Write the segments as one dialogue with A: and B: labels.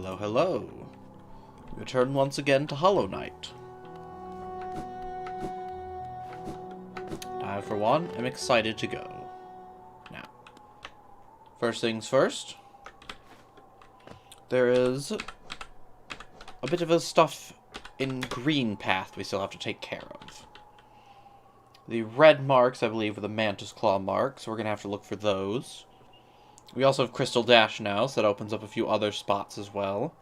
A: Hello, hello. We return once again to Hollow Knight. I, for one, am excited to go. Now, first things first, there is a bit of a stuff in green path we still have to take care of. The red marks, I believe, are the Mantis Claw marks, so we're going to have to look for those. We also have Crystal Dash now, so that opens up a few other spots as well.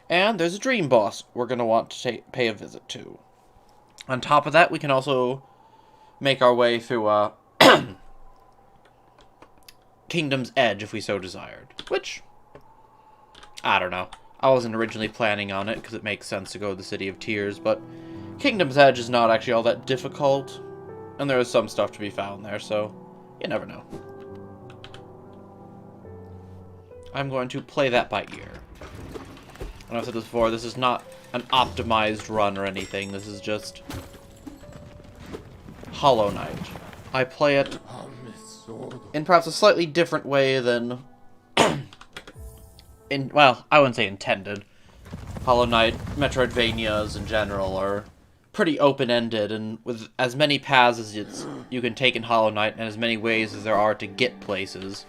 A: And there's a Dream Boss we're going to want to pay a visit to. On top of that, we can also make our way through Kingdom's Edge if we so desired. Which, I don't know. I wasn't originally planning on it because it makes sense to go to the City of Tears, but Kingdom's Edge is not actually all that difficult, and there is some stuff to be found there, so you never know. I'm going to play that by ear. And I've said this before, this is not an optimized run or anything, this is just Hollow Knight. I play it in perhaps a slightly different way than well, I wouldn't say intended. Hollow Knight, Metroidvanias in general, are pretty open-ended, and with as many paths as you can take in Hollow Knight, and as many ways as there are to get places,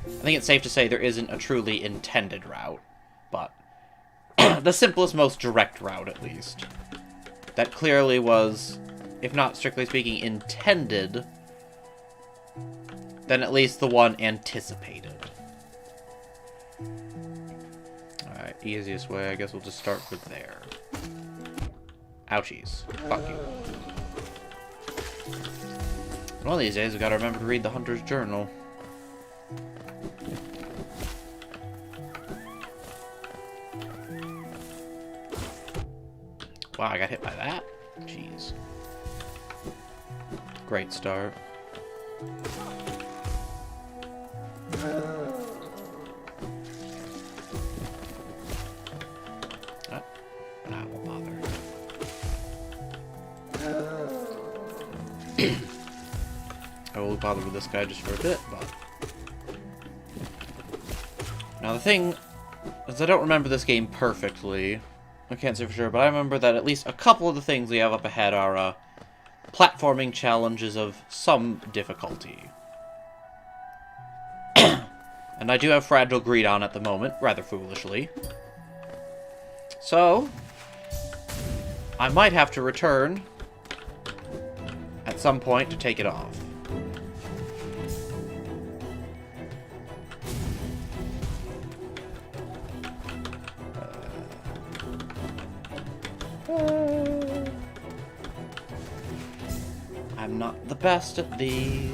A: I think it's safe to say there isn't a truly intended route, but the simplest, most direct route, at least. That clearly was, if not strictly speaking intended, then at least the one anticipated. Alright, easiest way, I guess we'll just start with there. Ouchies. Fuck you. One of these days, we gotta remember to read the Hunter's Journal. Wow, I got hit by that? Jeez. Great start. I won't bother. I will bother with this guy just for a bit, but... Now the thing is, I don't remember this game perfectly. I can't say for sure, but I remember that at least a couple of the things we have up ahead are platforming challenges of some difficulty. And I do have Fragile Greed on at the moment, rather foolishly. So, I might have to return at some point to take it off. I'm not the best at these.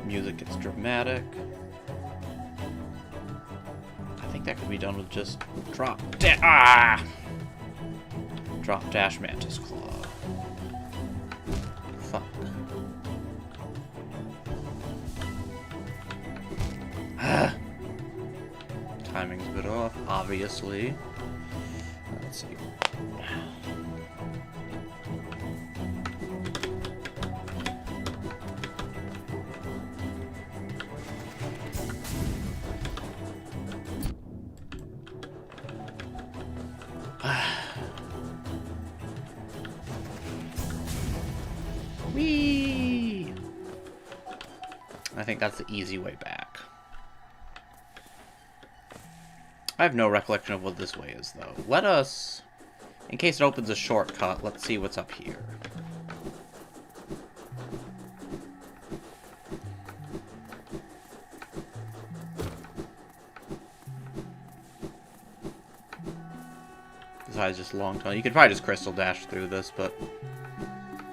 A: Music gets dramatic. I think that could be done with just drop dash Mantis Claw. Fuck. Timing's a bit off, obviously. Let's see. Whee! I think that's the easy way back. I have no recollection of what this way is, though. Let us, in case it opens a shortcut, let's see what's up here. Besides just long tunnel. You could probably just Crystal Dash through this, but...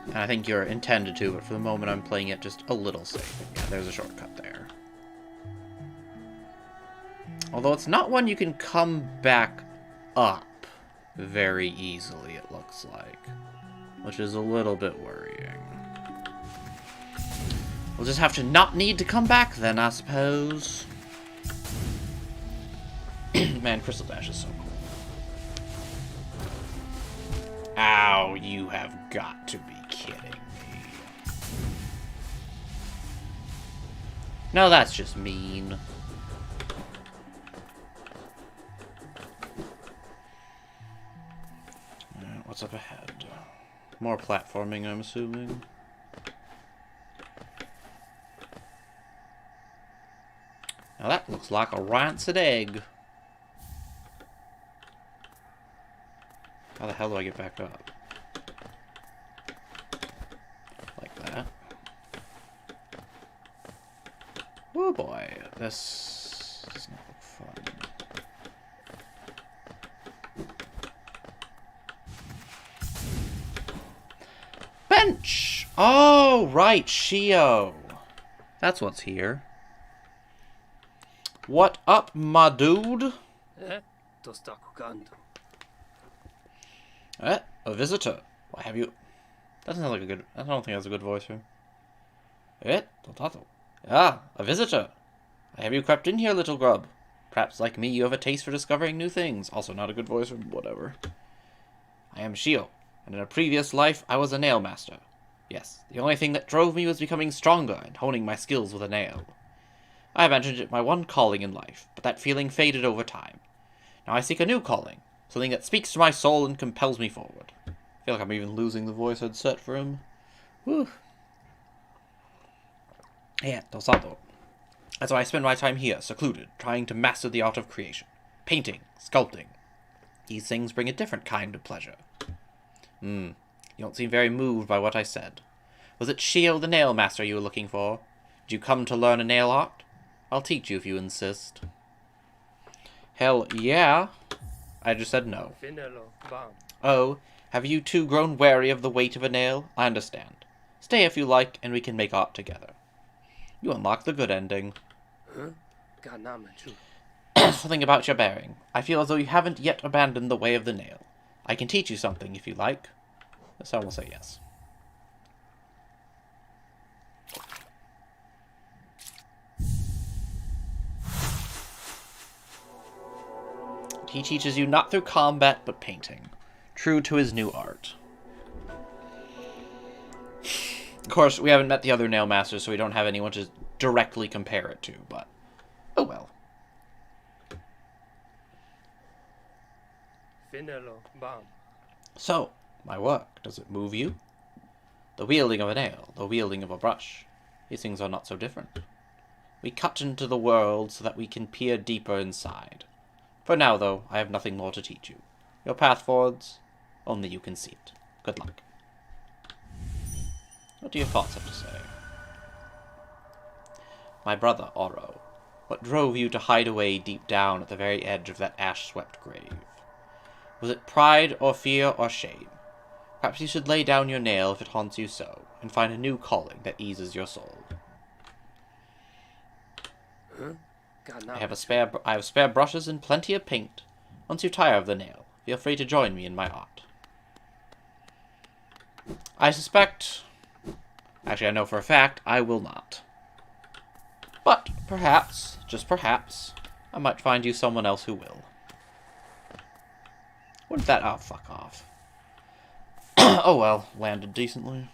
A: And I think you're intended to, but for the moment I'm playing it just a little safe. Yeah, there's a shortcut there. Although it's not one you can come back up very easily, it looks like. Which is a little bit worrying. We'll just have to not need to come back then, I suppose. Man, Crystal Dash is so cool. Ow, you have got to be kidding me. No, that's just mean. Alright, what's up ahead? More platforming, I'm assuming. Now that looks like a rancid egg. How the hell do I get back up? Like that. Oh boy, this does not look fun. Bench! Oh, right, Shio. That's what's here. What up, my dude? A visitor. Why have you... That doesn't sound like a good... I don't think that's a good voice for him. Ah, a visitor. Why have you crept in here, little grub? Perhaps, like me, you have a taste for discovering new things. Also not a good voice for whatever. I am Shio, and in a previous life, I was a nail master. Yes, the only thing that drove me was becoming stronger and honing my skills with a nail. I imagined it my one calling in life, but that feeling faded over time. Now I seek a new calling, something that speaks to my soul and compels me forward. I feel like I'm even losing the voice I'd set for him. Whew. Yeah, Dosado. That's why I spend my time here, secluded, trying to master the art of creation. Painting, sculpting. These things bring a different kind of pleasure. You don't seem very moved by what I said. Was it Shio the nail master you were looking for? Did you come to learn a nail art? I'll teach you if you insist. Hell yeah. I just said no. Oh, have you two grown wary of the weight of a nail? I understand. Stay if you like, and we can make art together. You unlock the good ending. Something about your bearing. I feel as though you haven't yet abandoned the way of the nail. I can teach you something if you like. So I will say yes. He teaches you not through combat, but painting. True to his new art. Of course, we haven't met the other nail masters, so we don't have anyone to directly compare it to, but... oh well. So, my work, does it move you? The wielding of a nail, the wielding of a brush. These things are not so different. We cut into the world so that we can peer deeper inside. For now, though, I have nothing more to teach you. Your path forwards, only you can see it. Good luck. What do your thoughts have to say? My brother, Oro, what drove you to hide away deep down at the very edge of that ash-swept grave? Was it pride or fear or shame? Perhaps you should lay down your nail if it haunts you so, and find a new calling that eases your soul. I have spare brushes and plenty of paint. Once you tire of the nail, feel free to join me in my art. I suspect... actually, I know for a fact, I will not. But, perhaps, just perhaps, I might find you someone else who will. What did that... oh, fuck off. Oh well, landed decently.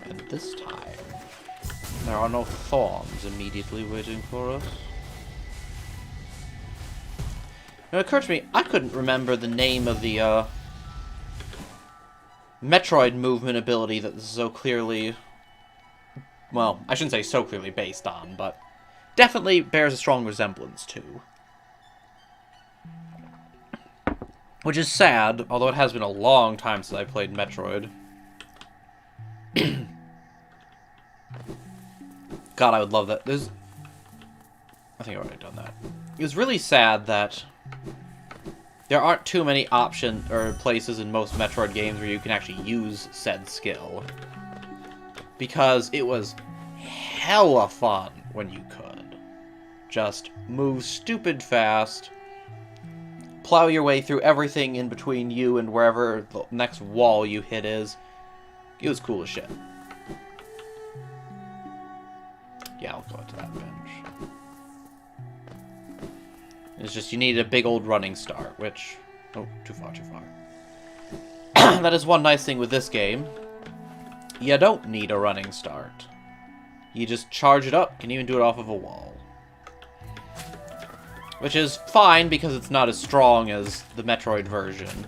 A: And this time, there are no thorns immediately waiting for us. It occurred to me, I couldn't remember the name of the, Metroid movement ability that this is so clearly... well, I shouldn't say so clearly based on, but definitely bears a strong resemblance to. Which is sad, although it has been a long time since I played Metroid. God, I would love that. There's... I think I've already done that. It was really sad that there aren't too many options or places in most Metroid games where you can actually use said skill. Because it was hella fun when you could. Just move stupid fast, plow your way through everything in between you and wherever the next wall you hit is. It was cool as shit. Yeah, I'll go to that bench. It's just you need a big old running start, which... oh, too far, too far. That is one nice thing with this game. you don't need a running start. You just charge it up, can even do it off of a wall. Which is fine, because it's not as strong as the Metroid version.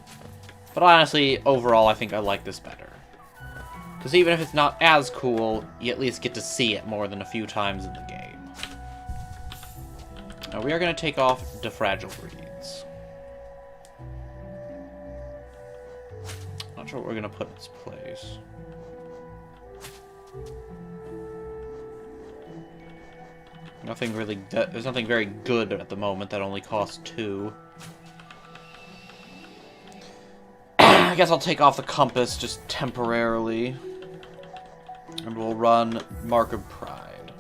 A: But honestly, overall, I think I like this better. Because even if it's not as cool, you at least get to see it more than a few times in the game. Now, we are going to take off the Fragile Breeds. Not sure what we're going to put in its place. Nothing really... There's nothing very good at the moment that only costs 2. I guess I'll take off the compass just temporarily. And we'll run Mark of Pride.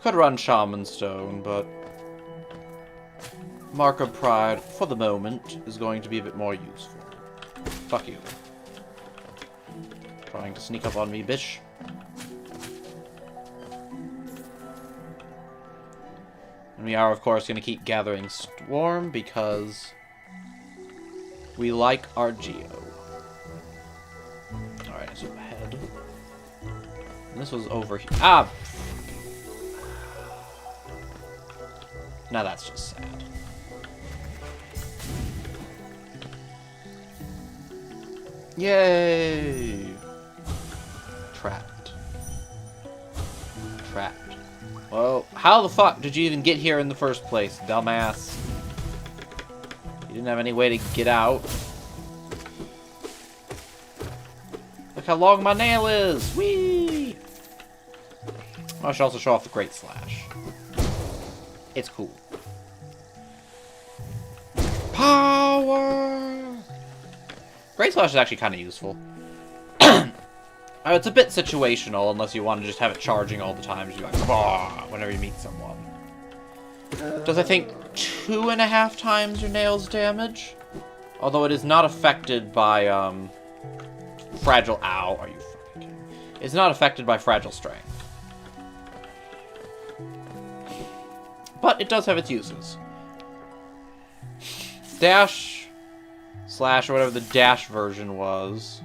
A: Could run Shaman Stone, but... Mark of Pride, for the moment, is going to be a bit more useful. Fuck you. Trying to sneak up on me, bitch. And we are, of course, going to keep gathering Storm, because we like our Geo. Alright, so ahead. And this was over here. Ah! Now that's just sad. Yay! Trapped. Trapped. Well, how the fuck did you even get here in the first place, dumbass? You didn't have any way to get out. Look how long my nail is! Whee! I should also show off the Great Slash. It's cool. Power! Great Slash is actually kind of useful. It's a bit situational, unless you want to just have it charging all the time. Just be like, bah, whenever you meet someone. Does, I think, 2.5 times your nail's damage? Although it is not affected by, fragile... Ow, are you fucking kidding me? It's not affected by fragile strength. But it does have its uses. Dash... Slash, or whatever the dash version was...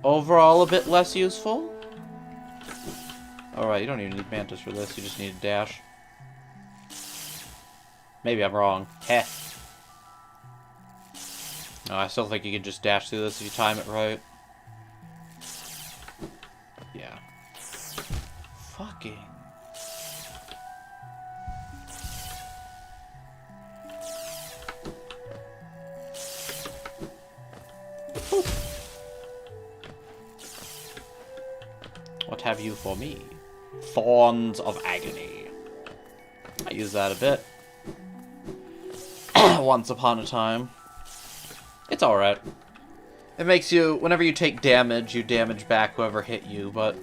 A: Overall, a bit less useful. Alright, you don't even need Mantis for this. You just need a dash. Maybe I'm wrong. Heh. No, I still think you can just dash through this if you time it right. Yeah. Fucking. Whew. What have you for me? Thorns of Agony. I use that a bit. Once upon a time. It's alright. It makes you, whenever you take damage, you damage back whoever hit you, but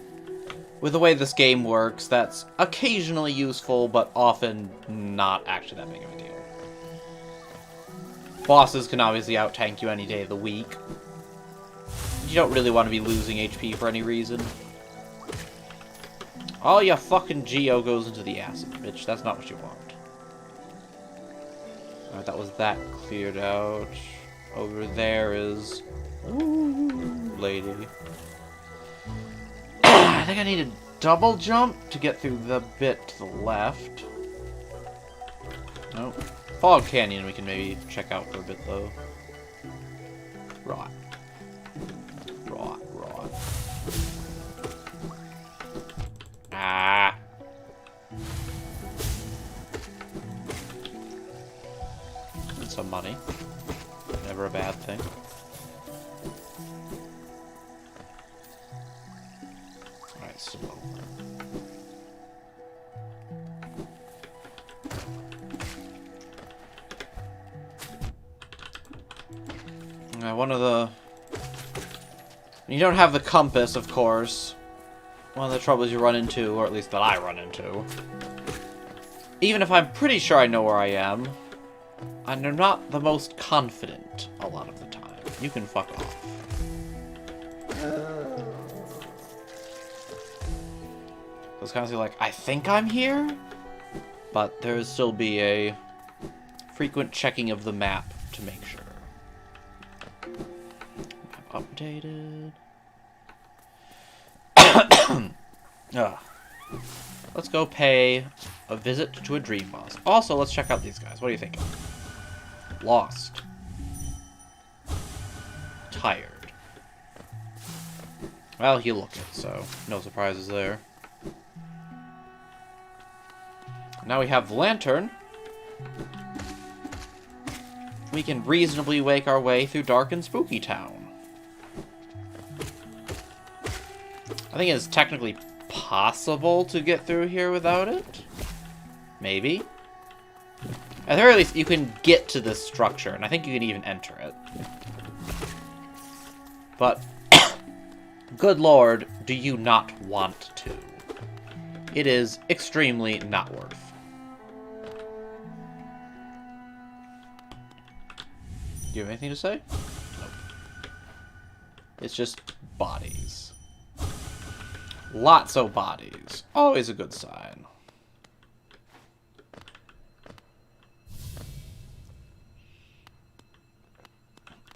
A: with the way this game works, that's occasionally useful, but often not actually that big of a deal. Bosses can obviously out-tank you any day of the week. You don't really want to be losing HP for any reason. All your fucking Geo goes into the acid, bitch. That's not what you want. Alright, that was that cleared out. Over there is... Ooh, lady. I think I need a double jump to get through the bit to the left. Nope. Fog Canyon we can maybe check out for a bit, though. Right. Right. Ah. And some money. Never a bad thing. Alright, slow. One of the... You don't have the compass, of course. One of the troubles you run into, or at least that I run into. Even if I'm pretty sure I know where I am, I'm not the most confident a lot of the time. You can fuck off. It's kind of like, I think I'm here? But there will still be a frequent checking of the map to make sure. I've updated. Ugh. Let's go pay a visit to a dream boss. Also, let's check out these guys. What do you think? Lost. Tired. Well, you look it, so no surprises there. Now we have the lantern. We can reasonably make our way through dark and spooky town. I think it's technically possible to get through here without it. Maybe. At the very least, you can get to this structure, and I think you can even enter it. But, good lord, do you not want to? It is extremely not worth. Do you have anything to say? Nope. It's just bodies. Lots of bodies. Always a good sign.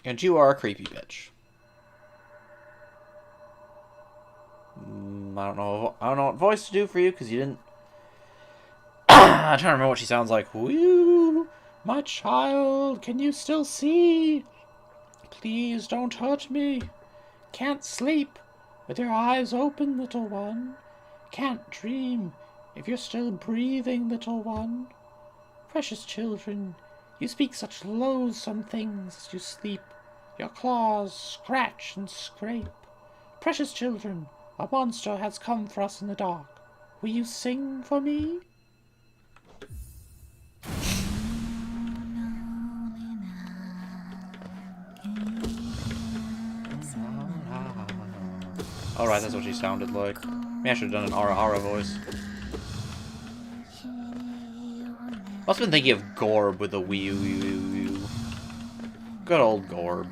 A: And you are a creepy bitch. I don't know what voice to do for you because you didn't. I'm trying to remember what she sounds like. Woo, my child, can you still see? Please don't hurt me. Can't sleep with your eyes open, little one. Can't dream if you're still breathing, little one. Precious children, you speak such loathsome things as you sleep. Your claws scratch and scrape. Precious children, a monster has come for us in the dark. Will you sing for me? Alright, that's what she sounded like. Maybe I should have done an Ara voice. Must have been thinking of Gorb with a wee wee wee wee. Good old Gorb.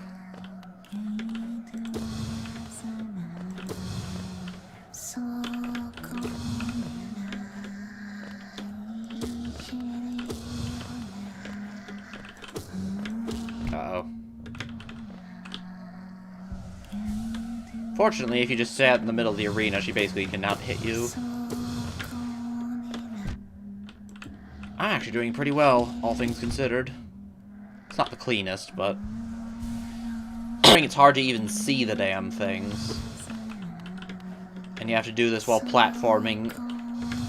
A: Uh-oh. Fortunately, if you just sat in the middle of the arena, she basically cannot hit you. I'm actually doing pretty well, all things considered. It's not the cleanest, but I think it's hard to even see the damn things. And you have to do this while platforming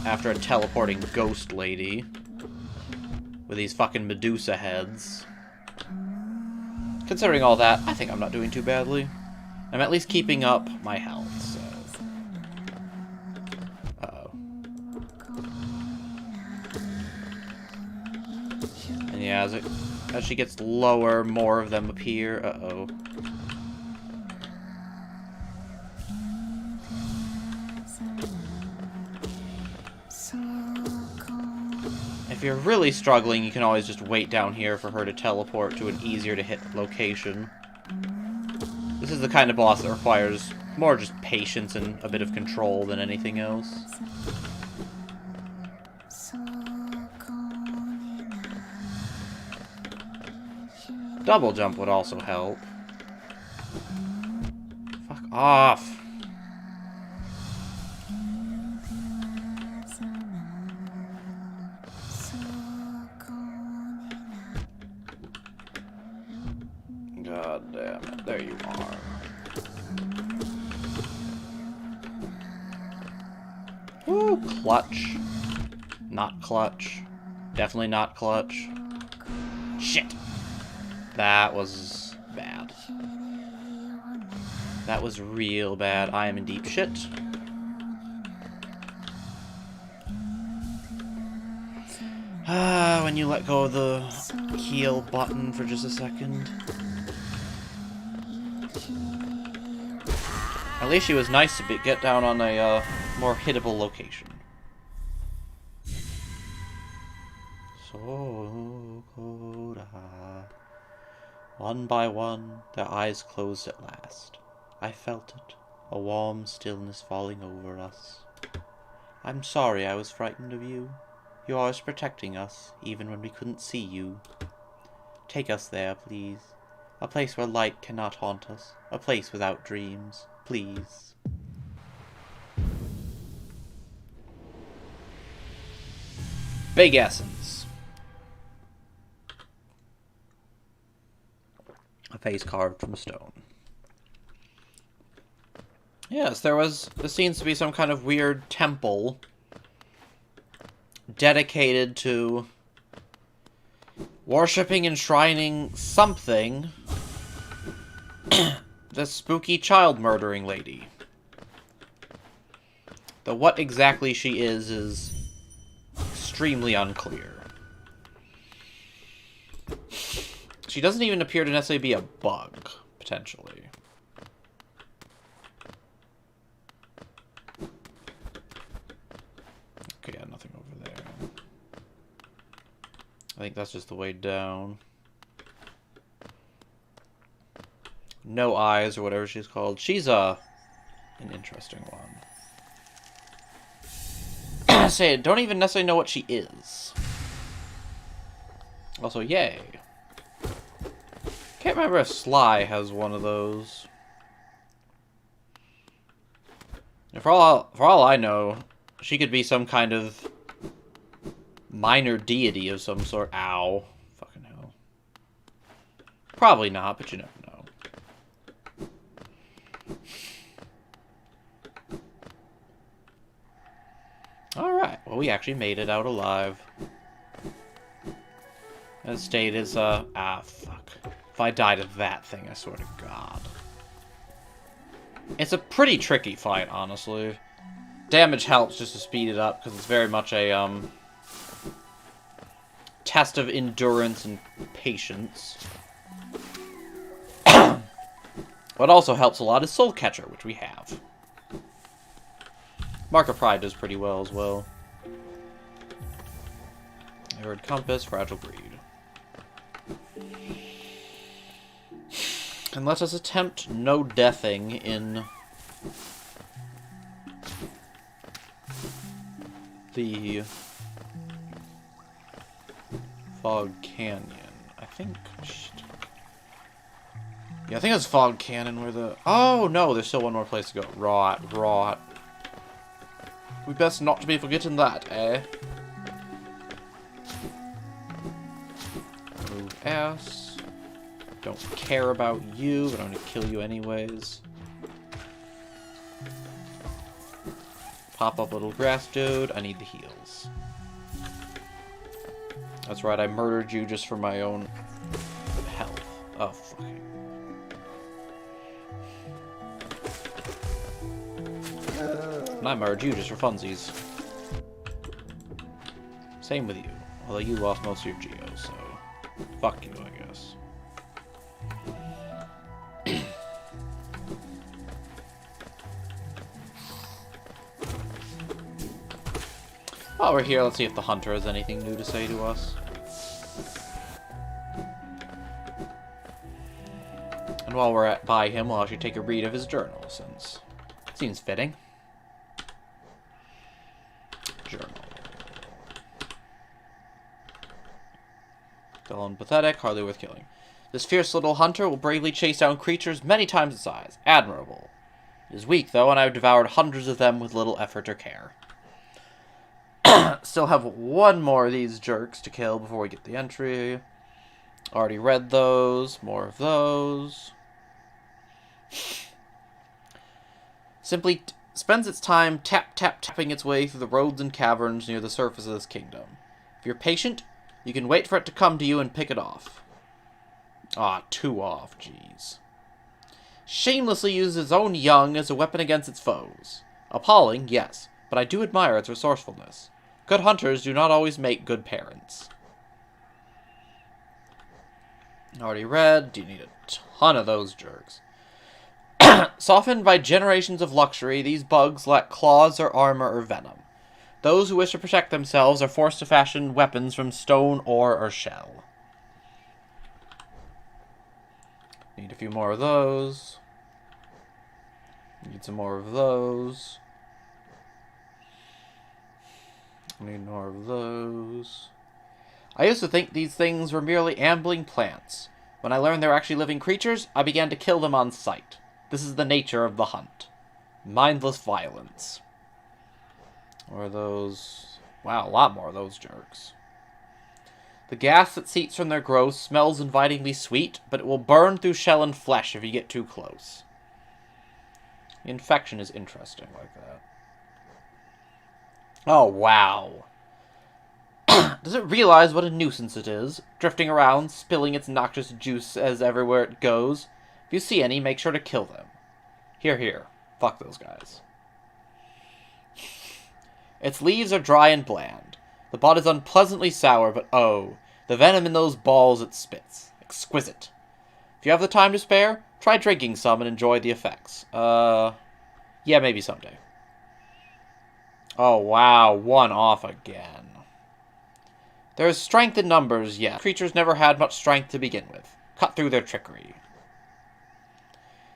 A: after a teleporting ghost lady with these fucking Medusa heads. Considering all that, I think I'm not doing too badly. I'm at least keeping up my health, so... Uh-oh. And yeah, as she gets lower, more of them appear. Uh-oh. If you're really struggling, you can always just wait down here for her to teleport to an easier-to-hit location. This is the kind of boss that requires more just patience and a bit of control than anything else. Double jump would also help. Fuck off. God damn it. There you are. Woo, clutch. Not clutch. Definitely not clutch. Shit. That was bad. That was real bad. I am in deep shit. When you let go of the heal button for just a second. At least she was nice to get down on a more hittable location. So cold. One by one, their eyes closed at last. I felt it, a warm stillness falling over us. I'm sorry I was frightened of you. You're always protecting us, even when we couldn't see you. Take us there, please. A place where light cannot haunt us. A place without dreams. Please. Big essence. A face carved from stone. Yes, there seems to be some kind of weird temple dedicated to worshipping, enshrining something. The spooky child murdering lady. Though what exactly she is extremely unclear. She doesn't even appear to necessarily be a bug, potentially. Okay, yeah, nothing over there. I think that's just the way down. No Eyes, or whatever she's called. She's an interesting one. Say, don't even necessarily know what she is. Also, yay. Can't remember if Sly has one of those. And for all I know, she could be some kind of minor deity of some sort. Ow. Fucking hell. Probably not, but you never know. Alright, well, we actually made it out alive. That state is, fuck. If I died of that thing, I swear to God. It's a pretty tricky fight, honestly. Damage helps just to speed it up, because it's very much a, test of endurance and patience. What also helps a lot is Soul Catcher, which we have. Mark of Pride does pretty well as well. Mirrored Compass, Fragile Greed. And let us attempt no deathing in the Fog Canyon. I think... Yeah, I think it's Fog Canyon where the... Oh, no, there's still one more place to go. Right. We best not be forgetting that, eh? Move S. Don't care about you, but I'm gonna kill you anyways. Pop up little grass dude. I need the heals. That's right, I murdered you just for my own health. Oh, fucking. And I murdered you just for funsies. Same with you. Although you lost most of your geos, so... Fuck you, I guess. While we're here, let's see if the hunter has anything new to say to us. And while we're by him, we'll actually take a read of his journal, since it seems fitting. Journal. Dull and pathetic, hardly worth killing. This fierce little hunter will bravely chase down creatures many times its size. Admirable. It is weak, though, and I have devoured hundreds of them with little effort or care. Still have one more of these jerks to kill before we get the entry. Already read those. More of those. Simply spends its time tapping its way through the roads and caverns near the surface of this kingdom. If you're patient, you can wait for it to come to you and pick it off. Ah, too off, jeez. Shamelessly uses its own young as a weapon against its foes. Appalling, yes, but I do admire its resourcefulness. Good hunters do not always make good parents. Already read. Do you need a ton of those jerks? Softened by generations of luxury, these bugs lack claws or armor or venom. Those who wish to protect themselves are forced to fashion weapons from stone, ore, or shell. Need a few more of those. Need some more of those. Need more of those. I used to think these things were merely ambling plants. When I learned they were actually living creatures, I began to kill them on sight. This is the nature of the hunt. Mindless violence. Or those... Wow, a lot more of those jerks. The gas that seeps from their growth smells invitingly sweet, but it will burn through shell and flesh if you get too close. The infection is interesting like that. Oh, wow. Does it realize what a nuisance it is, drifting around, spilling its noxious juice as everywhere it goes? If you see any, make sure to kill them. Here, here. Fuck those guys. Its leaves are dry and bland. The bud is unpleasantly sour, but oh, the venom in those balls it spits. Exquisite. If you have the time to spare, try drinking some and enjoy the effects. Yeah, maybe someday. Oh, wow, one off again. There is strength in numbers, yet creatures never had much strength to begin with. Cut through their trickery.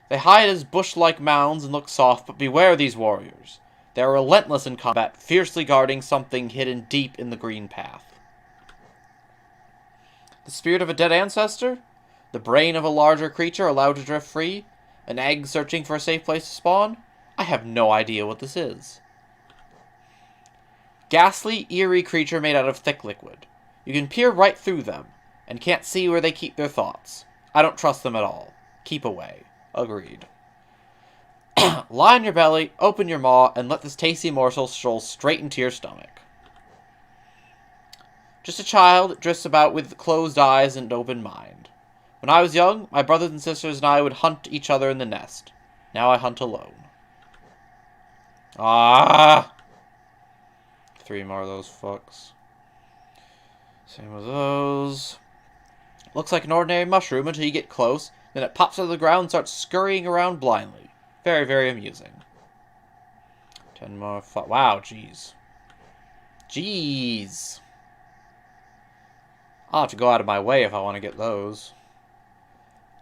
A: They hide as bush-like mounds and look soft, but beware these warriors. They are relentless in combat, fiercely guarding something hidden deep in the green path. The spirit of a dead ancestor? The brain of a larger creature allowed to drift free? An egg searching for a safe place to spawn? I have no idea what this is. Ghastly, eerie creature made out of thick liquid. You can peer right through them, and can't see where they keep their thoughts. I don't trust them at all. Keep away. Agreed. Lie on your belly, open your maw, and let this tasty morsel stroll straight into your stomach. Just a child that drifts about with closed eyes and open mind. When I was young, my brothers and sisters and I would hunt each other in the nest. Now I hunt alone. Ah! 3 more of those fucks. Same with those. Looks like an ordinary mushroom until you get close, then it pops out of the ground and starts scurrying around blindly. Very, very amusing. 10 more. Wow, jeez. Jeez. I'll have to go out of my way if I want to get those.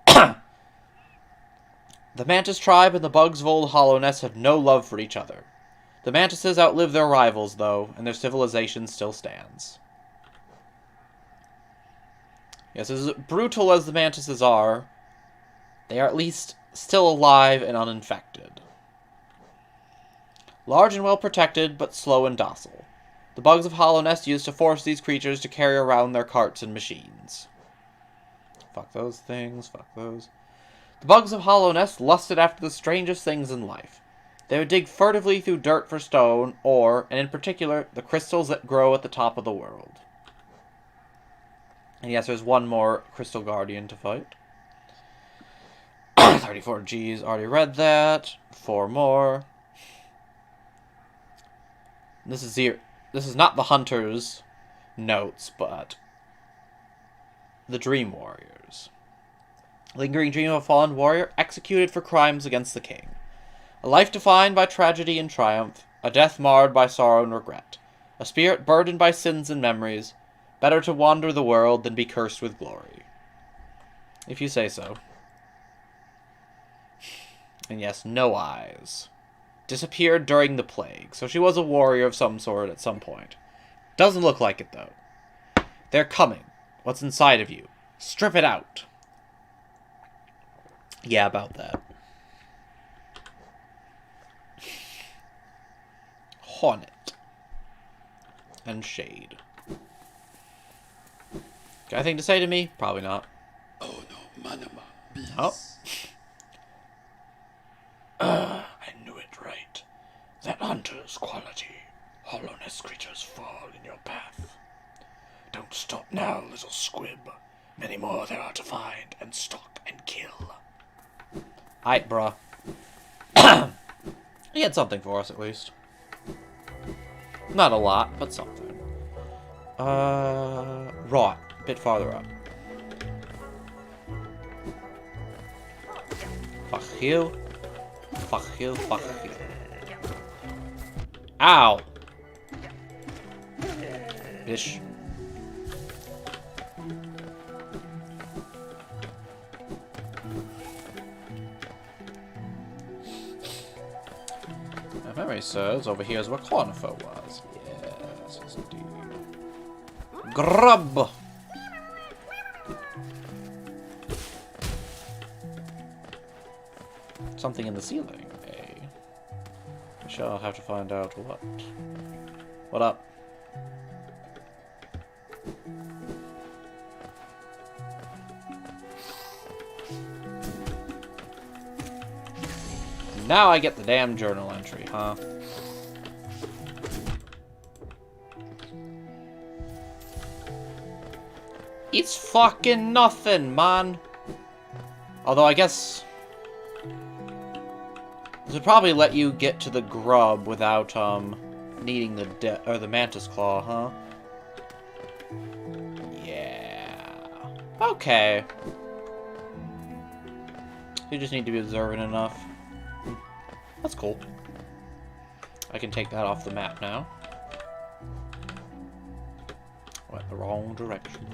A: The Mantis tribe and the bugs of Old Hollownest have no love for each other. The Mantises outlive their rivals, though, and their civilization still stands. Yes, as brutal as the Mantises are, they are at least still alive and uninfected. Large and well protected, but slow and docile. The bugs of Hollownest used to force these creatures to carry around their carts and machines. Fuck those things, fuck those. The bugs of Hollownest lusted after the strangest things in life. They would dig furtively through dirt for stone, or, and in particular, the crystals that grow at the top of the world. And yes, there's one more Crystal Guardian to fight. 34 Gs, already read that. 4 more. This is not the Hunter's notes, but the Dream Warriors. Lingering dream of a fallen warrior executed for crimes against the king. A life defined by tragedy and triumph, a death marred by sorrow and regret, a spirit burdened by sins and memories, better to wander the world than be cursed with glory. If you say so. And yes, no eyes. Disappeared during the plague, so she was a warrior of some sort at some point. Doesn't look like it, though. They're coming. What's inside of you? Strip it out. Yeah, about that. Hornet. And Shade. Got anything to say to me? Probably not.
B: Oh no, Manama. Bees.
A: Oh.
B: I knew it right. That hunter's quality. Hollownest creatures fall in your path. Don't stop now, little squib. Many more there are to find and stalk and kill.
A: Aight, bruh. He had something for us, at least. Not a lot, but something. Right. A bit farther up. Fuck you. Fuck you, fuck you. Ow! Bish. My memory serves, over here is where Cornifer was. Yes, indeed. Grub! Something in the ceiling, eh? We shall have to find out what. What up? now I get the damn journal entry, huh? It's fucking nothing, man. Although I guess this would probably let you get to the grub without needing the mantis claw, huh? Yeah. Okay. You just need to be observant enough. That's cool. I can take that off the map now. Went the wrong direction.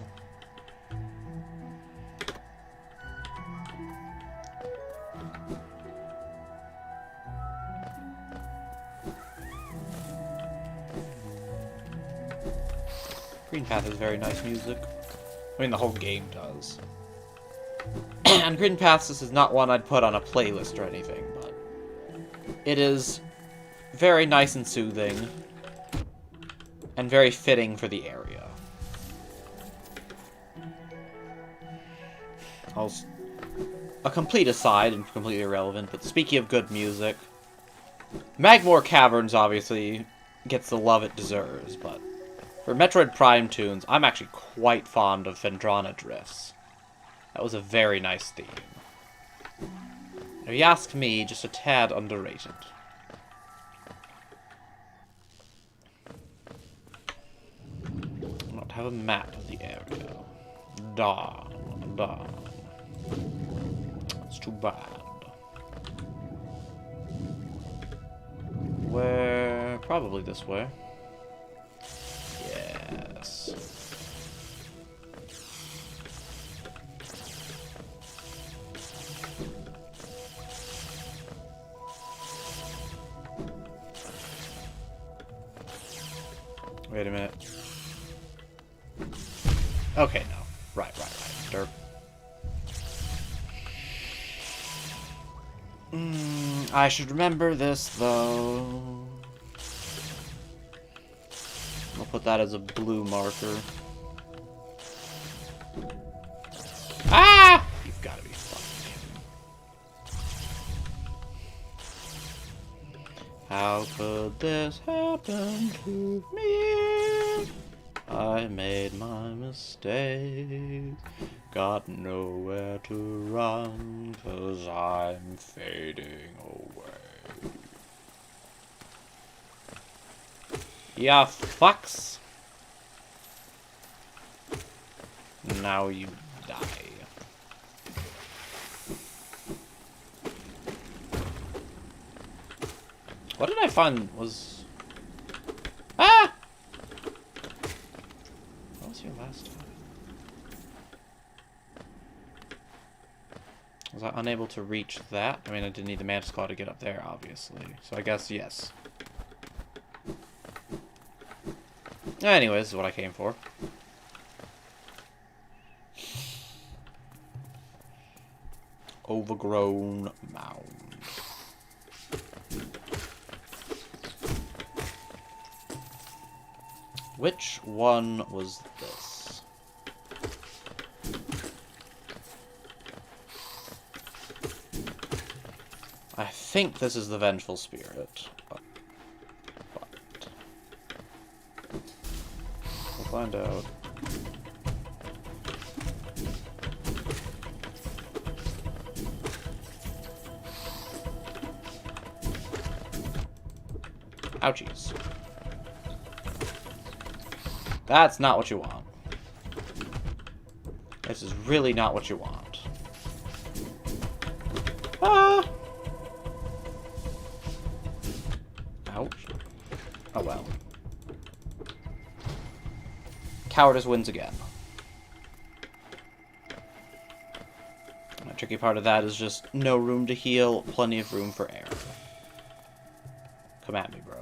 A: Green Path has very nice music. I mean, the whole game does. And Green Paths, this is not one I'd put on a playlist or anything, but it is very nice and soothing, and very fitting for the area. A complete aside, and completely irrelevant, but speaking of good music, Magmoor Caverns obviously gets the love it deserves, but for Metroid Prime tunes, I'm actually quite fond of Phendrana Drifts. That was a very nice theme. If you ask me, just a tad underrated. I don't have a map of the area. Darn. It's too bad. Where? Probably this way. Yes. Wait a minute. Okay, no. Right. Derp. I should remember this, though. I'll put that as a blue marker. Ah! You've got to be fucking kidding me. How could this happen to me? I made my mistake. Got nowhere to run, 'cause I'm fading away. Yeah, fucks. Now you die. What did I find was... Ah! What was here last time? Was I unable to reach that? I mean, I didn't need the Mantis Claw to get up there, obviously. So I guess yes. Anyways, this is what I came for. Overgrown mound. Which one was this? I think this is the Vengeful Spirit. But we'll find out. Ouchies. That's not what you want. This is really not what you want. Ah! Ouch. Oh well. Cowardice wins again. The tricky part of that is just no room to heal, plenty of room for error. Come at me, bro.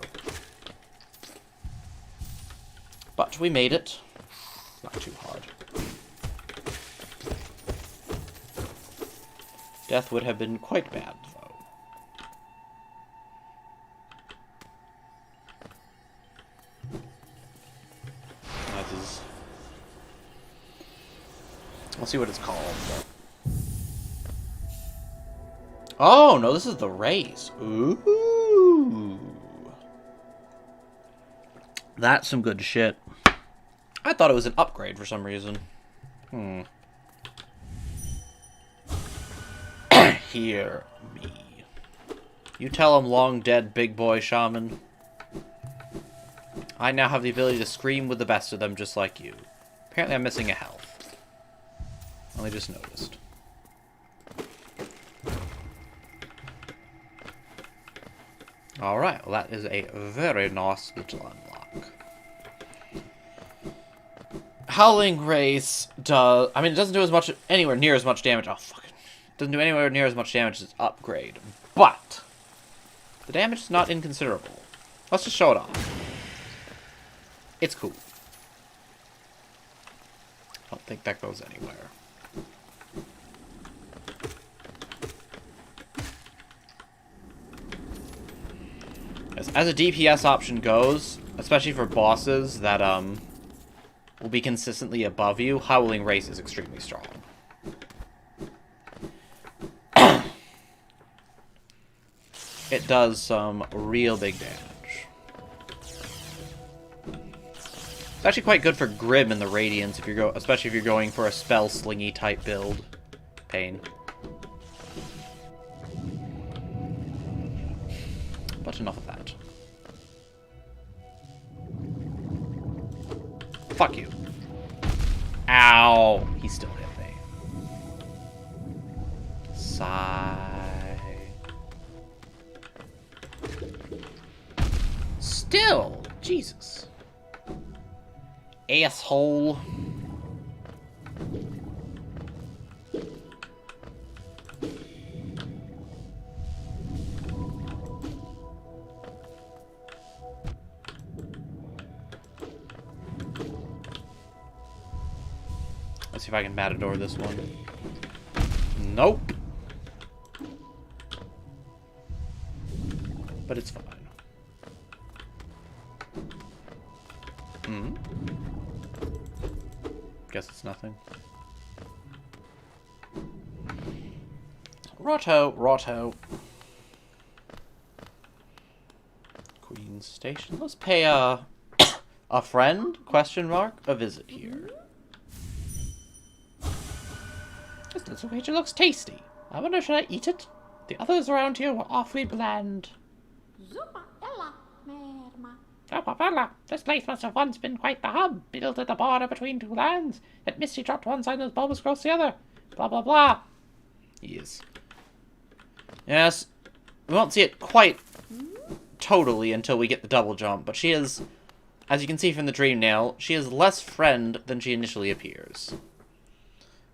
A: But we made it. Not too hard. Death would have been quite bad, though. That is... I'll see what it's called, but... Oh, no, this is the race. Ooh. That's some good shit. I thought it was an upgrade for some reason. Hear me. You tell him, long dead big boy shaman. I now have the ability to scream with the best of them, just like you. Apparently I'm missing a health. Only just noticed. Alright, well that is a very nice little unlock. Howling Race does... I mean, it doesn't do as much... anywhere near as much damage. Oh, fuck it. Doesn't do anywhere near as much damage as Upgrade. But the damage is not inconsiderable. Let's just show it off. It's cool. I don't think that goes anywhere. As a DPS option goes, especially for bosses that will be consistently above you, Howling Race is extremely strong. It does some real big damage. It's actually quite good for Grim in the Radiance, if you're especially if you're going for a spell slingy type build. Pain. But enough of that. Fuck you. Ow! He still hit me. Sigh. Still! Jesus. Asshole. Let's see if I can Matador this one. Nope. But it's fine. Guess it's nothing. Rotto. Queen's Station. Let's pay a friend, question mark, a visit here. This little creature looks tasty. I wonder, should I eat it? The others around here were awfully bland. This place must have once been quite the hub, built at the border between two lands. That Misty dropped one side and those bulbous growth the other. Blah, blah, blah. Yes. Yes. We won't see it quite totally until we get the double jump, but she is, as you can see from the dream nail, she is less friend than she initially appears.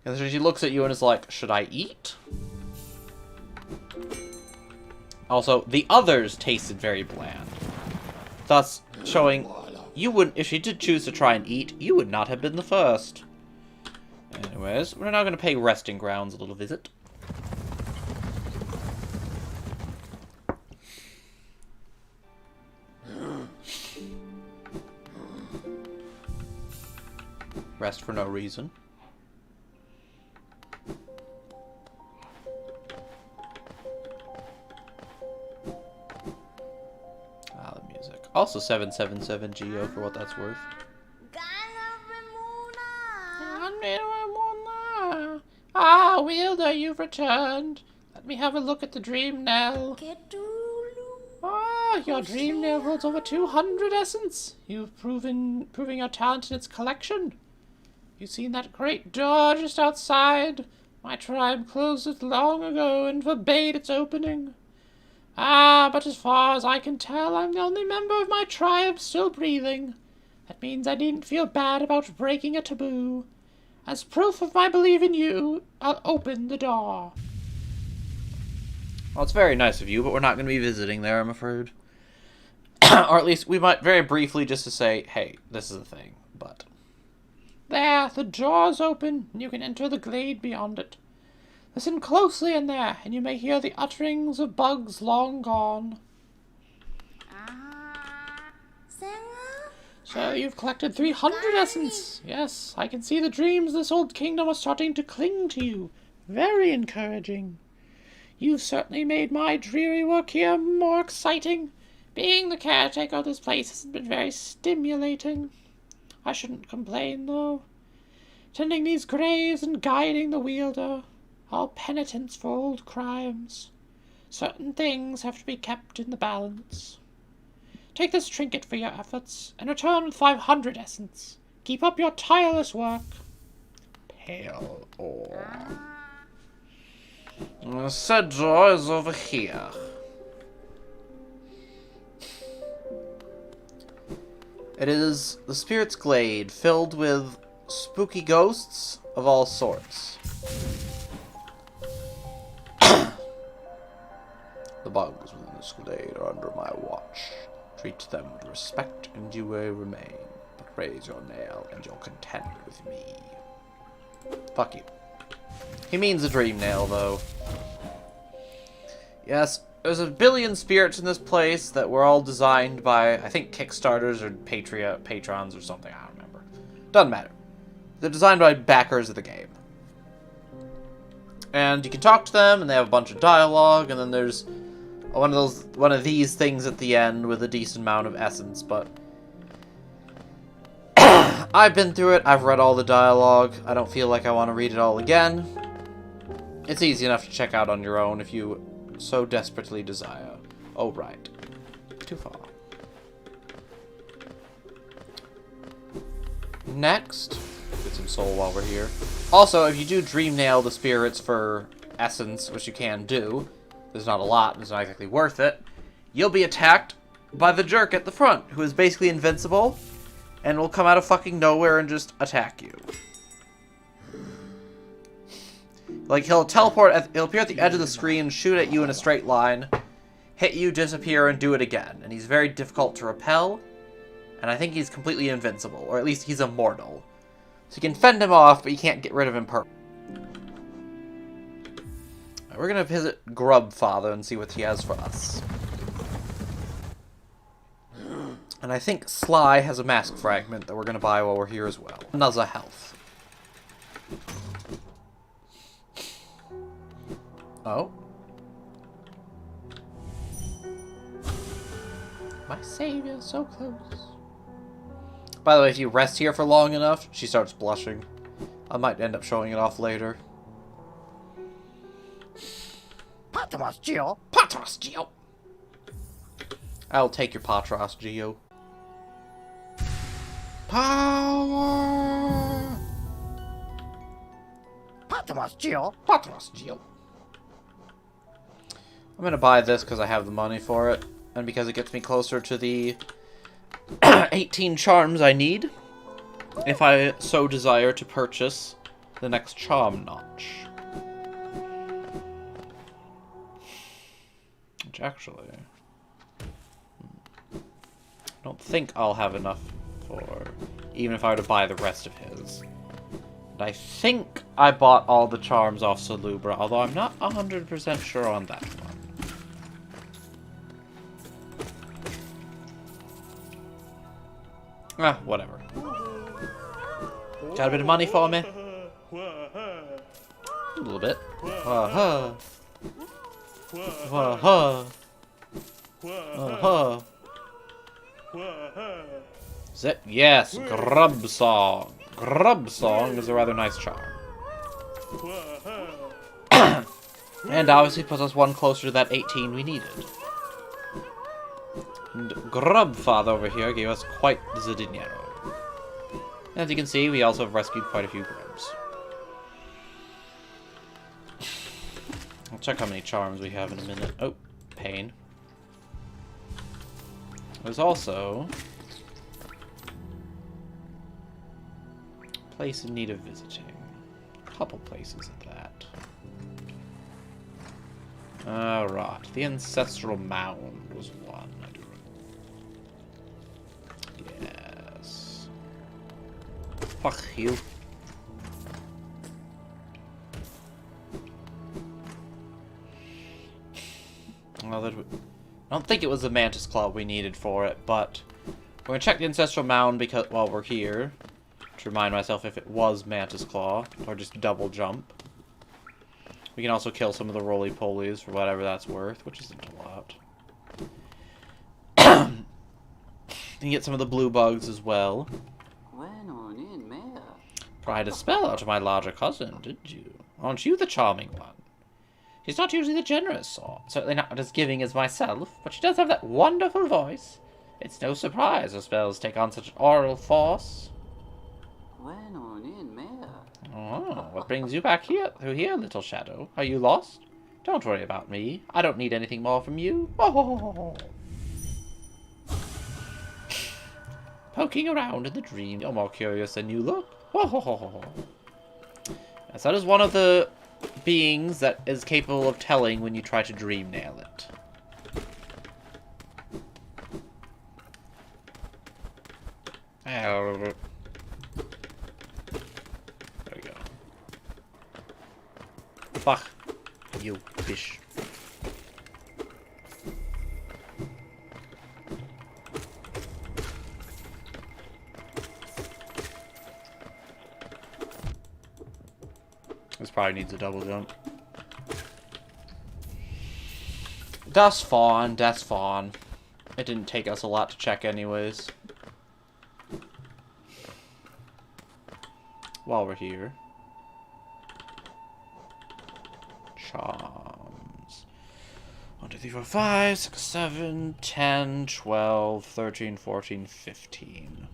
A: And so she looks at you and is like, should I eat? Also, the others tasted very bland. Thus, showing you wouldn't, if she did choose to try and eat, you would not have been the first. Anyways, we're now going to pay Resting Grounds a little visit. Rest for no reason. Also 777 Geo for what that's worth. Ah, Wielder, you've returned. Let me have a look at the dream nail. Ah, your dream nail holds over 200 essence. You've proving your talent in its collection. You seen that great door just outside? My tribe closed it long ago and forbade its opening. Ah, but as far as I can tell, I'm the only member of my tribe still breathing. That means I needn't feel bad about breaking a taboo. As proof of my belief in you, I'll open the door. Well, it's very nice of you, but we're not going to be visiting there, I'm afraid. Or at least we might very briefly just to say, hey, this is a thing, but... There, the door's open, and you can enter the glade beyond it. Listen closely in there, and you may hear the utterings of bugs long gone. So you've collected 300 essence. Yes, I can see the dreams of this old kingdom are starting to cling to you. Very encouraging. You've certainly made my dreary work here more exciting. Being the caretaker of this place hasn't been very stimulating. I shouldn't complain, though. Tending these graves and guiding the wielder, all penitence for old crimes. Certain things have to be kept in the balance. Take this trinket for your efforts, and return with 500 essence. Keep up your tireless work. Pale ore. Said drawer is over here. It is the Spirit's Glade, filled with spooky ghosts of all sorts. The bugs within this glade are under my watch. Treat them with respect, and you will remain. But raise your nail, and you'll contend with me. Fuck you. He means a dream nail, though. Yes, there's a billion spirits in this place that were all designed by, I think, Kickstarters or patrons or something. I don't remember. Doesn't matter. They're designed by backers of the game. And you can talk to them, and they have a bunch of dialogue, and then there's one of these things at the end with a decent amount of essence, but I've been through it. I've read all the dialogue. I don't feel like I want to read it all again. It's easy enough to check out on your own if you so desperately desire. Oh, right. Too far. Next, get some soul while we're here. Also, if you do dream nail the spirits for essence, which you can do, there's not a lot, it's not exactly worth it, you'll be attacked by the jerk at the front, who is basically invincible, and will come out of fucking nowhere and just attack you. Like, he'll appear at the edge of the screen, shoot at you in a straight line, hit you, disappear, and do it again. And he's very difficult to repel, and I think he's completely invincible, or at least he's immortal. So you can fend him off, but you can't get rid of him permanently. We're gonna visit Grubfather and see what he has for us. And I think Sly has a mask fragment that we're gonna buy while we're here as well. Another health. Oh. My savior, so close. By the way, if you rest here for long enough, she starts blushing. I might end up showing it off later.
C: Patros, Geo.
A: Patros, Geo! I'll take your Patros, Geo. Power!
C: Patros, Geo.
A: Patros, Geo. I'm gonna buy this because I have the money for it, and because it gets me closer to the 18 charms I need, if I so desire to purchase the next charm notch. Which actually, I don't think I'll have enough for, even if I were to buy the rest of his. And I think I bought all the charms off Salubra, although I'm not 100% sure on that one. Ah, whatever. Got a bit of money for me? A little bit. Uh-huh. Uh-huh. Uh-huh. Is it? Yes, Grub Song. Grub Song is a rather nice charm. And obviously puts us one closer to that 18 we needed. And Grubfather over here gave us quite the dinero. As you can see, we also have rescued quite a few grubs. I'll check how many charms we have in a minute. Oh, pain. There's also a place in need of visiting. A couple places at that. Alright, the Ancestral Mound was one. I do remember. Yes. Fuck you. Well, I don't think it was the Mantis Claw we needed for it, but we're gonna check the Ancestral Mound because while we're here to remind myself if it was Mantis Claw or just double jump. We can also kill some of the roly-polies for whatever that's worth, which isn't a lot. You can get some of the blue bugs as well. Pried a spell out of my larger cousin, did you? Aren't you the charming one? She's not usually the generous sort. Certainly not as giving as myself, but she does have that wonderful voice. It's no surprise her spells take on such oral force. Oh, what brings you back here, through here, little shadow? Are you lost? Don't worry about me. I don't need anything more from you. Oh. Poking around in the dream, you're more curious than you look. Oh. Yes, that is one of the beings that is capable of telling when you try to dream nail it. There we go. Fuck you, fish. This probably needs a double jump. That's fine, that's fine. It didn't take us a lot to check anyways. While we're here. Charms. 1, 2, 3, 4, 5, 6, 7, 10, 12, 13, 14, 15.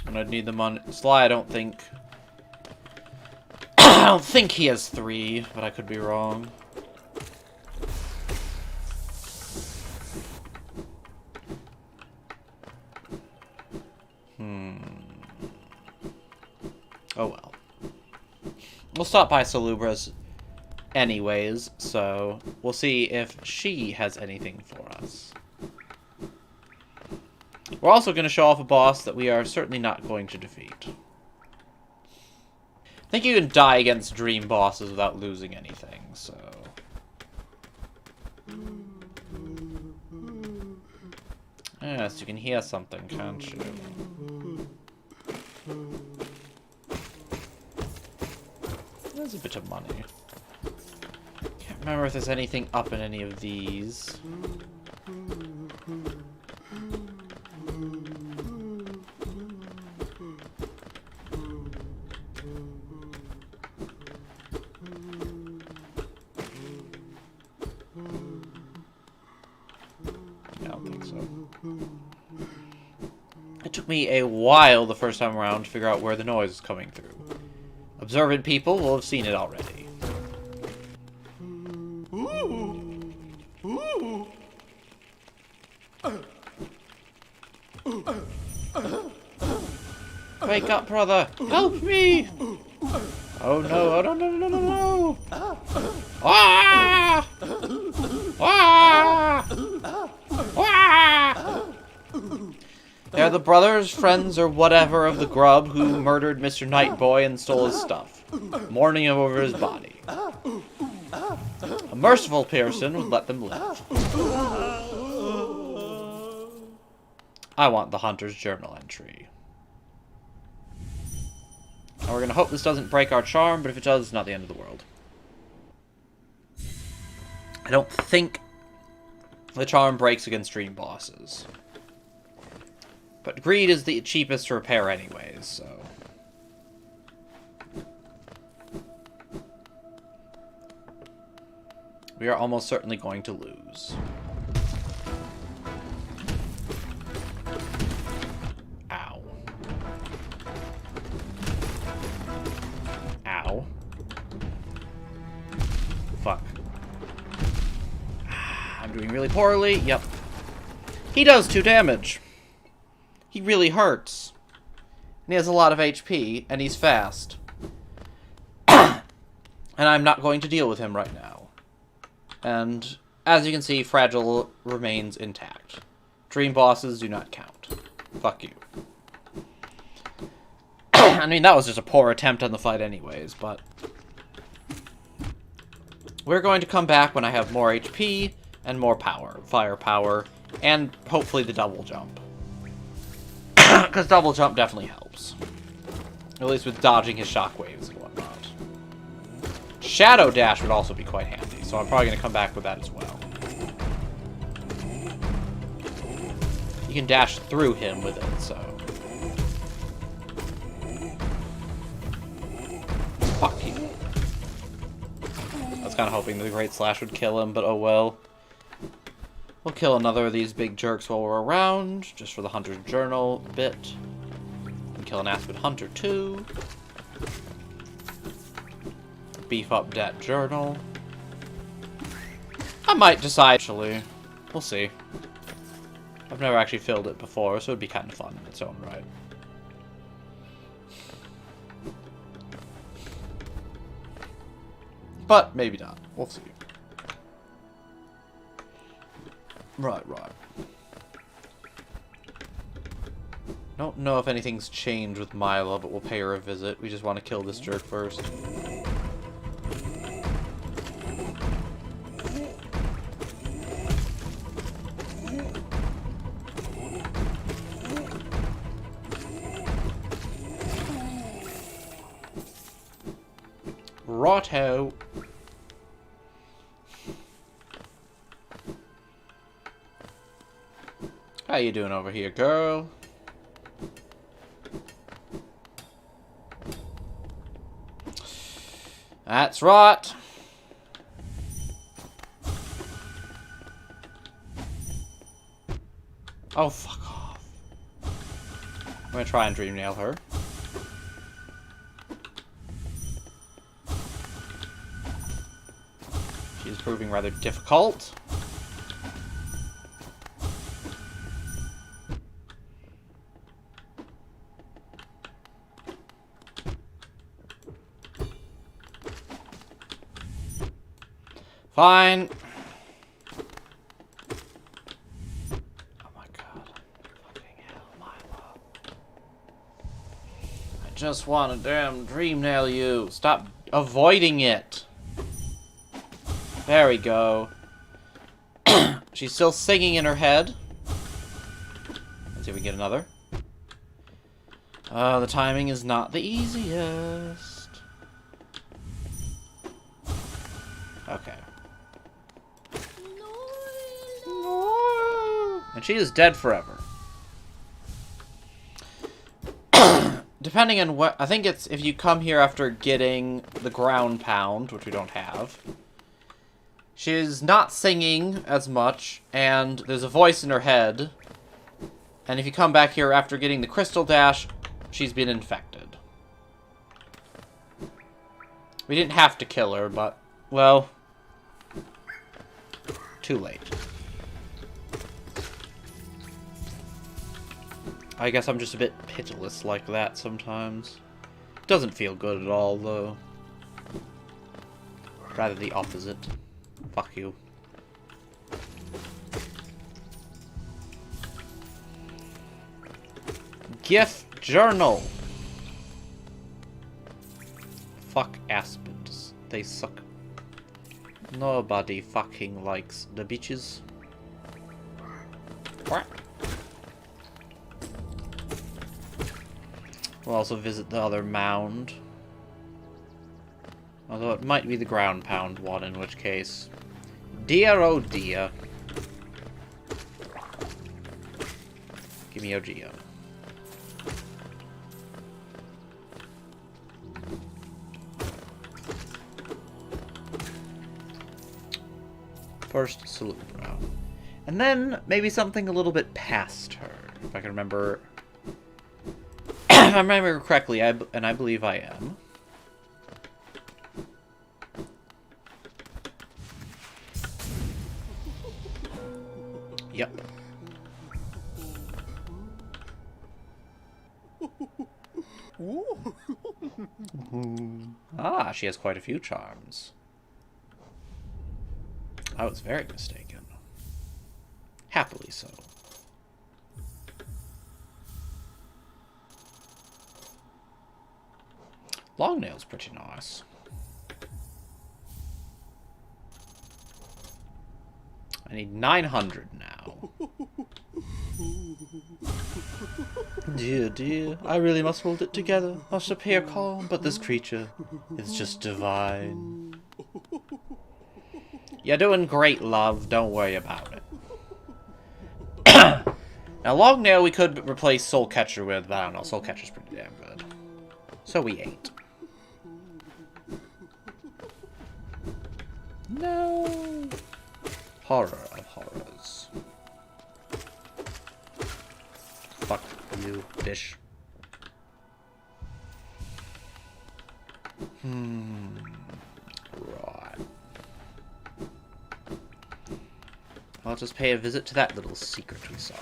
A: And I'd need them on Sly, I don't think he has 3, but I could be wrong. Oh well. We'll stop by Salubra's anyways, so we'll see if she has anything for us. We're also going to show off a boss that we are certainly not going to defeat. I think you can die against dream bosses without losing anything, so... Yes, you can hear something, can't you? There's a bit of money. Can't remember if there's anything up in any of these. I don't think so. It took me a while the first time around to figure out where the noise is coming through. Observant people will have seen it already. Wake up, brother! Help me! Oh no, oh no, no, no, no, no! Ah! Ah! Ah! They're the brothers, friends, or whatever of the grub who murdered Mr. Nightboy and stole his stuff, mourning over his body. A merciful person would let them live. I want the hunter's journal entry. Now we're gonna hope this doesn't break our charm, but if it does, it's not the end of the world. I don't think the charm breaks against dream bosses. But greed is the cheapest to repair anyways, so... we are almost certainly going to lose. Ow. Ow. Fuck. I'm doing really poorly. Yep. He does 2 damage. He really hurts. And he has a lot of HP, and he's fast. And I'm not going to deal with him right now. And, as you can see, Fragile remains intact. Dream bosses do not count. Fuck you. I mean, that was just a poor attempt on the fight anyways, but... we're going to come back when I have more HP and more power. Firepower, and hopefully the double jump. Because double jump definitely helps. At least with dodging his shockwaves and whatnot. Shadow Dash would also be quite handy, so I'm probably going to come back with that as well. You can dash through him with it, so... Fuck you. I was kind of hoping the Great Slash would kill him, but oh well. We'll kill another of these big jerks while we're around, just for the Hunter's Journal bit. And kill an Aspen Hunter, too. Beef up that journal. I might decide, actually. We'll see. I've never actually filled it before, so it'd be kind of fun in its own right. But maybe not. We'll see. Right. Don't know if anything's changed with Mila, but we'll pay her a visit. We just want to kill this jerk first. Righto. How you doing over here, girl? That's right. Oh, fuck off. I'm gonna try and dream nail her. She's proving rather difficult. Fine. Oh my god. Fucking hell, Mila. I just want to damn dream nail you. Stop avoiding it. There we go. She's still singing in her head. Let's see if we can get another. The timing is not the easiest. Okay. And she is dead forever. Depending on what... I think it's if you come here after getting the ground pound, which we don't have. She's not singing as much, and there's a voice in her head. And if you come back here after getting the crystal dash, she's been infected. We didn't have to kill her, but, well, too late. I guess I'm just a bit pitiless like that sometimes. Doesn't feel good at all, though. Rather the opposite. Fuck you. Gift journal. Fuck aspens. They suck. Nobody fucking likes the bitches. What? We'll also visit the other mound. Although it might be the ground pound one, in which case... Dear oh dear. Give me Ogeo. First Salute Brow. And then maybe something a little bit past her. If I can remember... If I remember correctly, and I believe I am. Yep. Ah, she has quite a few charms. I was very mistaken. Happily so. Longnail's pretty nice. I need 900 now. Dear, dear, I really must hold it together. Must appear calm, but this creature is just divine. You're doing great, love. Don't worry about it. Now, Longnail we could replace Soul Catcher with, but I don't know. Soul Catcher's pretty damn good. So we ate. No. Horror of horrors. Fuck you, fish. Right. I'll just pay a visit to that little secret we saw.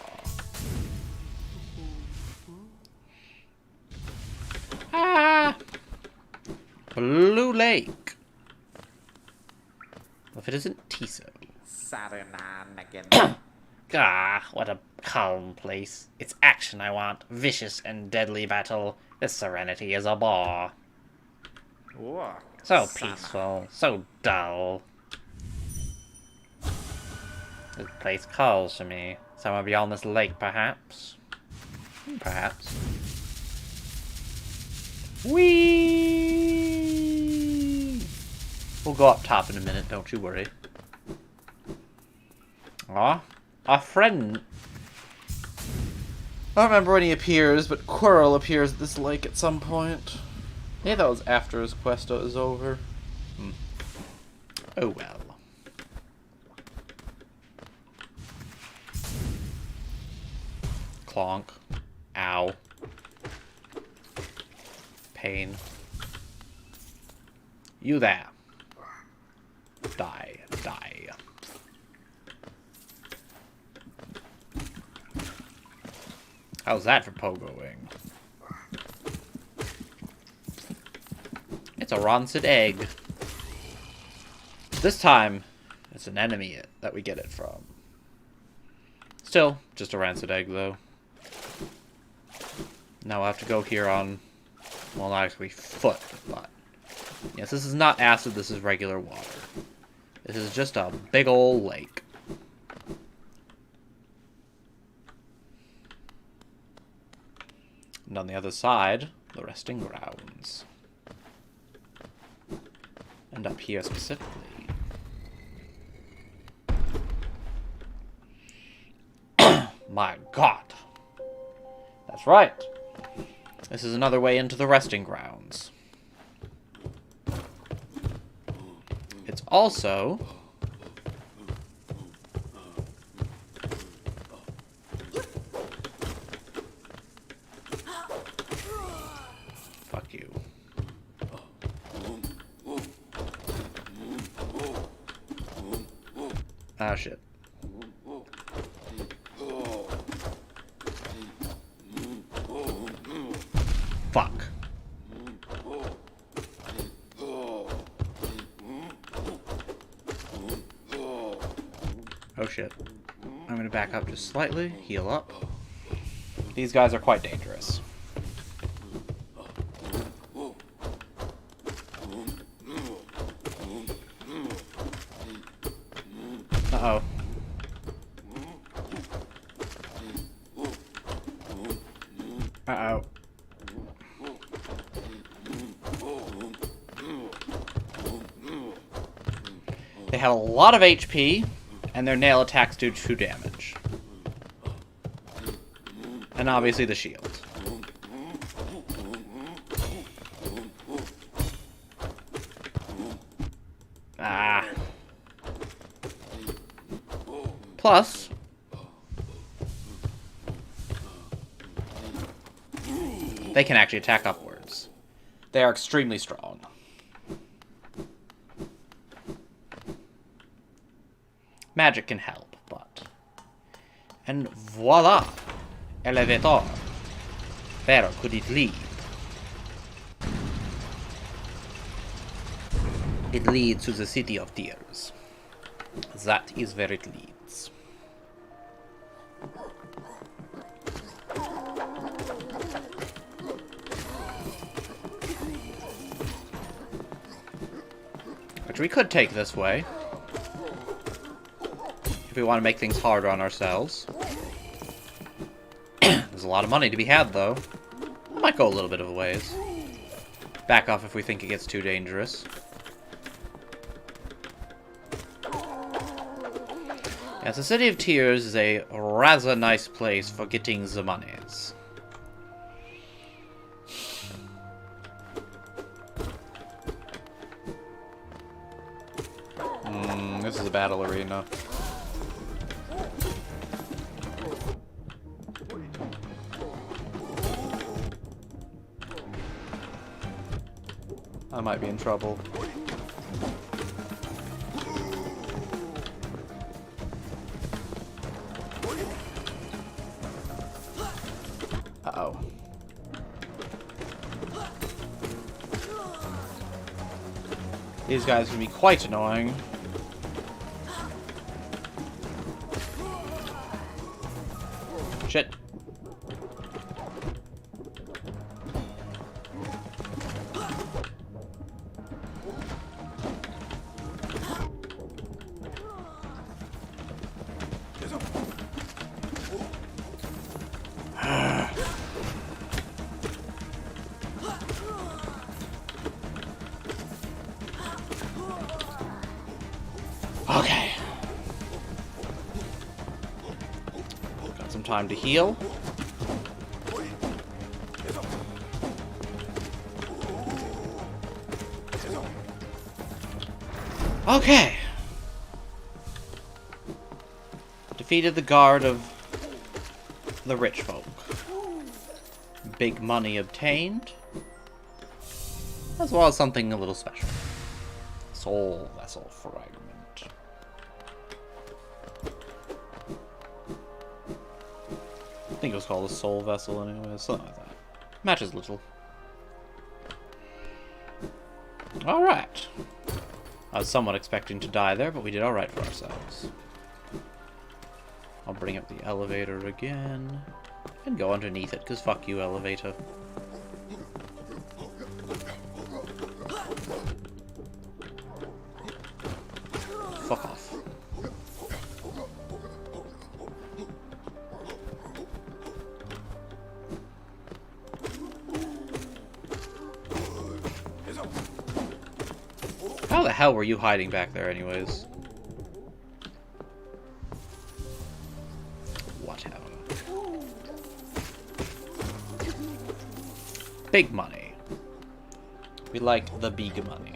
A: Ah! Blue Lake. Well, if it isn't Tiso.
D: Saruman again.
A: Ah, what a calm place. It's action I want. Vicious and deadly battle. This serenity is a bore.
D: Whoa.
A: So peaceful. So dull. This place calls to me. Somewhere beyond this lake, perhaps? Perhaps. Whee! We'll go up top in a minute, don't you worry. Aw, our friend... I don't remember when he appears, but Quirrell appears at this lake at some point. Maybe that was after his quest is over. Oh well. Clonk. Ow. Pain. You there. Die. Die. How's that for pogoing? It's a rancid egg. This time, it's an enemy that we get it from. Still, just a rancid egg, though. Now we'll have to go here on, well, not actually foot, but... Yes, this is not acid, this is regular water. This is just a big old lake. And on the other side, the resting grounds. And up here specifically. My god. That's right. This is another way into the resting grounds. It's also... Fuck you. Ah, shit. Fuck. Oh shit. I'm gonna back up just slightly, heal up. These guys are quite dangerous. Uh-oh. Uh-oh. They have a lot of HP, and their nail attacks do 2 damage. And obviously the shield. Ah. Plus, they can actually attack upwards. They are extremely strong. Magic can help, but... And voila! Elevator. Where could it lead? It leads to the City of Tears. That is where it leads. Which we could take this way. If we want to make things harder on ourselves. There's a lot of money to be had, though. I might go a little bit of a ways. Back off if we think it gets too dangerous. Yes, the City of Tears is a rather nice place for getting the monies. This is a battle arena. I might be in trouble. Uh-oh. These guys can be quite annoying. Shit. Okay. Got some time to heal. Okay. Defeated the guard of the rich folk. Big money obtained. As well as something a little special. Soul vessel fragment. I think it was called a soul vessel anyway, something like that. Matches little. Alright. I was somewhat expecting to die there, but we did alright for ourselves. I'll bring up the elevator again. And go underneath it, because fuck you, elevator. Fuck off. How the hell were you hiding back there anyways? Whatever. Big money. We like the big money.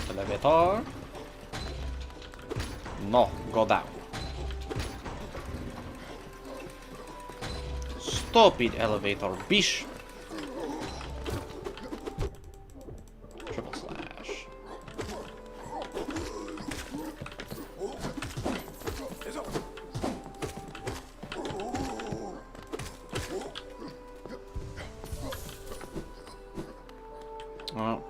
A: Elevator. No, go down. Stupid elevator, bish. Triple slash. Well.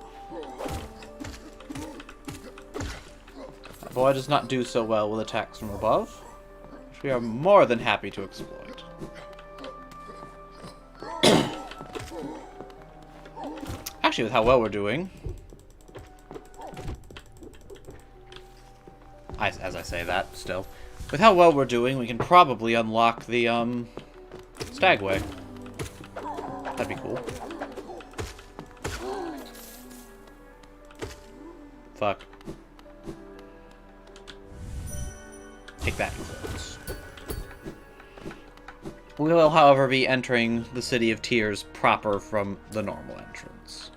A: That boy does not do so well with attacks from above, which we are more than happy to exploit. Actually, with how well we're doing, as I say that, still, with how well we're doing, we can probably unlock the, Stagway. That'd be cool. Fuck. Take that, folks. We will, however, be entering the City of Tears proper from the normal entrance.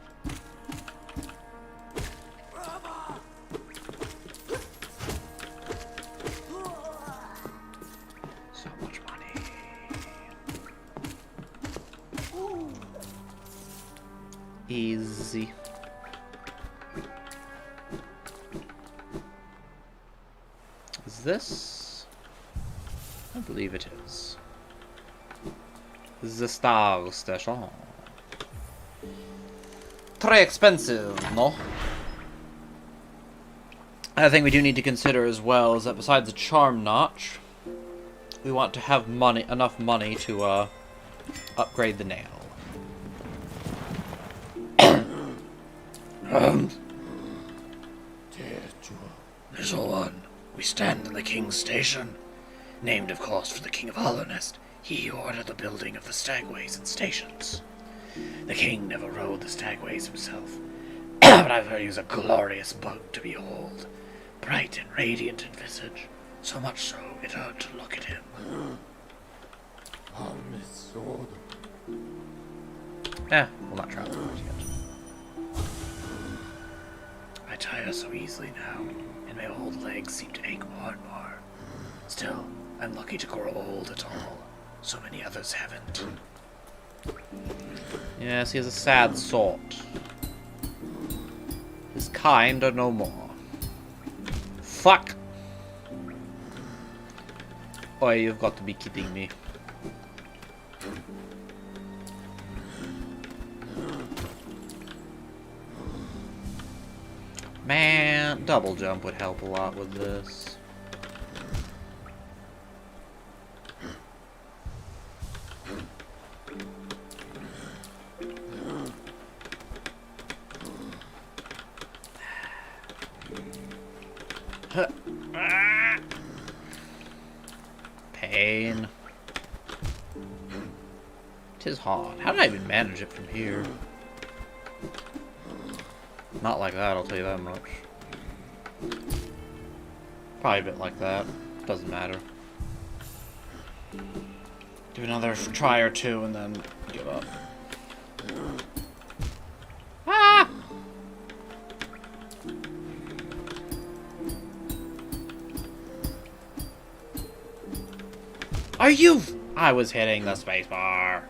A: So much money. Easy. Is this? I believe it is. The Star Station. Très expensive, no? I think we do need to consider as well is that besides the charm notch, we want to have enough money to upgrade the nail.
B: Little one, we stand in the king's station, named of course for the king of Hollownest. He ordered the building of the stagways and stations. The king never rode the stagways himself, But I've heard he's a glorious bug to behold, bright and radiant in visage, so much so it hurt to look at him.
A: We'll not travel quite yet.
B: I tire so easily now, and my old legs seem to ache more and more. Still, I'm lucky to grow old at all. So many others haven't.
A: Yes, he is a sad sort. His kind are no more. Fuck! Oh, you've got to be kidding me. Man, double jump would help a lot with this. Pain. Tis hard. How did I even manage it from here? Not like that, I'll tell you that much. Probably a bit like that. Doesn't matter. Do another try or two and then give up. Ah! Are you? I was hitting the spacebar.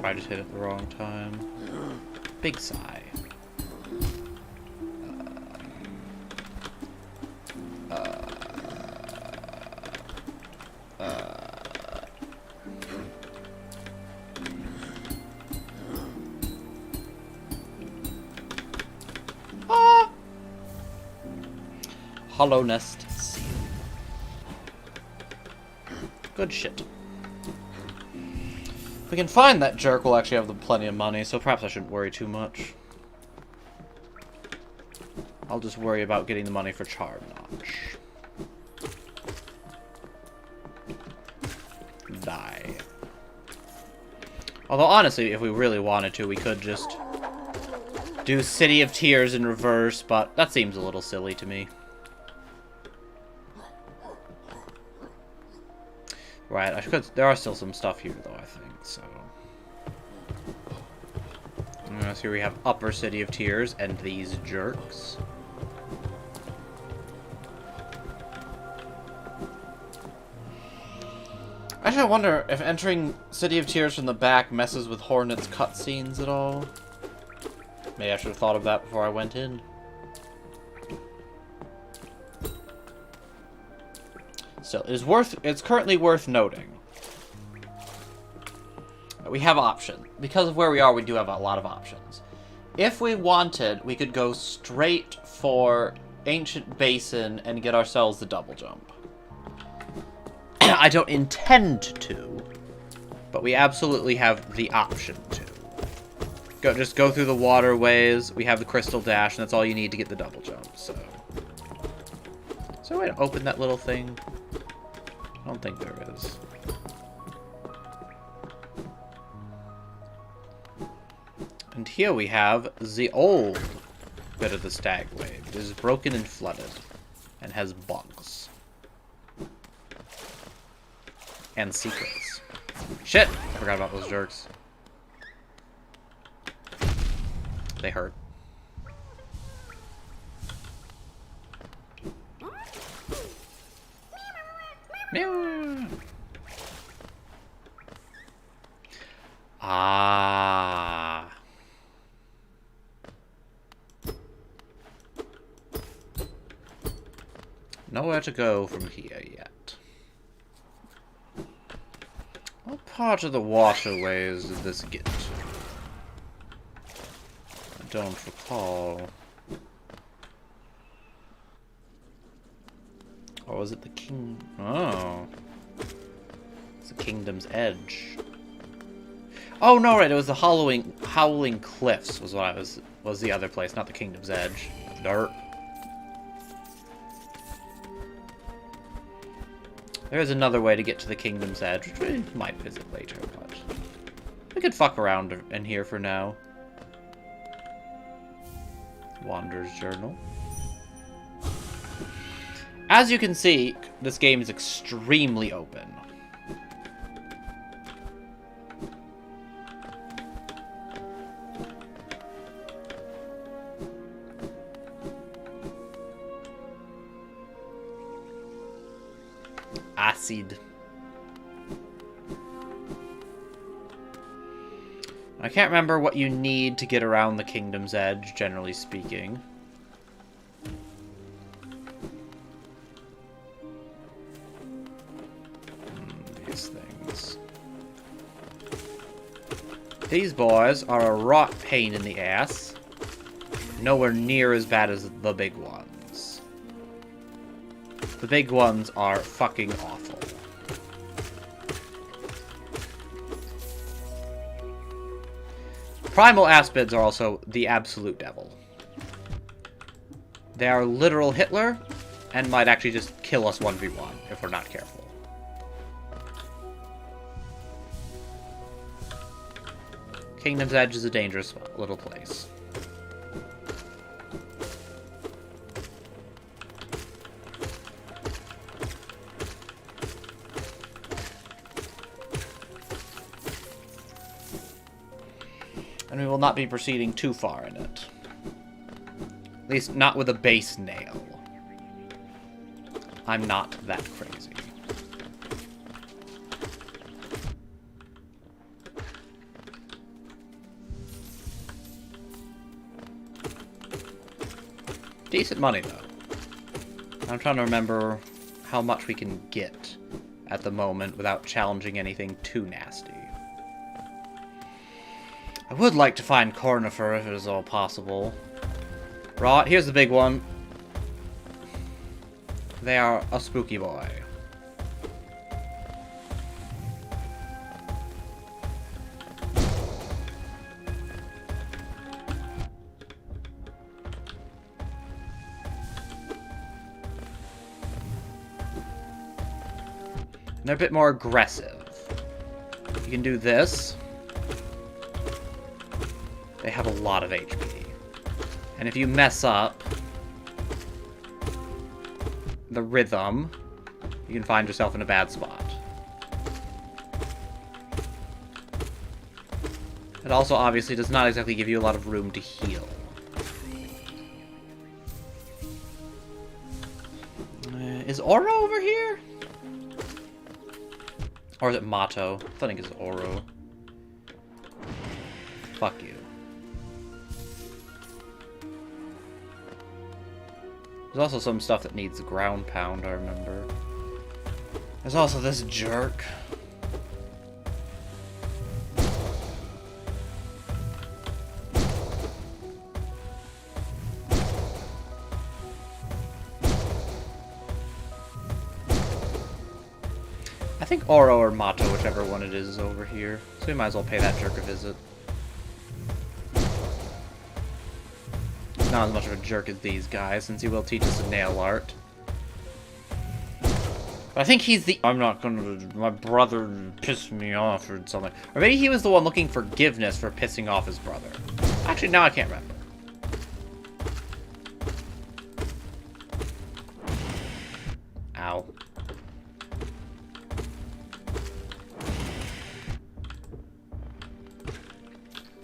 A: I just hit it at the wrong time. Big sigh. Hollow nest seal. Good shit. If we can find that jerk, we'll actually have plenty of money, so perhaps I shouldn't worry too much. I'll just worry about getting the money for Charm Notch. Die. Although, honestly, if we really wanted to, we could just do City of Tears in reverse, but that seems a little silly to me. Right, I could. There are still some stuff here, though, I think, so. So here we have Upper City of Tears and these jerks. Actually, I wonder if entering City of Tears from the back messes with Hornet's cutscenes at all. Maybe I should have thought of that before I went in. Still, it's currently worth noting that we have options. Because of where we are, we do have a lot of options. If we wanted, we could go straight for Ancient Basin and get ourselves the double jump. I don't intend to, but we absolutely have the option to. Just go through the waterways, we have the Crystal Dash, and that's all you need to get the double jump, so. Is there a way to open that little thing? I don't think there is. And here we have the old bit of the Stagway. It is broken and flooded, and has bugs. And secrets. Shit! I forgot about those jerks. They hurt. Meow. Ah. Nowhere to go from here yet. What part of the waterways did this get to? I don't recall. Or was it the king? Oh. It's the Kingdom's Edge. Oh, no, right. It was the Howling Cliffs was the other place, not the Kingdom's Edge. Dirt. There is another way to get to the Kingdom's Edge, which we might visit later, but we could fuck around in here for now. Wanderer's Journal. As you can see, this game is extremely open. Acid. I can't remember what you need to get around the Kingdom's Edge, generally speaking. These things. These boys are a rock pain in the ass. Nowhere near as bad as the big ones. The big ones are fucking awful. Primal Aspids are also the absolute devil. They are literal Hitler, and might actually just kill us 1v1 if we're not careful. Kingdom's Edge is a dangerous little place. And we will not be proceeding too far in it. At least not with a base nail. I'm not that crazy. Decent money, though. I'm trying to remember how much we can get at the moment without challenging anything too nasty. I would like to find Cornifer if it is all possible. Right, here's the big one. They are a spooky boy. They're a bit more aggressive. You can do this. They have a lot of HP. And if you mess up the rhythm, you can find yourself in a bad spot. It also obviously does not exactly give you a lot of room to heal. Is Oro over here? Or is it Mato? I think it's Oro. Fuck you. There's also some stuff that needs ground pound, I remember. There's also this jerk. I think Oro or Mato, whichever one it is over here. So we might as well pay that jerk a visit. Not as much of a jerk as these guys, since he will teach us a nail art. But I think he's the... I'm not gonna... My brother pissed me off or something. Or maybe he was the one looking forgiveness for pissing off his brother. Actually, now I can't remember. Ow.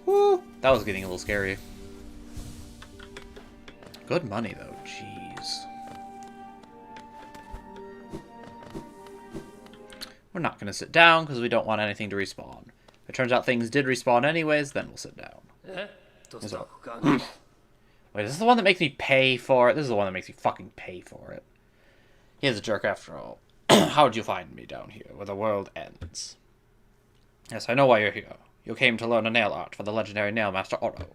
A: Woo! That was getting a little scary. Good money, though. Jeez. We're not going to sit down because we don't want anything to respawn. If it turns out things did respawn anyways, then we'll sit down. Wait, is this the one that makes me pay for it? This is the one that makes me fucking pay for it. He is a jerk after all. How would you find me down here, where the world ends? Yes, I know why you're here. You came to learn a nail art for the legendary Nailmaster Oro.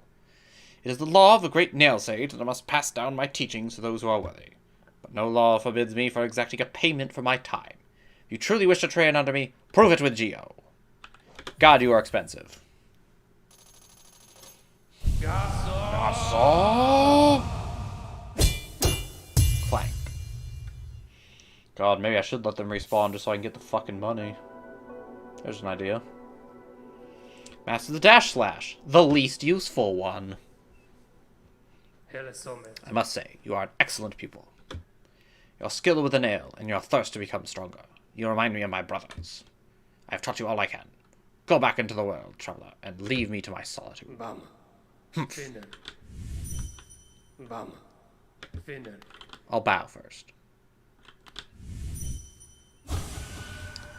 A: It is the law of the great nail sage that I must pass down my teachings to those who are worthy. But no law forbids me from exacting a payment for my time. If you truly wish to train under me, prove it with Geo. God, you are expensive. Yasuo! Clank. God, maybe I should let them respawn just so I can get the fucking money. There's an idea. Master the Dash Slash, the least useful one. I must say, you are an excellent pupil. Your skill with the nail, and your thirst to become stronger. You remind me of my brothers. I have taught you all I can. Go back into the world, traveler, and leave me to my solitude.
E: Bam. Finnen. Bam. Finnen.
A: I'll bow first.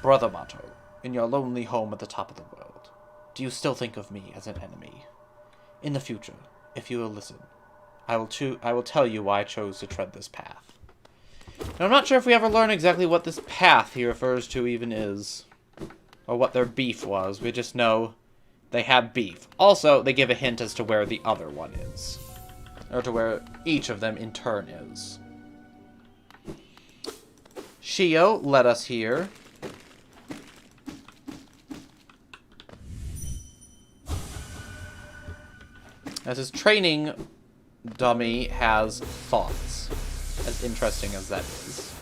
A: Brother Mato, in your lonely home at the top of the world, do you still think of me as an enemy? In the future, if you will listen, I will tell you why I chose to tread this path. Now, I'm not sure if we ever learn exactly what this path he refers to even is, or what their beef was. We just know they had beef. Also, they give a hint as to where the other one is, or to where each of them in turn is. Shio led us here. As his training dummy has thoughts, as interesting as that is.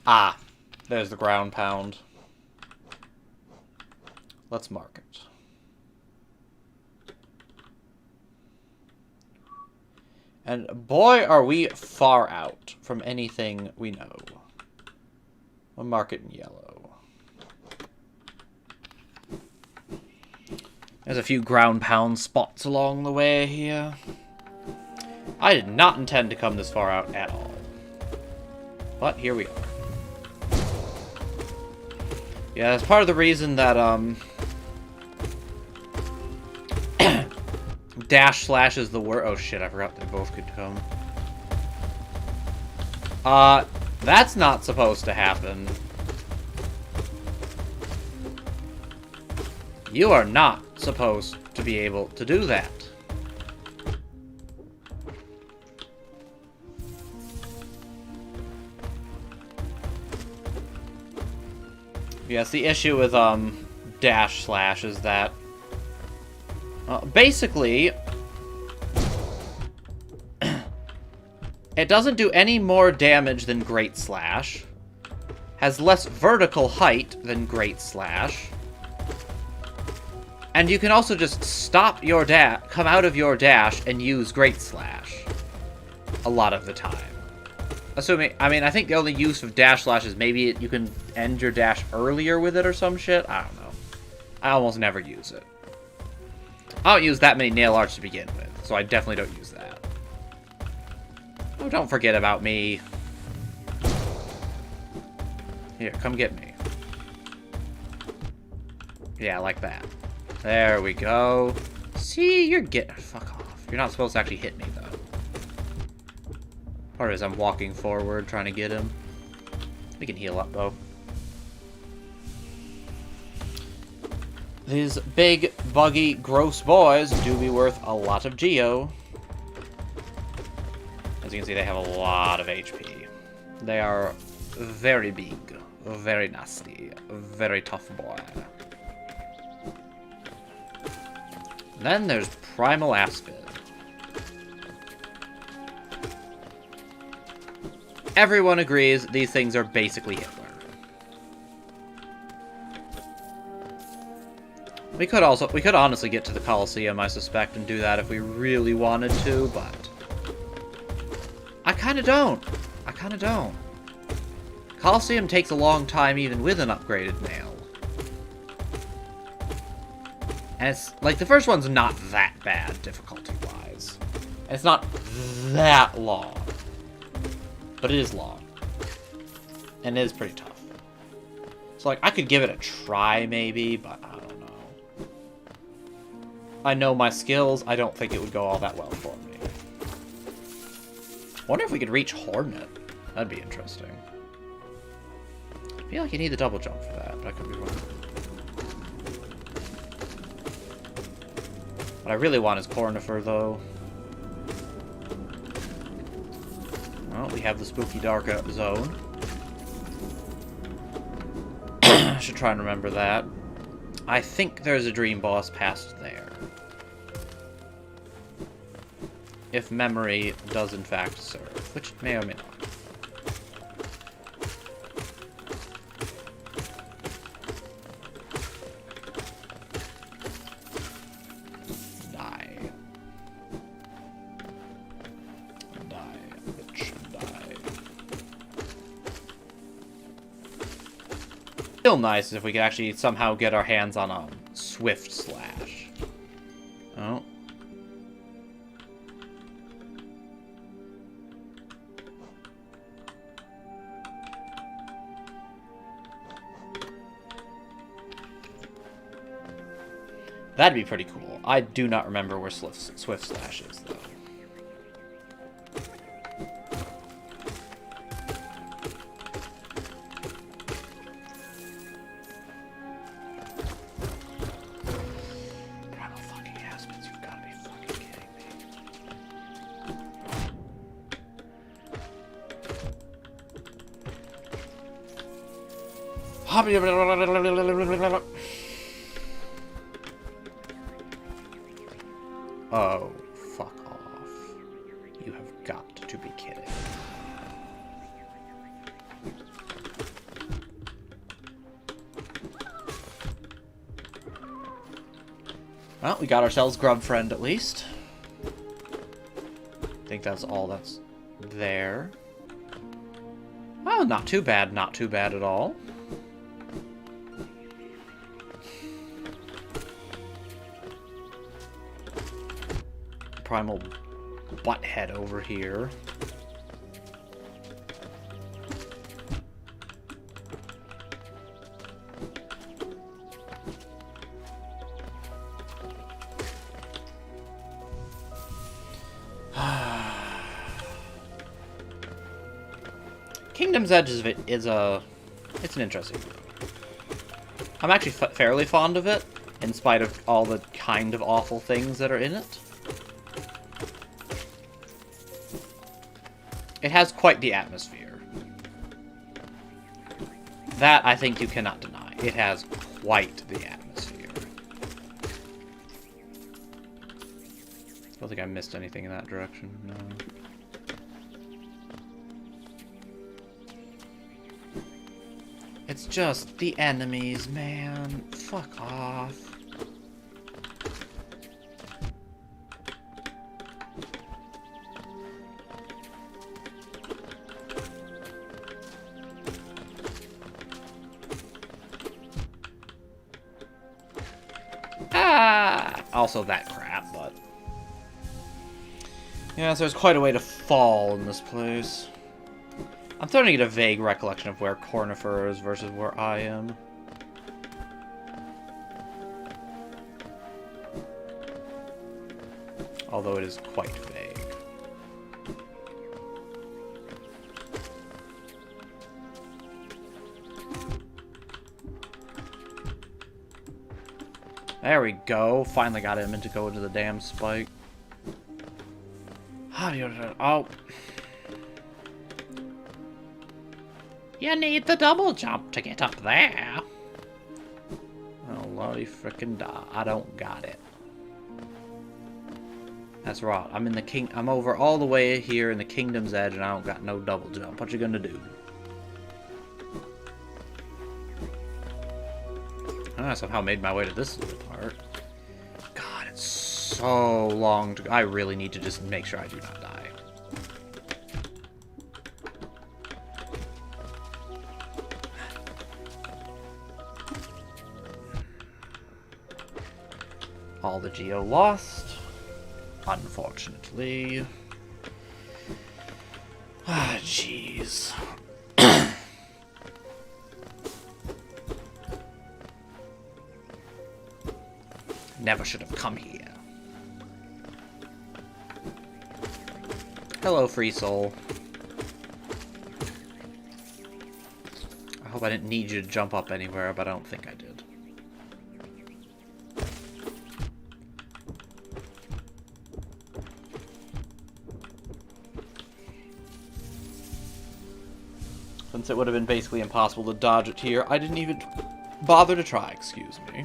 A: Ah, there's the ground pound. Let's mark it. And boy, are we far out from anything we know. We'll mark it in yellow. There's a few ground pound spots along the way here. I did not intend to come this far out at all. But here we are. Yeah, that's part of the reason that, Dash Slash is the word. Oh shit, I forgot they both could come. That's not supposed to happen. You are not supposed to be able to do that. Yes, the issue with, Dash Slash is that, basically, it doesn't do any more damage than Great Slash, has less vertical height than Great Slash, and you can also just stop your dash, come out of your dash, and use Great Slash a lot of the time. Assuming, I mean, I think the only use of Dash Slash is maybe you can end your dash earlier with it or some shit. I don't know. I almost never use it. I don't use that many nail arts to begin with, so I definitely don't use that. Oh, don't forget about me. Here, come get me. Yeah, like that. There we go. See, you're getting... Fuck off. You're not supposed to actually hit me, though. Part of it is I'm walking forward, trying to get him. We can heal up, though. These big, buggy, gross boys do be worth a lot of geo. As you can see, they have a lot of HP. They are very big, very nasty, very tough boy. Then there's Primal Aspid. Everyone agrees these things are basically Hitler. We could honestly get to the Colosseum, I suspect, and do that if we really wanted to, but I kinda don't. Colosseum takes a long time even with an upgraded nail. And it's, like, the first one's not that bad, difficulty-wise. And it's not that long. But it is long. And it is pretty tough. So, like, I could give it a try, maybe, but I don't know. I know my skills. I don't think it would go all that well for me. I wonder if we could reach Hornet. That'd be interesting. I feel like you need the double jump for that, but I could be wrong. What I really want is Cornifer, though. Well, we have the spooky dark zone. I should try and remember that. I think there's a dream boss past there. if memory does in fact serve, which it may or may not. Die. Die, bitch, die. Still nice if we could actually somehow get our hands on a Swift Slash. Oh. That'd be pretty cool. I do not remember where Swift Slash is, though. Primal fucking aspens, you've got to be fucking kidding me. Oh, fuck off. You have got to be kidding. Well, we got ourselves Grub Friend at least. I think that's all that's there. Oh, not too bad, not too bad at all. Primal butthead over here. Kingdom's Edge is it's an interesting group. I'm actually fairly fond of it, in spite of all the kind of awful things that are in it. It has quite the atmosphere. That, I think, you cannot deny. It has quite the atmosphere. Don't think I missed anything in that direction, no. It's just the enemies, man. Fuck off. Also that crap, but... yeah, so there's quite a way to fall in this place. I'm starting to get a vague recollection of where Cornifer is versus where I am. Although it is quite vague. There we go. Finally got him to go into the damn spike. Oh. You need the double jump to get up there. Oh, lordy frickin' da. I don't got it. That's right. I'm over all the way here in the Kingdom's Edge and I don't got no double jump. What you gonna do? I somehow made my way to this little part. God, it's so long to... I really need to just make sure I do not die. All the Geo lost. Unfortunately. Ah, jeez. Never should have come here. Hello, free soul. I hope I didn't need you to jump up anywhere, but I don't think I did. Since it would have been basically impossible to dodge it here, I didn't even bother to try, excuse me.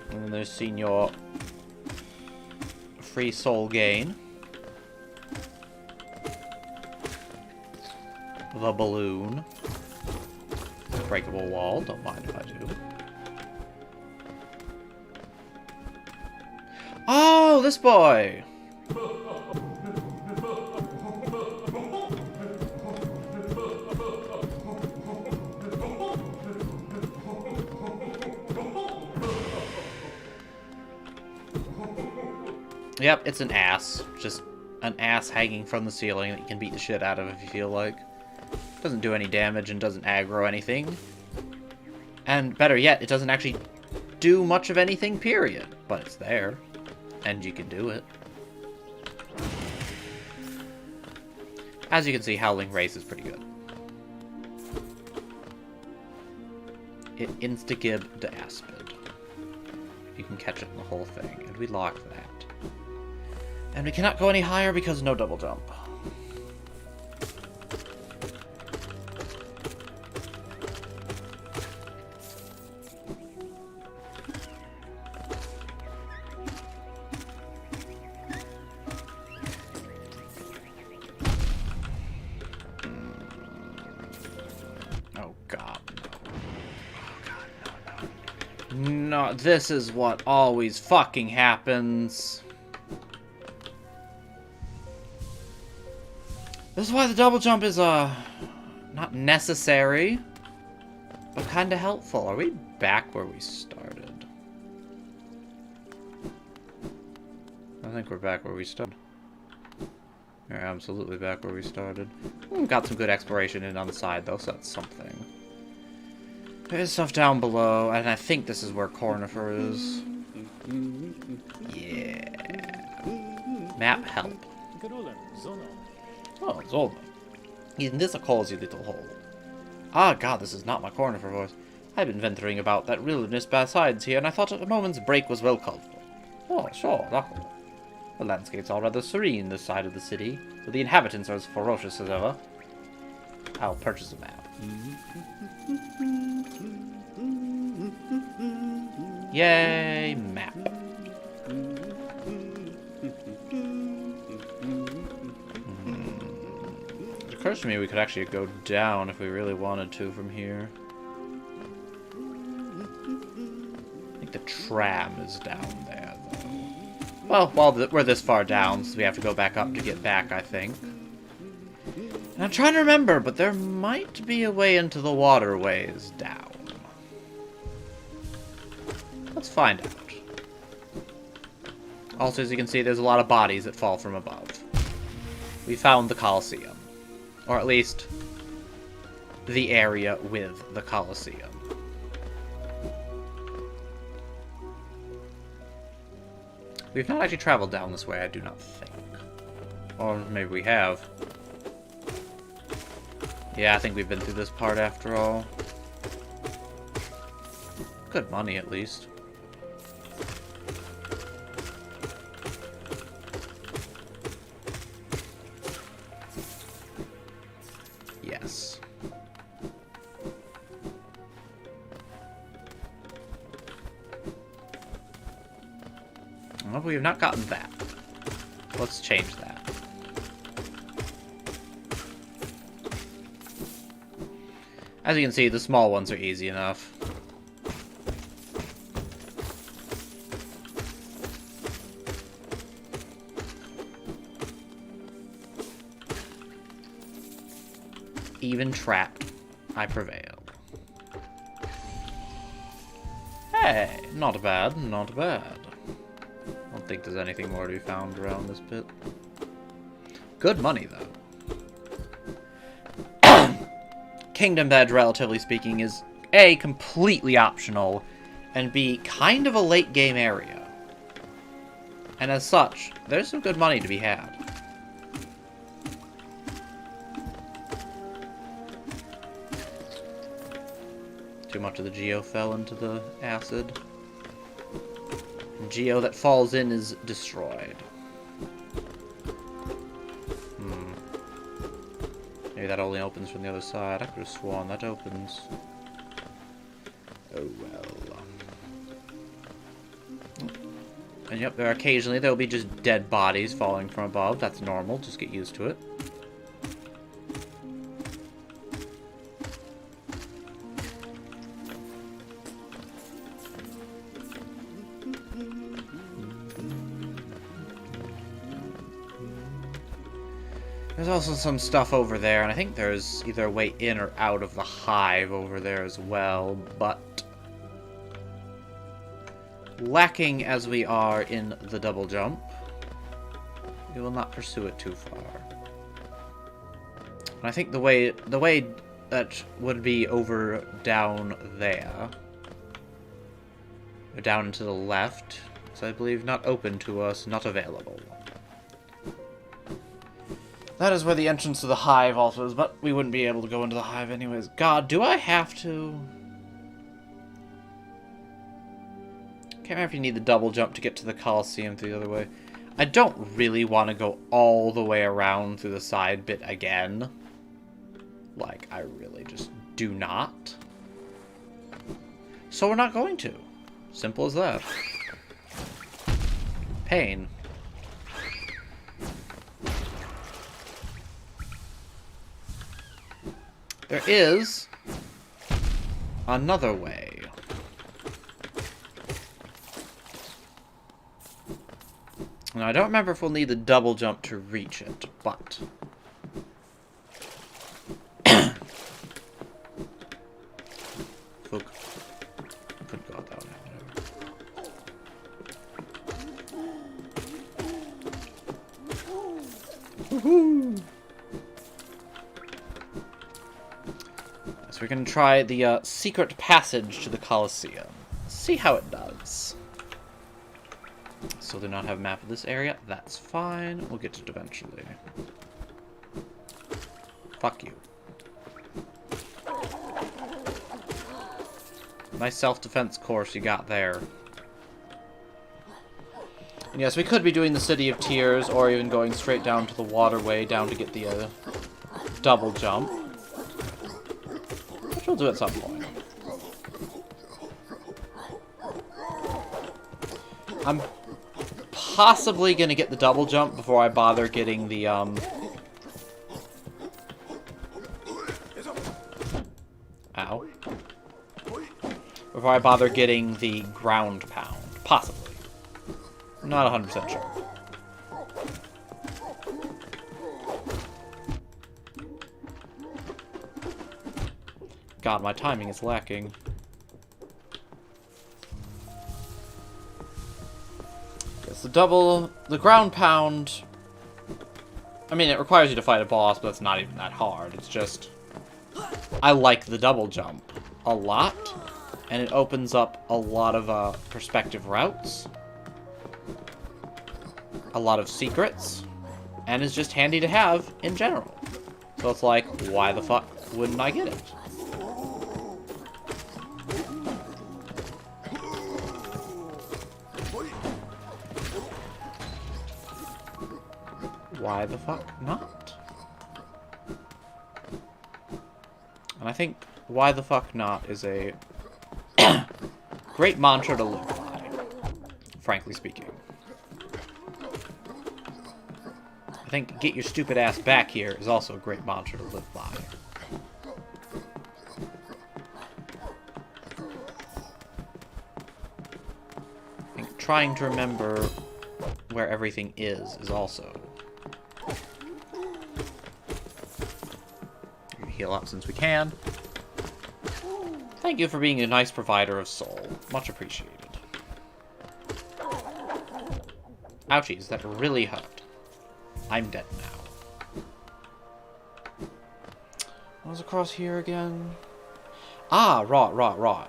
A: And then there's Senior free soul gain. The balloon. Breakable wall, don't mind if I do. Oh, this boy! Yep, it's an ass. Just an ass hanging from the ceiling that you can beat the shit out of if you feel like. Doesn't do any damage and doesn't aggro anything. And better yet, it doesn't actually do much of anything, period. But it's there. And you can do it. As you can see, Howling Race is pretty good. It insta-gib the Aspid. You can catch it in the whole thing. And we lock that. And we cannot go any higher because no double jump. Oh god, no. Oh god, no. No, this is what always fucking happens. This is why the double jump is, not necessary, but kinda helpful. Are we back where we started? I think we're back where we started. We're absolutely back where we started. Got some good exploration in on the side, though, so that's something. There's stuff down below, and I think this is where Cornifer is. Yeah. Map help. Oh, Zolman. Isn't this a cozy little hole? Ah, god, this is not my Cornifer voice. I've been venturing about that wilderness besides here, and I thought a moment's break was well called for. Oh, sure, luckily. The landscape's all rather serene this side of the city, but the inhabitants are as ferocious as ever. I'll purchase a map. Yay, map. It occurs to me we could actually go down if we really wanted to from here. I think the tram is down there, though. Well, we're this far down, so we have to go back up to get back, I think. And I'm trying to remember, but there might be a way into the waterways down. Let's find out. Also, as you can see, there's a lot of bodies that fall from above. We found the Colosseum. Or at least, the area with the Colosseum. We've not actually traveled down this way, I do not think. Or maybe we have. Yeah, I think we've been through this part after all. Good money, at least. Yes. Well, we have not gotten that. Let's change that. As you can see, the small ones are easy enough. Even trapped, I prevail. Hey, not bad, not bad. I don't think there's anything more to be found around this bit. Good money, though. Kingdom Edge, relatively speaking, is A, completely optional, and B, kind of a late game area. And as such, there's some good money to be had. Too much of the Geo fell into the acid. And Geo that falls in is destroyed. Maybe that only opens from the other side. I could have sworn that opens. Oh well. And yep, there occasionally there'll be just dead bodies falling from above. That's normal. Just get used to it. There's also some stuff over there, and I think there's either a way in or out of the hive over there as well, but lacking as we are in the double jump, we will not pursue it too far. And I think the way that would be over down there, or down to the left, is I believe not open to us, not available. That is where the entrance to the hive also is, but we wouldn't be able to go into the hive anyways. God, do I have to? Can't remember if you need the double jump to get to the Colosseum through the other way. I don't really want to go all the way around through the side bit again. Like, I really just do not. So we're not going to. Simple as that. Pain. There is another way. Now, I don't remember if we'll need the double jump to reach it, but... Fuck. Couldn't go out that way. Woohoo! So we're going to try the secret passage to the Colosseum. See how it does. Still do not have a map of this area. That's fine. We'll get to it eventually. Fuck you. Nice self-defense course you got there. And yes, we could be doing the City of Tears, or even going straight down to the waterway down to get the double jump. Which we'll do at some point. I'm possibly gonna get the double jump before I bother getting the, Ow. Before I bother getting the ground pound. Possibly. I'm not 100% sure. God, my timing is lacking. Yes, the ground pound. I mean, it requires you to fight a boss, but it's not even that hard. It's just, I like the double jump a lot, and it opens up a lot of perspective routes, a lot of secrets, and is just handy to have in general. So it's like, why the fuck wouldn't I get it? Why the fuck not? And I think why the fuck not is a great mantra to live by, frankly speaking. I think get your stupid ass back here is also a great mantra to live by. I think trying to remember where everything is also. Heal up since we can. Thank you for being a nice provider of soul. Much appreciated. Ouchies, that really hurt. I'm dead now. What was across here again? Ah, right.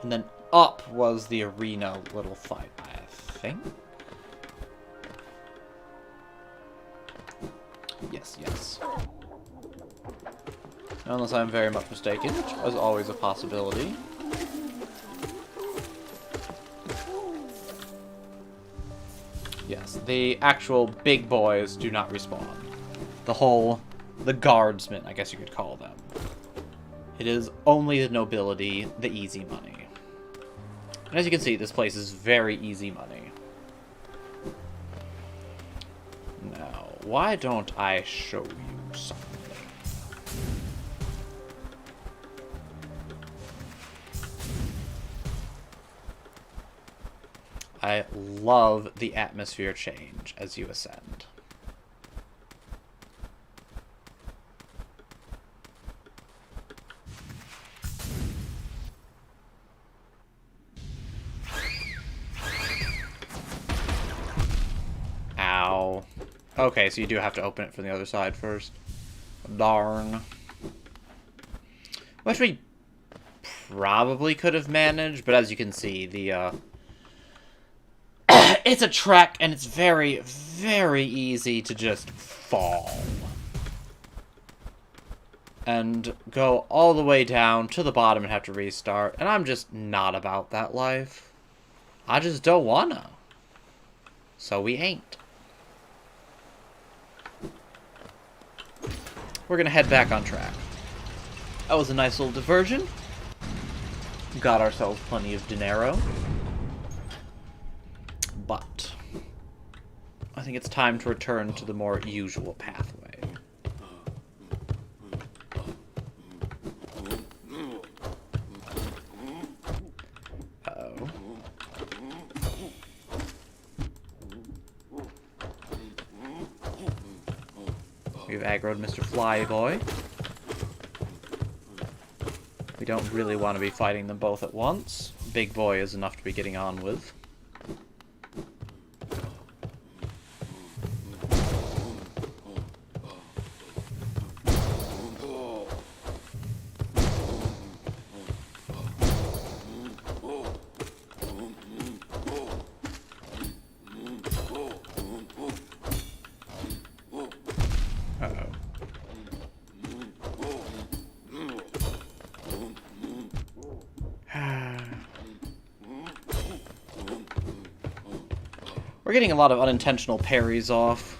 A: And then up was the arena little fight, I think. Yes. Unless I'm very much mistaken, which was always a possibility. Yes, the actual big boys do not respawn. The guardsmen, I guess you could call them. It is only the nobility, the easy money. And as you can see, this place is very easy money. why don't I show you something? I love the atmosphere change as you ascend. Ow. Okay, so you do have to open it from the other side first. Darn. Which we probably could have managed, but as you can see, the, it's a trek, and it's very, very easy to just fall. And go all the way down to the bottom and have to restart, and I'm just not about that life. I just don't wanna. So we ain't. We're gonna head back on track. That was a nice little diversion. Got ourselves plenty of dinero. But I think it's time to return to the more usual pathway. Uh-oh. We've aggroed Mr. Flyboy. We don't really want to be fighting them both at once. Big Boy is enough to be getting on with. We're getting a lot of unintentional parries off.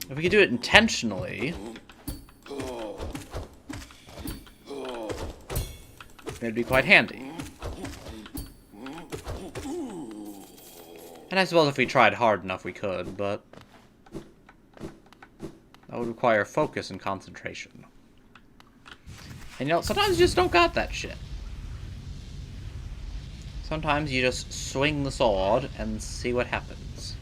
A: If we could do it intentionally, it'd be quite handy. And I suppose if we tried hard enough we could, but that would require focus and concentration. And you know, sometimes you just don't got that shit. Sometimes you just swing the sword and see what happens.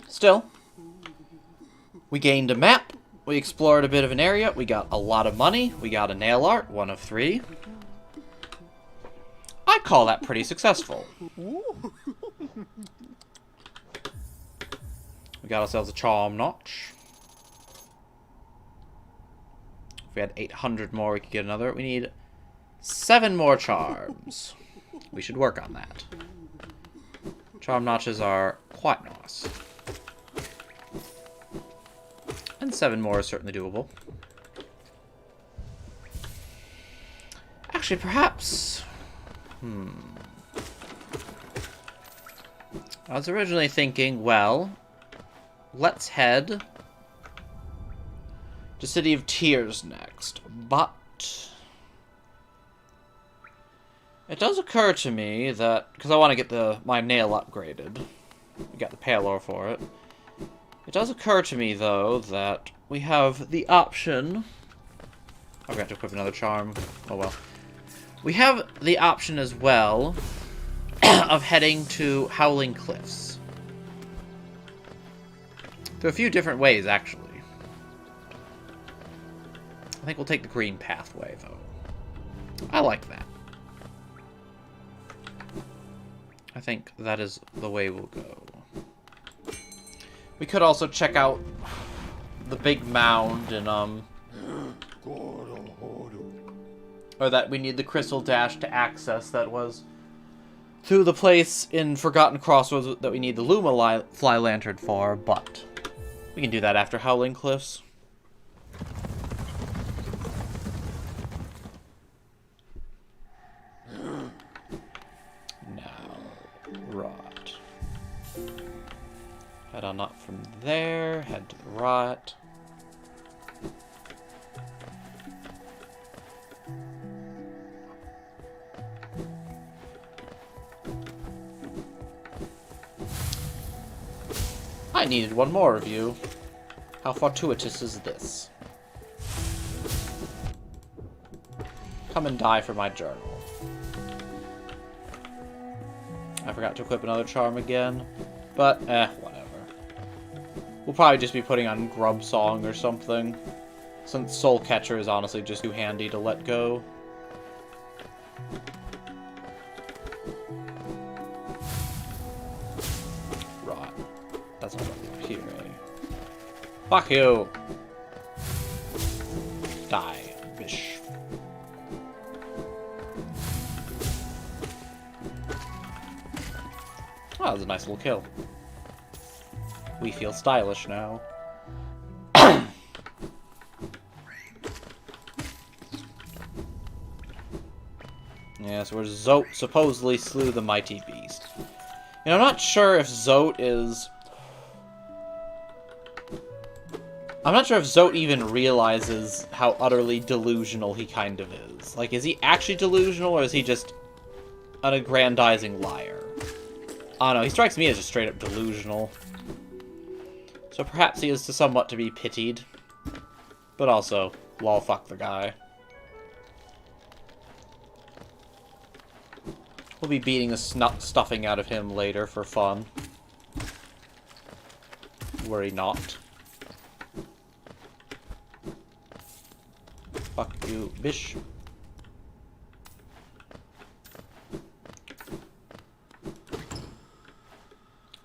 A: Still, we gained a map, we explored a bit of an area, we got a lot of money, we got a nail art, 1 of 3. I call that pretty successful. We got ourselves a charm notch. If we had 800 more, we could get another. We need 7 more charms. We should work on that. Charm notches are quite nice. And 7 more is certainly doable. Actually, perhaps... I was originally thinking, well, let's head to City of Tears next, but it does occur to me that, because I want to get my nail upgraded, we got the pale for it, it does occur to me, though, that we have the option, I forgot to equip another charm, oh well, we have the option as well of heading to Howling Cliffs. There are a few different ways, actually. I think we'll take the green pathway, though. I like that. I think that is the way we'll go. We could also check out the big mound and, or that we need the crystal dash to access that was through the place in Forgotten Crossroads that we need the Luma Fly Lantern for, but we can do that after Howling Cliffs. Right. Head on up from there, head to the right. I needed one more of you. How fortuitous is this? Come and die for my journal. I forgot to equip another charm again. But, whatever. We'll probably just be putting on Grub Song or something. Since Soul Catcher is honestly just too handy to let go. Right. That's not up here, eh? Fuck you! Die, bish. Oh, that was a nice little kill. We feel stylish now. Yes, where Zote supposedly slew the mighty beast. You know, I'm not sure if Zote is... I'm not sure if Zote even realizes how utterly delusional he kind of is. Like, is he actually delusional, or is he just an aggrandizing liar? I don't know, he strikes me as just straight up delusional. So perhaps he is somewhat to be pitied. But also, lol, fuck the guy. We'll be beating the stuffing out of him later for fun. Worry not. Fuck you, bish.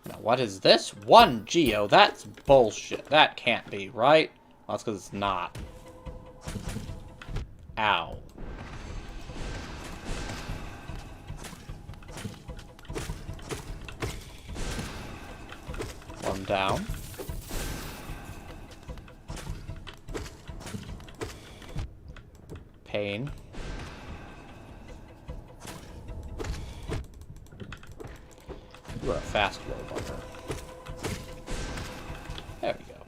A: Now, what is this? 1 Geo? That's bullshit. That can't be, right? Well, that's because it's not. Ow. One down. Pain. You are a fast robot. There we go.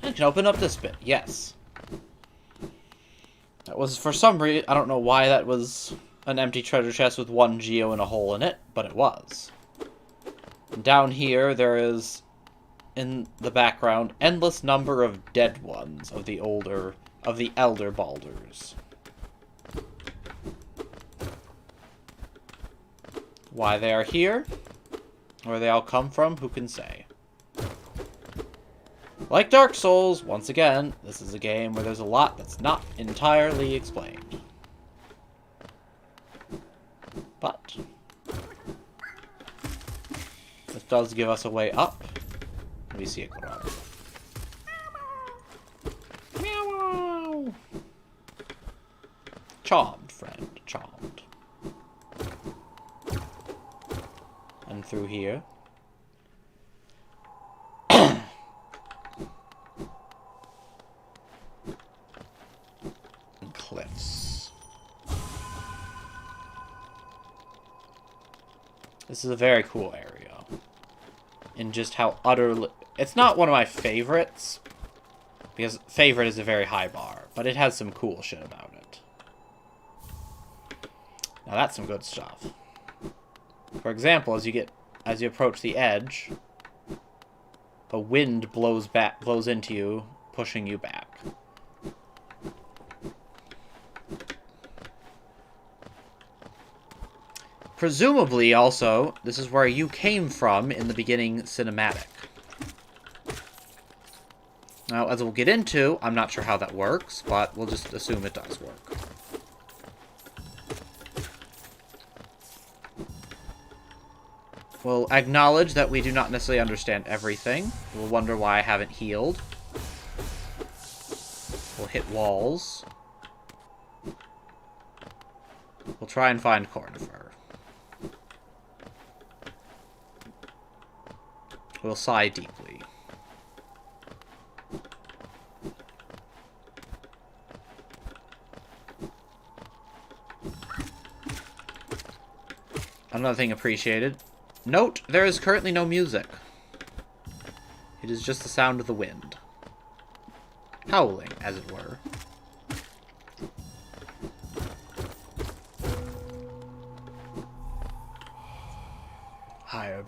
A: I can open up this bit. Yes. That was for some reason. I don't know why that was an empty treasure chest with 1 Geo and a hole in it, but it was. And down here, there is, in the background, endless number of dead ones of the elder Baldurs. Why they are here, where they all come from, who can say? Like Dark Souls, once again, this is a game where there's a lot that's not entirely explained. But this does give us a way up. We see a crowd. Meow. Charmed, friend, charmed. And through here. And cliffs. This is a very cool area. In just how utterly... It's not one of my favorites, because favorite is a very high bar, but it has some cool shit about it. Now that's some good stuff. For example, as you approach the edge, a wind blows into you, pushing you back. Presumably, also, this is where you came from in the beginning cinematic. Now, as we'll get into, I'm not sure how that works, but we'll just assume it does work. We'll acknowledge that we do not necessarily understand everything. We'll wonder why I haven't healed. We'll hit walls. We'll try and find Cornifer. We'll sigh deeply. Another thing appreciated. Note, there is currently no music. It is just the sound of the wind. Howling, as it were.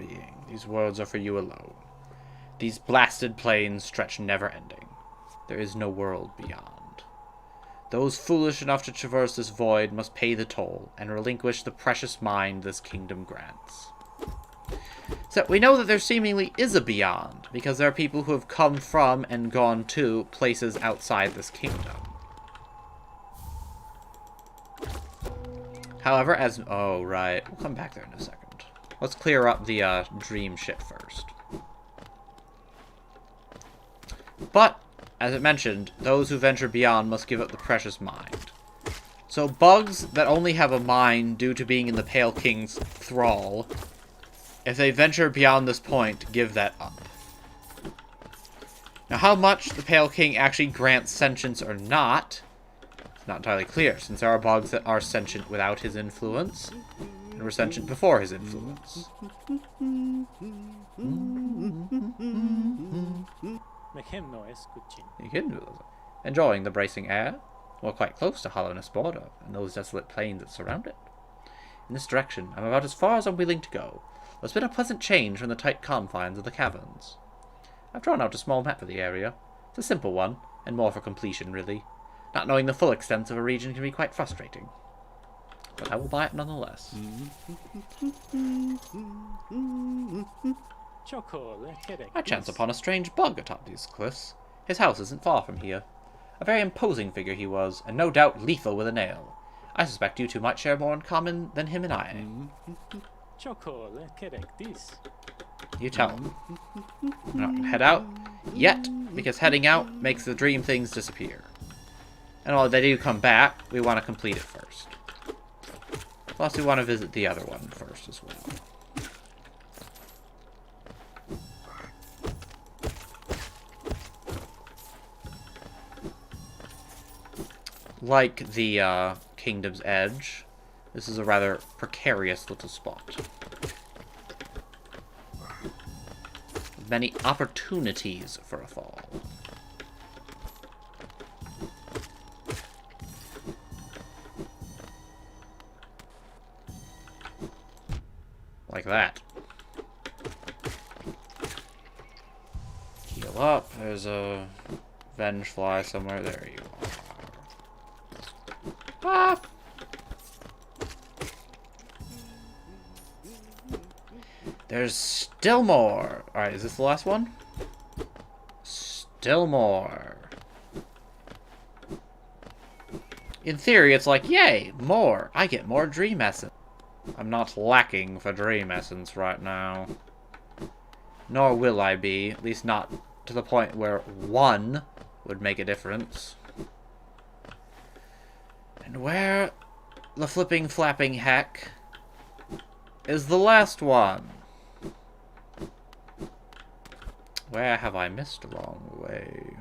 A: being. These words are for you alone. These blasted plains stretch never-ending. There is no world beyond. Those foolish enough to traverse this void must pay the toll and relinquish the precious mind this kingdom grants. So we know that there seemingly is a beyond, because there are people who have come from and gone to places outside this kingdom. However, as... Oh, right. We'll come back there in a second. Let's clear up the dream shit first. But, as it mentioned, those who venture beyond must give up the precious mind. So bugs that only have a mind due to being in the Pale King's thrall, if they venture beyond this point, give that up. Now, how much the Pale King actually grants sentience or not, it's not entirely clear, since there are bugs that are sentient without his influence, and were sentient before his influence. Enjoying the bracing air? We're quite close to Hollowness border, and those desolate plains that surround it. In this direction, I'm about as far as I'm willing to go. It's been a pleasant change from the tight confines of the caverns. I've drawn out a small map of the area. It's a simple one, and more for completion, really. Not knowing the full extent of a region can be quite frustrating. But I will buy it nonetheless. I chance upon a strange bug atop these cliffs. His house isn't far from here. A very imposing figure he was, and no doubt lethal with a nail. I suspect you two might share more in common than him and I. You tell him. I'm not going to head out yet, because heading out makes the dream things disappear. And while they do come back, we want to complete it first. Plus, we want to visit the other one first as well. Like the Kingdom's Edge, this is a rather precarious little spot. Many opportunities for a fall. Like that. Heal up. There's a Vengefly somewhere. There you are. Ah! There's still more. Alright, is this the last one? Still more. In theory, it's like, yay, more. I get more dream essence. I'm not lacking for dream essence right now. Nor will I be. At least not to the point where one would make a difference. And where the flipping flapping heck is the last one? Where have I missed along the way?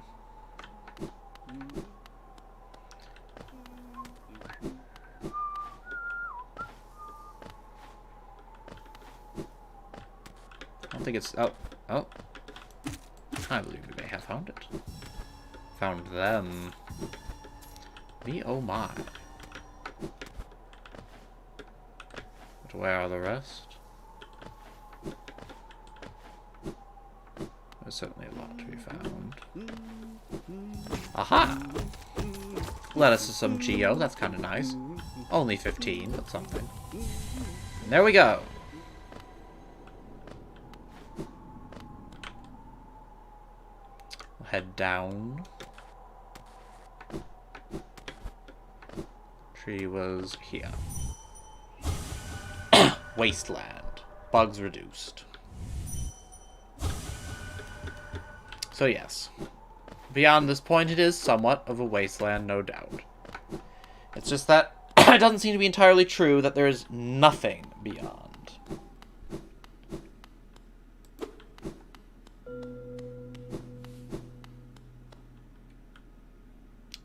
A: I don't think it's... Oh. I believe we may have found it. Found them. Me, oh my. But where are the rest? There's certainly a lot to be found. Aha! Led us to some Geo, that's kind of nice. Only 15, but something. And there we go! We'll head down. Tree was here. Wasteland. Bugs reduced. So yes, beyond this point it is somewhat of a wasteland, no doubt. It's just that it doesn't seem to be entirely true that there is nothing beyond.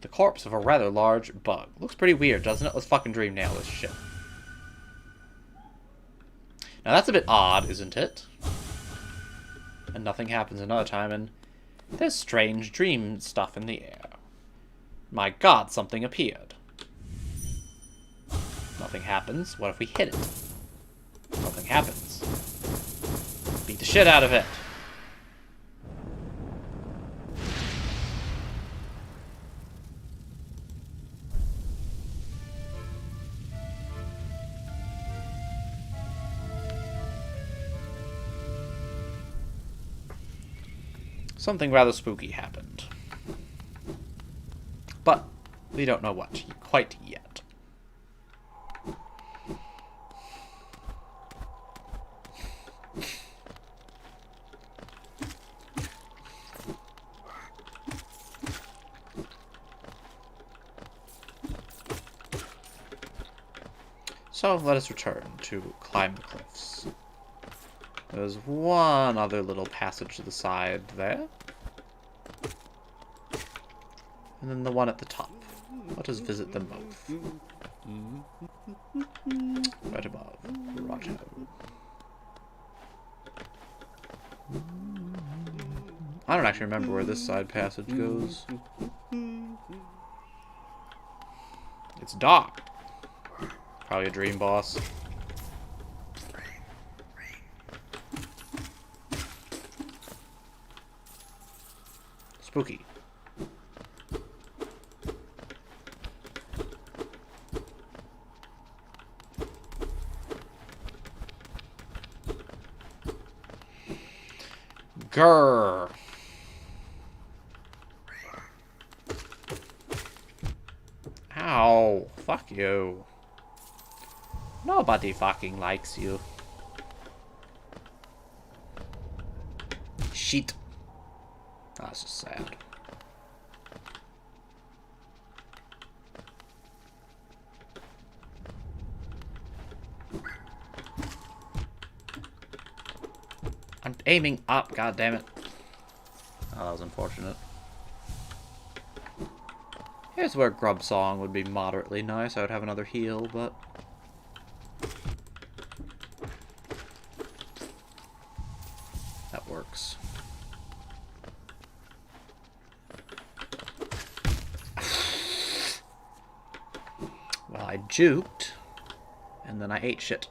A: The corpse of a rather large bug. Looks pretty weird, doesn't it? Let's fucking dream nail this shit. Now that's a bit odd, isn't it? And nothing happens another time, and there's strange dream stuff in the air. My god, something appeared. Nothing happens. What if we hit it? Nothing happens. Beat the shit out of it. Something rather spooky happened. But we don't know what quite yet. So let us return to climb the cliffs. There's one other little passage to the side there. And then the one at the top. Let us visit them both. Right above. Righto. I don't actually remember where this side passage goes. It's dark. Probably a dream boss. Spooky. Grrr. Ow. Fuck you. Nobody fucking likes you. Shit. That's just sad. I'm aiming up, god damn it. Oh, that was unfortunate. Here's where Grub Song would be moderately nice. I would have another heal, but that works. Well, I juked, and then I ate shit.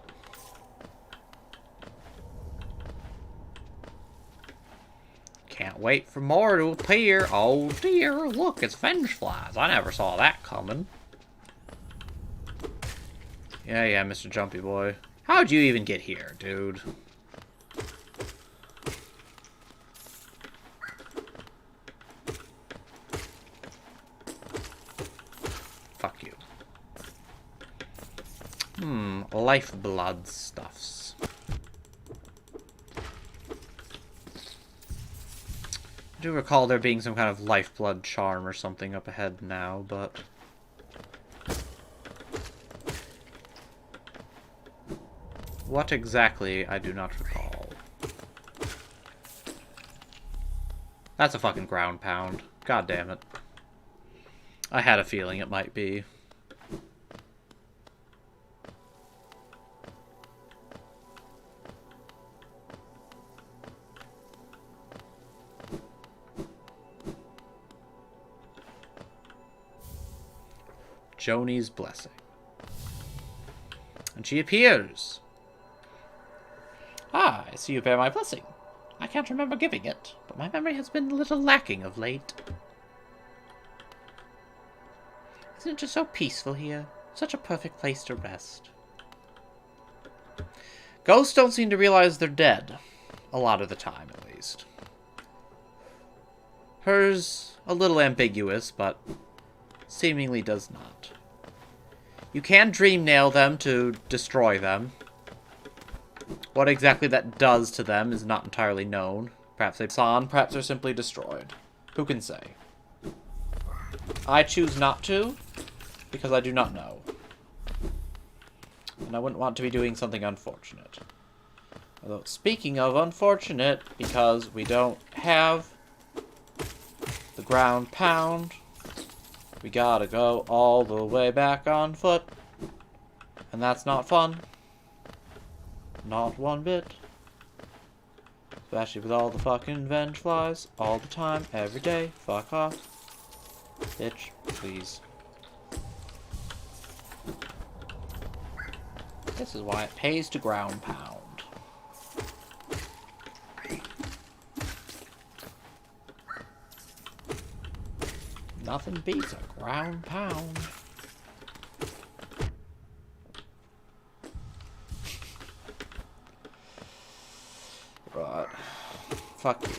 A: Can't wait for more to appear. Oh dear, look, it's Vengeflies. I never saw that coming. Yeah, Mr. Jumpy Boy. How'd you even get here, dude? Fuck you. Lifeblood stuffs. I do recall there being some kind of lifeblood charm or something up ahead now, but what exactly, I do not recall. That's a fucking ground pound. God damn it. I had a feeling it might be. Joni's blessing. And she appears. Ah, I see you bear my blessing. I can't remember giving it, but my memory has been a little lacking of late. Isn't it just so peaceful here? Such a perfect place to rest. Ghosts don't seem to realize they're dead. A lot of the time, at least. Hers, a little ambiguous, but seemingly does not. You can dream nail them to destroy them. What exactly that does to them is not entirely known. Perhaps they're on, perhaps they're simply destroyed. Who can say? I choose not to, because I do not know. And I wouldn't want to be doing something unfortunate. Although, speaking of unfortunate, because we don't have the ground pound, we gotta go all the way back on foot. And that's not fun. Not one bit. Especially with all the fucking Vengeflies. All the time, every day. Fuck off. Bitch, please. This is why it pays to ground pound. Nothing beats a ground pound. Right. Fuck you.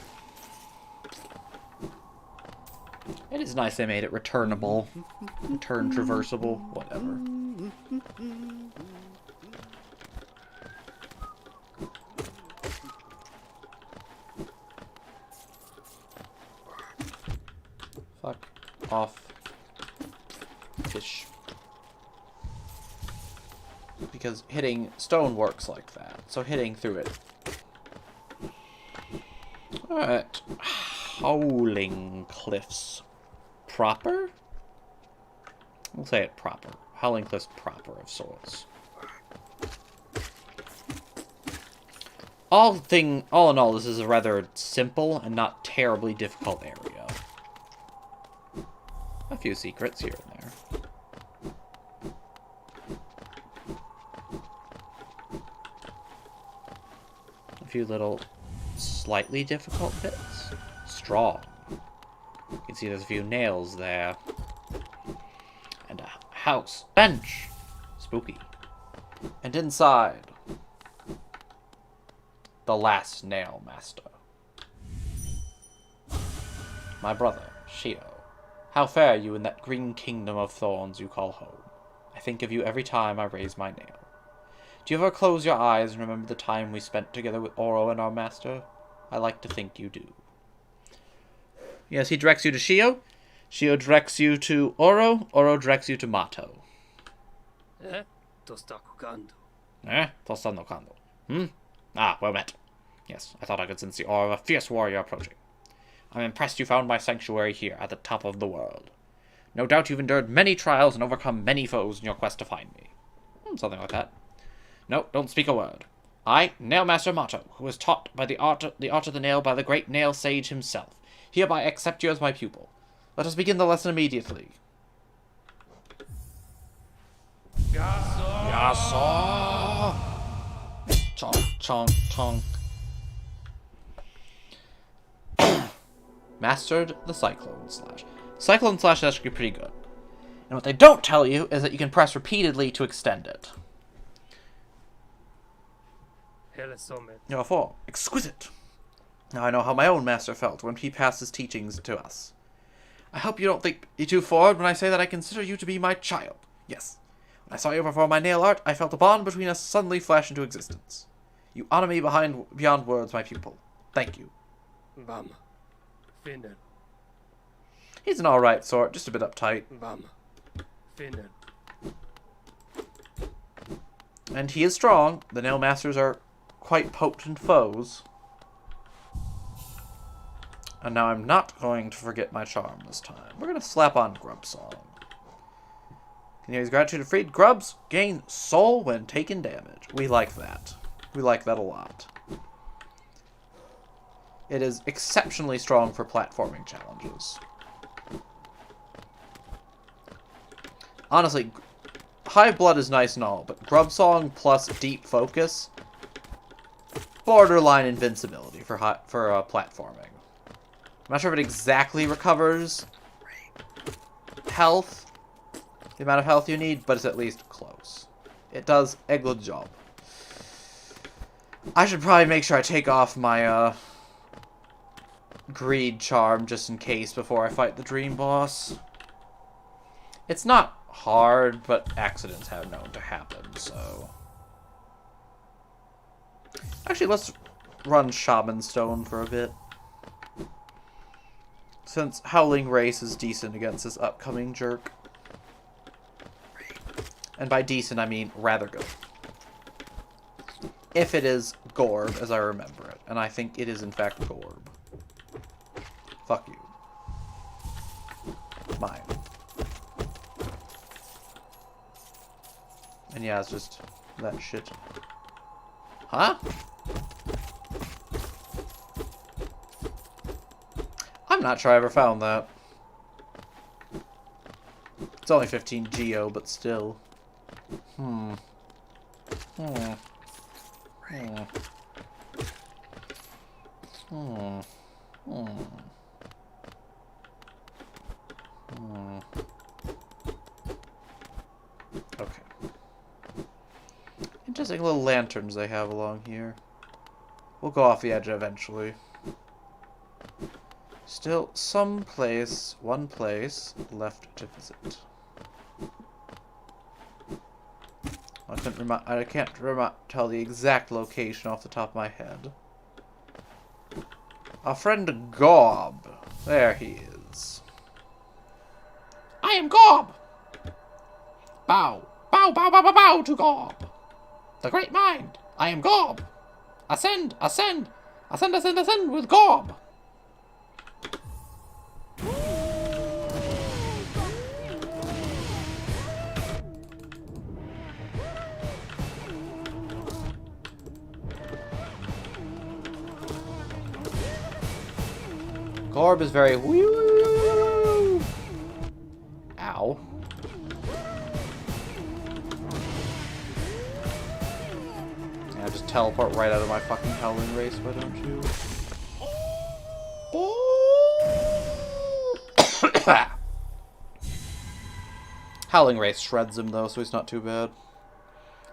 A: It is nice they made it returnable. Return traversable. Whatever. Fuck off. Fish. Because hitting stone works like that. So hitting through it. Alright. Howling Cliffs. Proper? We'll say it proper. Howling Cliffs proper of sorts. All in all, this is a rather simple and not terribly difficult area. A few secrets here and there. A few little slightly difficult bits. Strong. You can see there's a few nails there. And a house. Bench! Spooky. And inside, the last nail master. My brother, Shio. How fare you in that green kingdom of thorns you call home? I think of you every time I raise my nail. Do you ever close your eyes and remember the time we spent together with Oro and our master? I like to think you do. Yes, he directs you to Shio. Shio directs you to Oro. Oro directs you to Mato.
E: Tostacukando.
A: Tosta no kando. Ah, well met. Yes, I thought I could sense the aura of a fierce warrior approaching. I'm impressed you found my sanctuary here at the top of the world. No doubt you've endured many trials and overcome many foes in your quest to find me. Something like that. No, don't speak a word. I, Nailmaster Mato, who was taught by the art of the nail by the great nail sage himself, hereby accept you as my pupil. Let us begin the lesson immediately. Yasa! Chonk, chonk, chonk. Mastered the Cyclone Slash. Cyclone Slash is actually pretty good. And what they don't tell you is that you can press repeatedly to extend it. Therefore, exquisite. Now I know how my own master felt when he passed his teachings to us. I hope you don't think me too forward when I say that I consider you to be my child. Yes. When I saw you perform my nail art, I felt a bond between us suddenly flash into existence. You honor me beyond words, my pupil. Thank you.
E: Bam. Finnen.
A: He's an alright sort, just a bit uptight.
E: Bam. Finnen.
A: And he is strong. The nail masters are quite potent foes. And now I'm not going to forget my charm this time. We're going to slap on Grub Song. Continues gratitude of freed. Grubs gain soul when taking damage. We like that. We like that a lot. It is exceptionally strong for platforming challenges. Honestly, High Blood is nice and all, but Grub Song plus Deep Focus, borderline invincibility for platforming. I'm not sure if it exactly recovers health, the amount of health you need, but it's at least close. It does a good job. I should probably make sure I take off my Greed Charm just in case before I fight the Dream Boss. It's not hard, but accidents have known to happen, so... Actually, let's run Shaman Stone for a bit. Since Howling Race is decent against this upcoming jerk. And by decent, I mean rather good. If it is Gorb, as I remember it. And I think it is, in fact, Gorb. Fuck you. Mine. And yeah, it's just that shit. Huh? I'm not sure I ever found that. It's only 15 Geo, but still. Okay. Interesting little lanterns they have along here. We'll go off the edge eventually. Still one place left to visit. I can't tell the exact location off the top of my head. Our friend Gob. There he is. I am Gob! Bow. Bow, bow, bow, bow, bow to Gob. The great mind. I am Gob. Ascend, ascend. Ascend, ascend, ascend with Gob. Gorb is very woo. Ow. Yeah, just teleport right out of my fucking howling race, why don't you? Howling race shreds him though, so he's not too bad.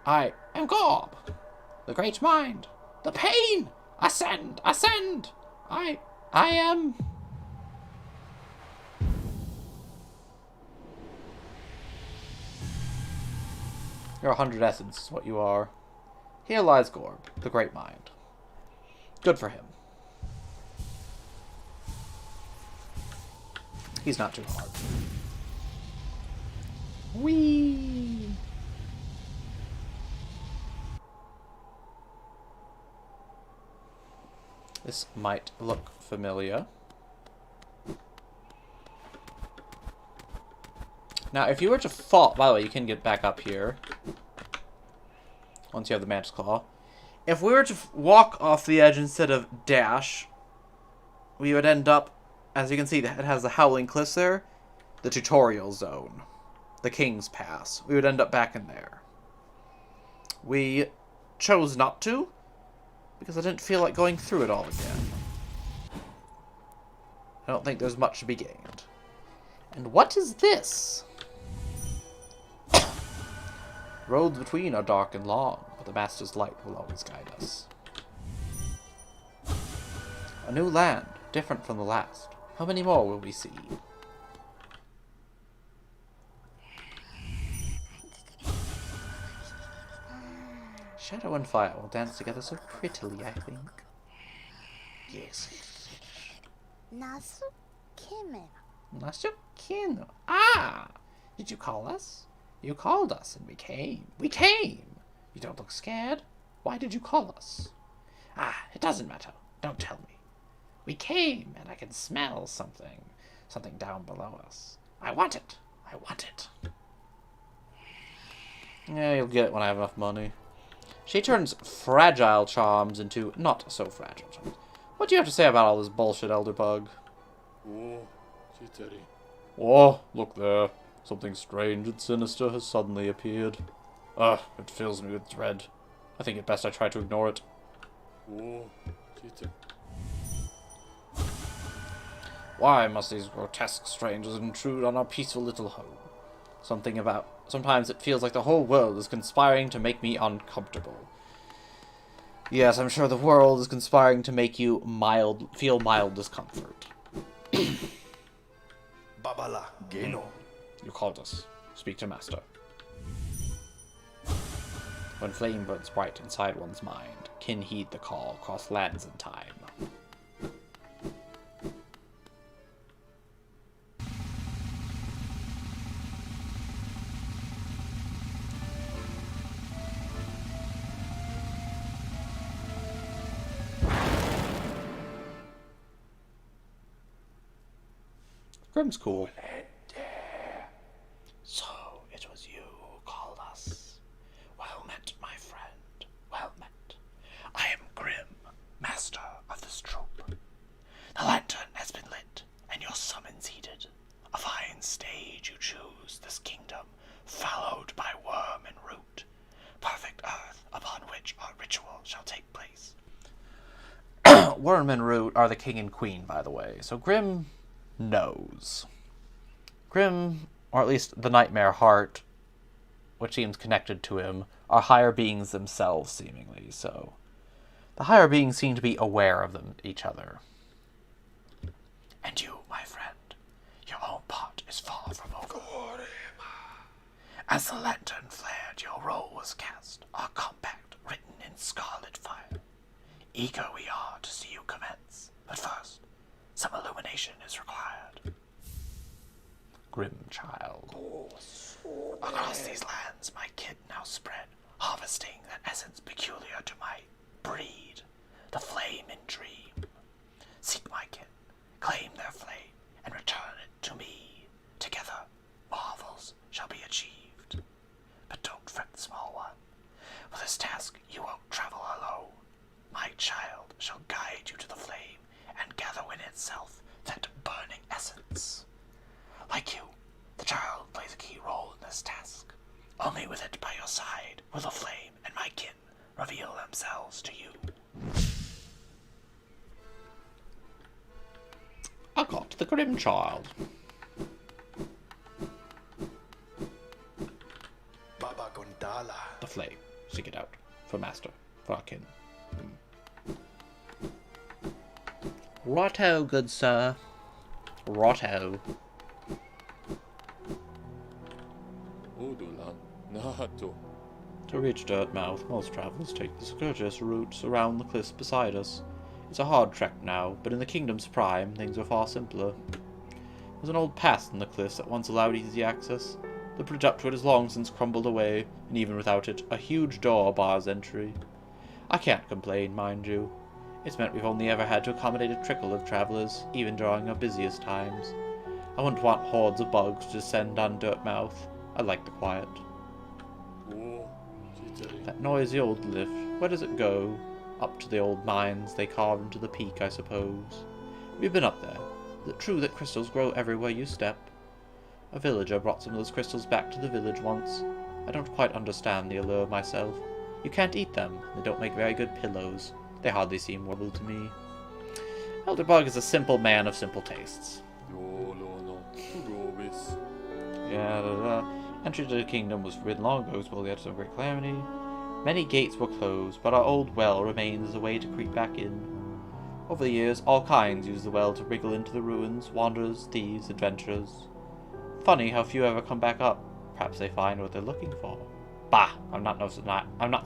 A: I am Gorb, the great mind, the pain. Ascend, ascend. I am. You're 100 essence is what you are. Here lies Gorb, the great mind. Good for him. He's not too hard. Whee! This might look familiar. Now, if you were to fall... By the way, you can get back up here. Once you have the Mantis Claw. If we were to walk off the edge instead of dash, we would end up... As you can see, it has the Howling Cliffs there. The tutorial zone. The King's Pass. We would end up back in there. We chose not to, because I didn't feel like going through it all again. I don't think there's much to be gained. And what is this? Roads between are dark and long, but the Master's light will always guide us. A new land, different from the last. How many more will we see? Shadow and fire will dance together so prettily, I think. Yes.
F: Nasukime.
A: Nasukino. Ah! Did you call us? You called us and we came. We came! You don't look scared. Why did you call us? Ah, it doesn't matter. Don't tell me. We came and I can smell something. Something down below us. I want it. I want it. Yeah, you'll get it when I have enough money. She turns fragile charms into not so fragile charms. What do you have to say about all this bullshit, Elder Bug?
E: Oh, Chitari.
A: Oh, look there. Something strange and sinister has suddenly appeared. It fills me with dread. I think it best I try to ignore it.
E: Oh, Chitari.
A: Why must these grotesque strangers intrude on our peaceful little home? Sometimes it feels like the whole world is conspiring to make me uncomfortable. Yes, I'm sure the world is conspiring to make you feel mild discomfort.
B: Babala Geno.
A: You called us. Speak to Master. When flame burns bright inside one's mind, kin heed the call across lands and time. Grim's cool.
B: So, it was you who called us. Well met, my friend. Well met. I am Grim, master of this troop. The lantern has been lit, and your summons heeded. A fine stage you choose, this kingdom, followed by worm and root. Perfect earth upon which our ritual shall take place.
A: Worm and Root are the king and queen, by the way, so Grim knows. Grim, or at least the Nightmare Heart, which seems connected to him, are higher beings themselves, seemingly, so... The higher beings seem to be aware of each other.
B: And you, my friend, your own pot is far from over. As the lantern flared, your roll was cast, our compact written in scarlet fire. Eager we are to see you commence, but first, some illumination is required.
A: Grim child.
B: Across these lands my kin now spread, harvesting that essence peculiar to my breed, the flame in dream. Seek my kin, claim their flame, and return it to me. Together, marvels shall be achieved. But don't fret, small one. For this task you won't travel alone. My child shall guide you to the flame and gather within itself that burning essence. Like you, the child plays a key role in this task. Only with it by your side will the flame and my kin reveal themselves to you.
A: I got the Grim child.
B: Baba Gondala.
A: The flame. Seek it out. For master. For our kin. Righto, good sir. Righto.
E: Odulan. Nato.
A: To reach Dirtmouth, most travelers take the circuitous route around the cliffs beside us. It's a hard trek now, but in the Kingdom's prime, things were far simpler. There's an old pass in the cliffs that once allowed easy access. The bridge up to it has long since crumbled away, and even without it, a huge door bars entry. I can't complain, mind you. It's meant we've only ever had to accommodate a trickle of travelers, even during our busiest times. I wouldn't want hordes of bugs to descend on Dirtmouth. I like the quiet.
E: Oh, Chitari.
A: That noisy old lift, where does it go? Up to the old mines they carve into the peak, I suppose. We've been up there. Is it true that crystals grow everywhere you step? A villager brought some of those crystals back to the village once. I don't quite understand the allure myself. You can't eat them. They don't make very good pillows. They hardly seem workable to me. Elderbug is a simple man of simple tastes.
E: Yolo no. Rubis.
A: Yeah, entry to the kingdom was forbidden long ago while we had some great calamity. Many gates were closed, but our old well remains as a way to creep back in. Over the years, all kinds use the well to wriggle into the ruins, wanderers, thieves, adventurers. Funny how few ever come back up. Perhaps they find what they're looking for. Bah! I'm not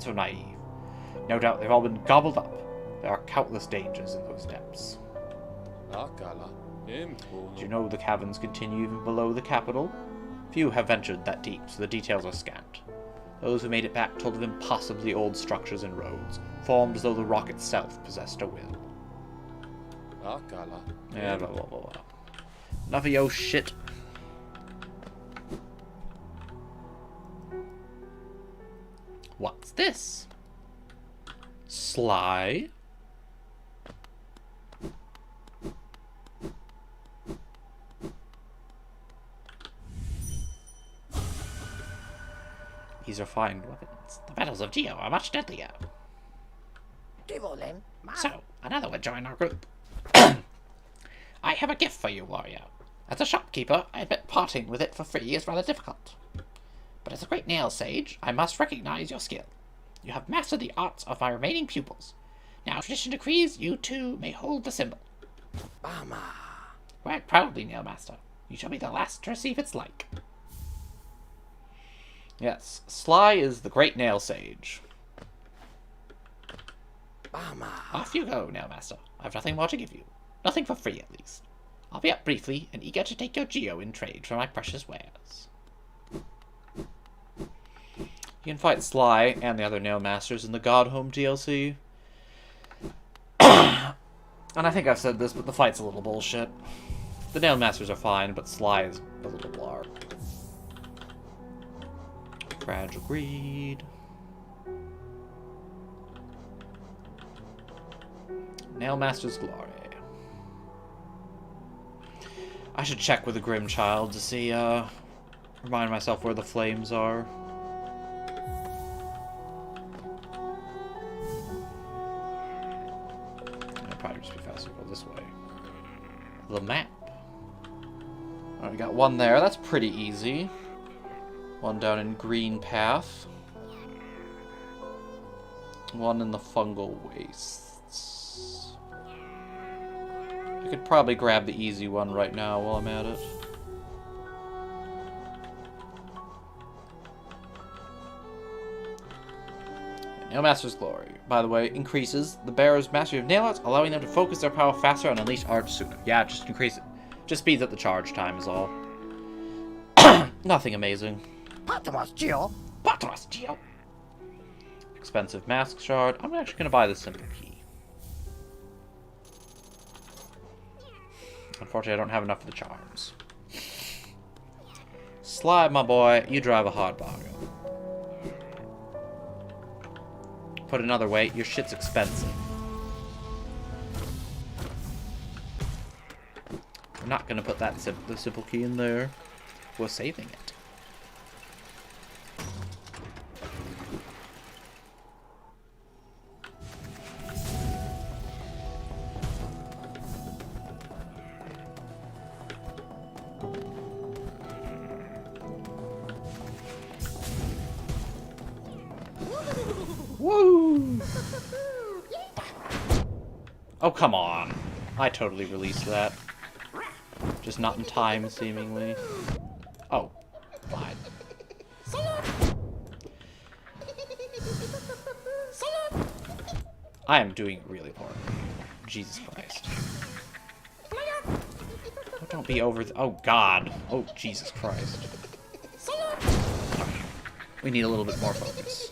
A: so naive. No doubt they've all been gobbled up. There are countless dangers in those depths.
E: Akala.
A: Do you know the caverns continue even below the capital? Few have ventured that deep, so the details are scant. Those who made it back told of impossibly old structures and roads, formed as though the rock itself possessed a will.
E: Akala.
A: Yeah, blah blah blah blah. Enough of yo shit. What's this? Sly? These are fine weapons. The battles of Geo are much deadlier.
C: Divolin,
A: So, another would join our group. I have a gift for you, warrior. As a shopkeeper, I admit parting with it for free is rather difficult. But as a great nail sage, I must recognize your skill. You have mastered the arts of my remaining pupils. Now, tradition decrees you too may hold the symbol.
C: Bama.
A: Wear it proudly, Nailmaster. You shall be the last to receive its like. Yes, Sly is the great nail sage.
C: Bama.
A: Off you go, Nailmaster. I've nothing more to give you. Nothing for free, at least. I'll be up briefly, and eager to take your Geo in trade for my precious wares. You can fight Sly and the other Nailmasters in the God Home DLC. And I think I've said this, but the fight's a little bullshit. The Nailmasters are fine, but Sly is a little blarg. Fragile Greed. Nailmaster's Glory. I should check with the Grim Child to see, remind myself where the flames are. It'll probably just be faster to go this way. The map. Alright, we got one there. That's pretty easy. One down in Green Path. One in the Fungal Wastes. I could probably grab the easy one right now while I'm at it. Nailmaster's Glory, by the way, increases the bearer's mastery of nail arts, allowing them to focus their power faster and unleash arts sooner. Yeah, just increase it. Just speeds up the charge time is all. Nothing amazing.
C: Patmos, Gio.
A: Patmos, Gio. Expensive mask shard. I'm actually going to buy the simple key. Unfortunately, I don't have enough of the charms. Slide, my boy, you drive a hard bargain. Put another way, your shit's expensive. I'm not gonna put that the simple key in there. We're saving it. Woo! Oh, come on. I totally released that. Just not in time, seemingly. Oh, fine. I am doing really poorly. Jesus Christ. Oh, don't be over... Oh, God. Oh, Jesus Christ. We need a little bit more focus.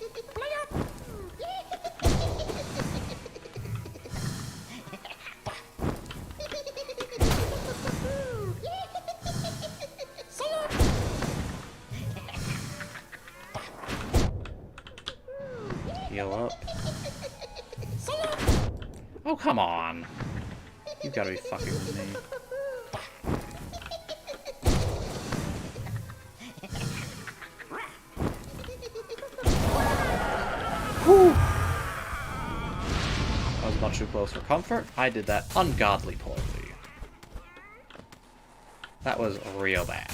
A: Heal up. Oh, come on. You've got to be fucking with me. Whew. That was much too close for comfort. I did that ungodly poorly. That was real bad.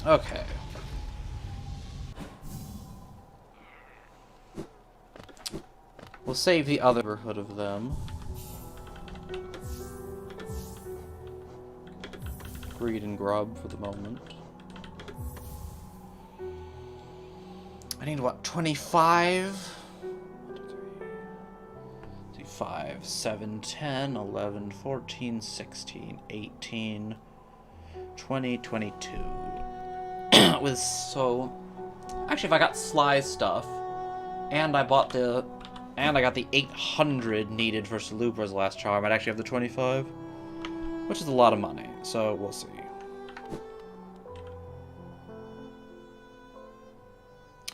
A: Okay. We'll save the other neighborhood of them. Greed and grub for the moment. I need, what, 25? 5, 7, 10, 11, 14, 16, 18, 20, 22. With so... Actually, if I got Sly stuff, and I bought the... And I got the 800 needed for Salubra's last charm, I'd actually have the 25. Which is a lot of money, so we'll see.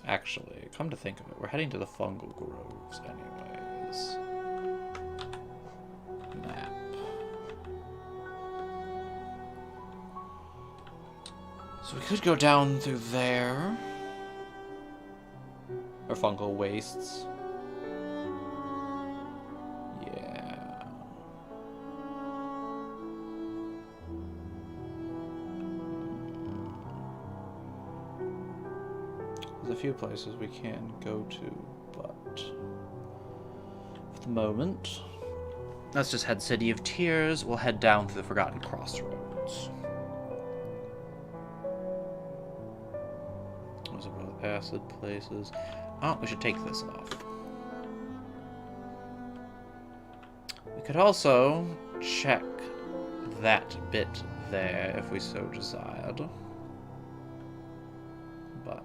A: Actually, come to think of it, we're heading to the Fungal Groves anyways. Map. So we could go down through there. Or Fungal Wastes. Yeah. There's a few places we can go to, but for the moment, let's just head City of Tears. We'll head down through the Forgotten Crossroads. Those are both acid places. Oh, we should take this off. We could also check that bit there if we so desired. But...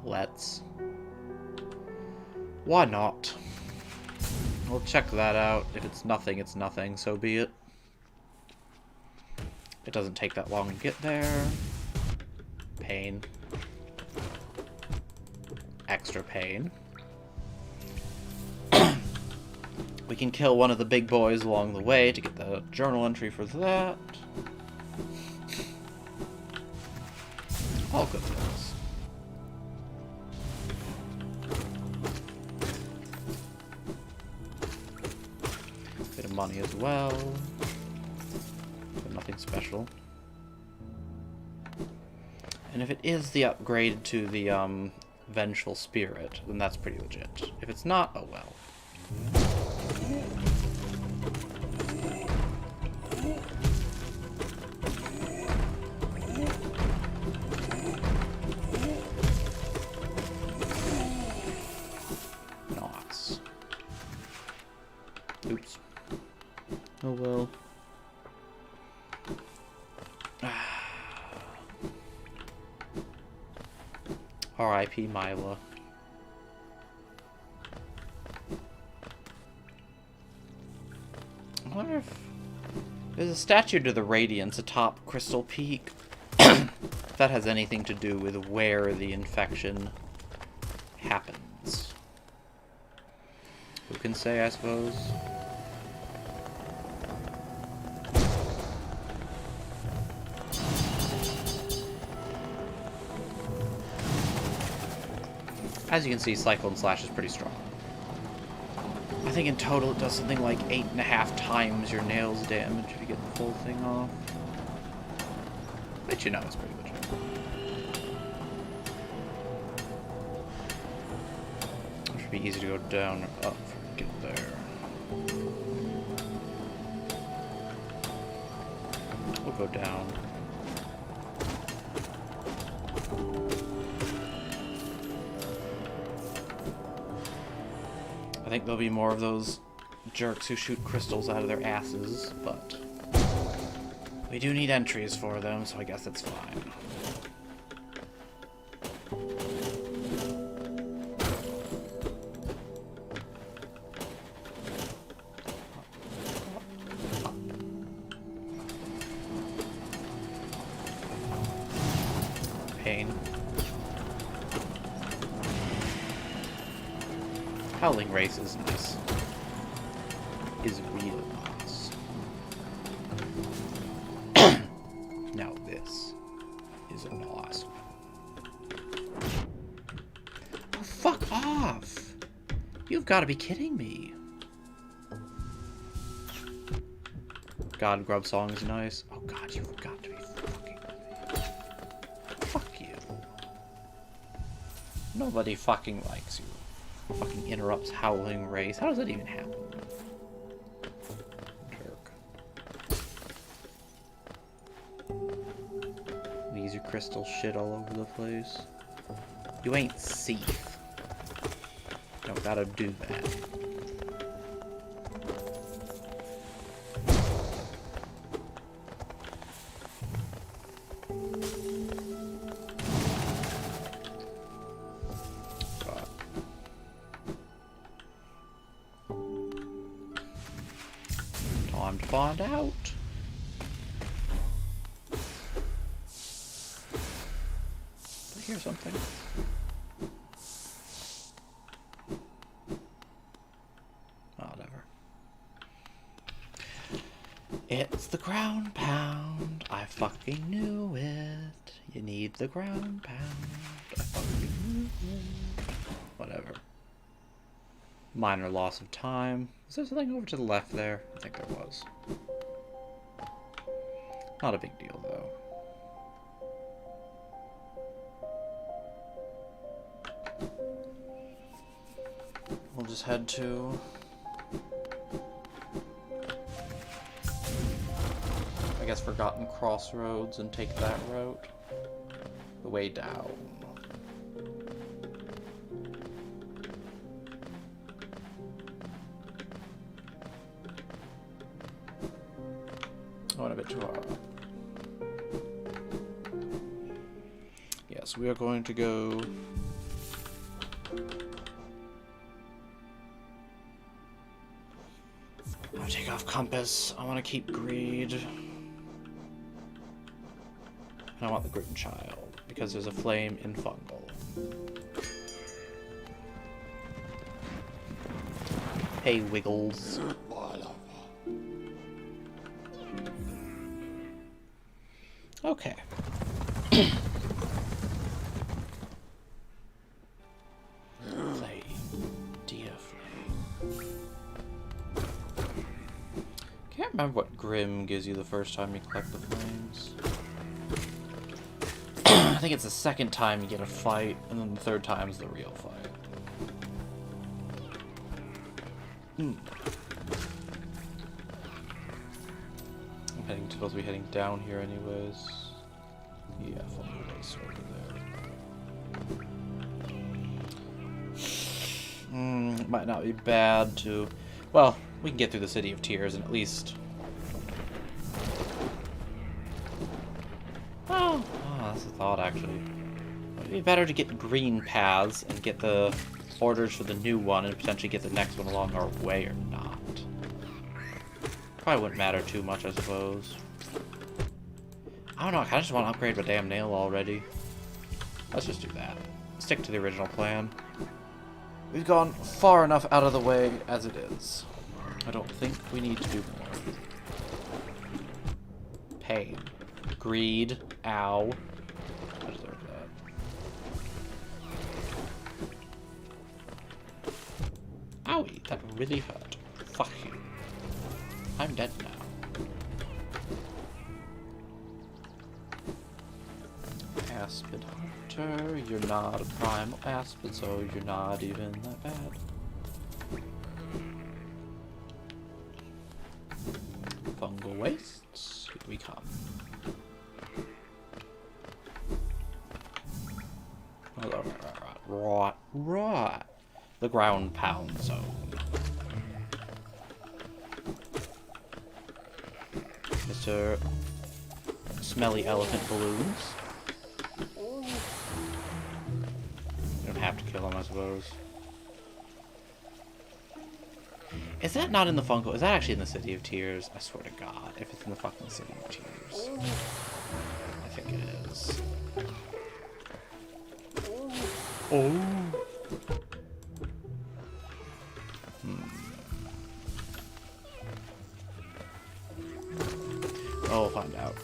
A: let's. Why not? We'll check that out. If it's nothing, so be it. It doesn't take that long to get there. Pain. Extra pain. We can kill one of the big boys along the way to get the journal entry for that. All good things. Bit of money as well. But nothing special. And if it is the upgrade to the Vengeful Spirit, then that's pretty legit. If it's not, oh well. Nice. Oops. Oh well. R.I.P. Mila. I wonder if there's a statue to the Radiance atop Crystal Peak. If that has anything to do with where the infection happens. Who can say, I suppose? As you can see, Cyclone Slash is pretty strong. I think in total it does something like 8.5 times your nails damage if you get the full thing off. But you know it's pretty legit. It should be easy to go down or up to get there. We'll go down. I think there'll be more of those jerks who shoot crystals out of their asses, but we do need entries for them, so I guess that's fine. Pain. Howling Race is nice. Is real nice. Now this is nice. Oh, fuck off! You've got to be kidding me. God, Grub Song is nice. Oh god, you've got to be fucking with me. Fuck you. Nobody fucking likes you. Fucking interrupts Howling Race. How does that even happen? Jerk. These are crystal shit all over the place. You ain't safe. Don't gotta do that. Time to find out. I hear something. Oh, whatever. It's the ground pound. I fucking knew it. You need the ground pound. I fucking knew it. Whatever. Minor loss of time. Is there something over to the left there? I think there was. Not a big deal, though. We'll just head to... I guess Forgotten Crossroads and take that route. The way down. I went a bit too hard. Yes, we are going to go... I'll take off Compass. I want to keep Greed. And I want the Green Child, because there's a flame in Fungal. Hey, Wiggles. Okay. remember what Grim gives you the first time you collect the flames. I think it's the second time you get a fight, and then the third time is the real fight. I'm supposed to be heading down here anyways. Yeah, fungal waste over there. Might not be bad to... Well, we can get through the City of Tears and at least... Oh, that's a thought, actually. It'd be better to get green paths and get the orders for the new one and potentially get the next one along our way or not. Probably wouldn't matter too much, I suppose. I don't know, I kinda just want to upgrade my damn nail already. Let's just do that. Stick to the original plan. We've gone far enough out of the way as it is. I don't think we need to do more. Pain. Greed. Ow. I deserve that. Owie, that really hurt. Fuck you. I'm dead now. Aspid Hunter, you're not a primal aspid, so you're not even that bad. Fungal wastes, here we come. Right. The ground pound zone. Mr. Smelly Elephant Balloons. You don't have to kill him, I suppose. Is that not in the Funko? Is that actually in the City of Tears? I swear to God, if it's in the fucking City of Tears. I think it is. Oh. Oh, we'll find out.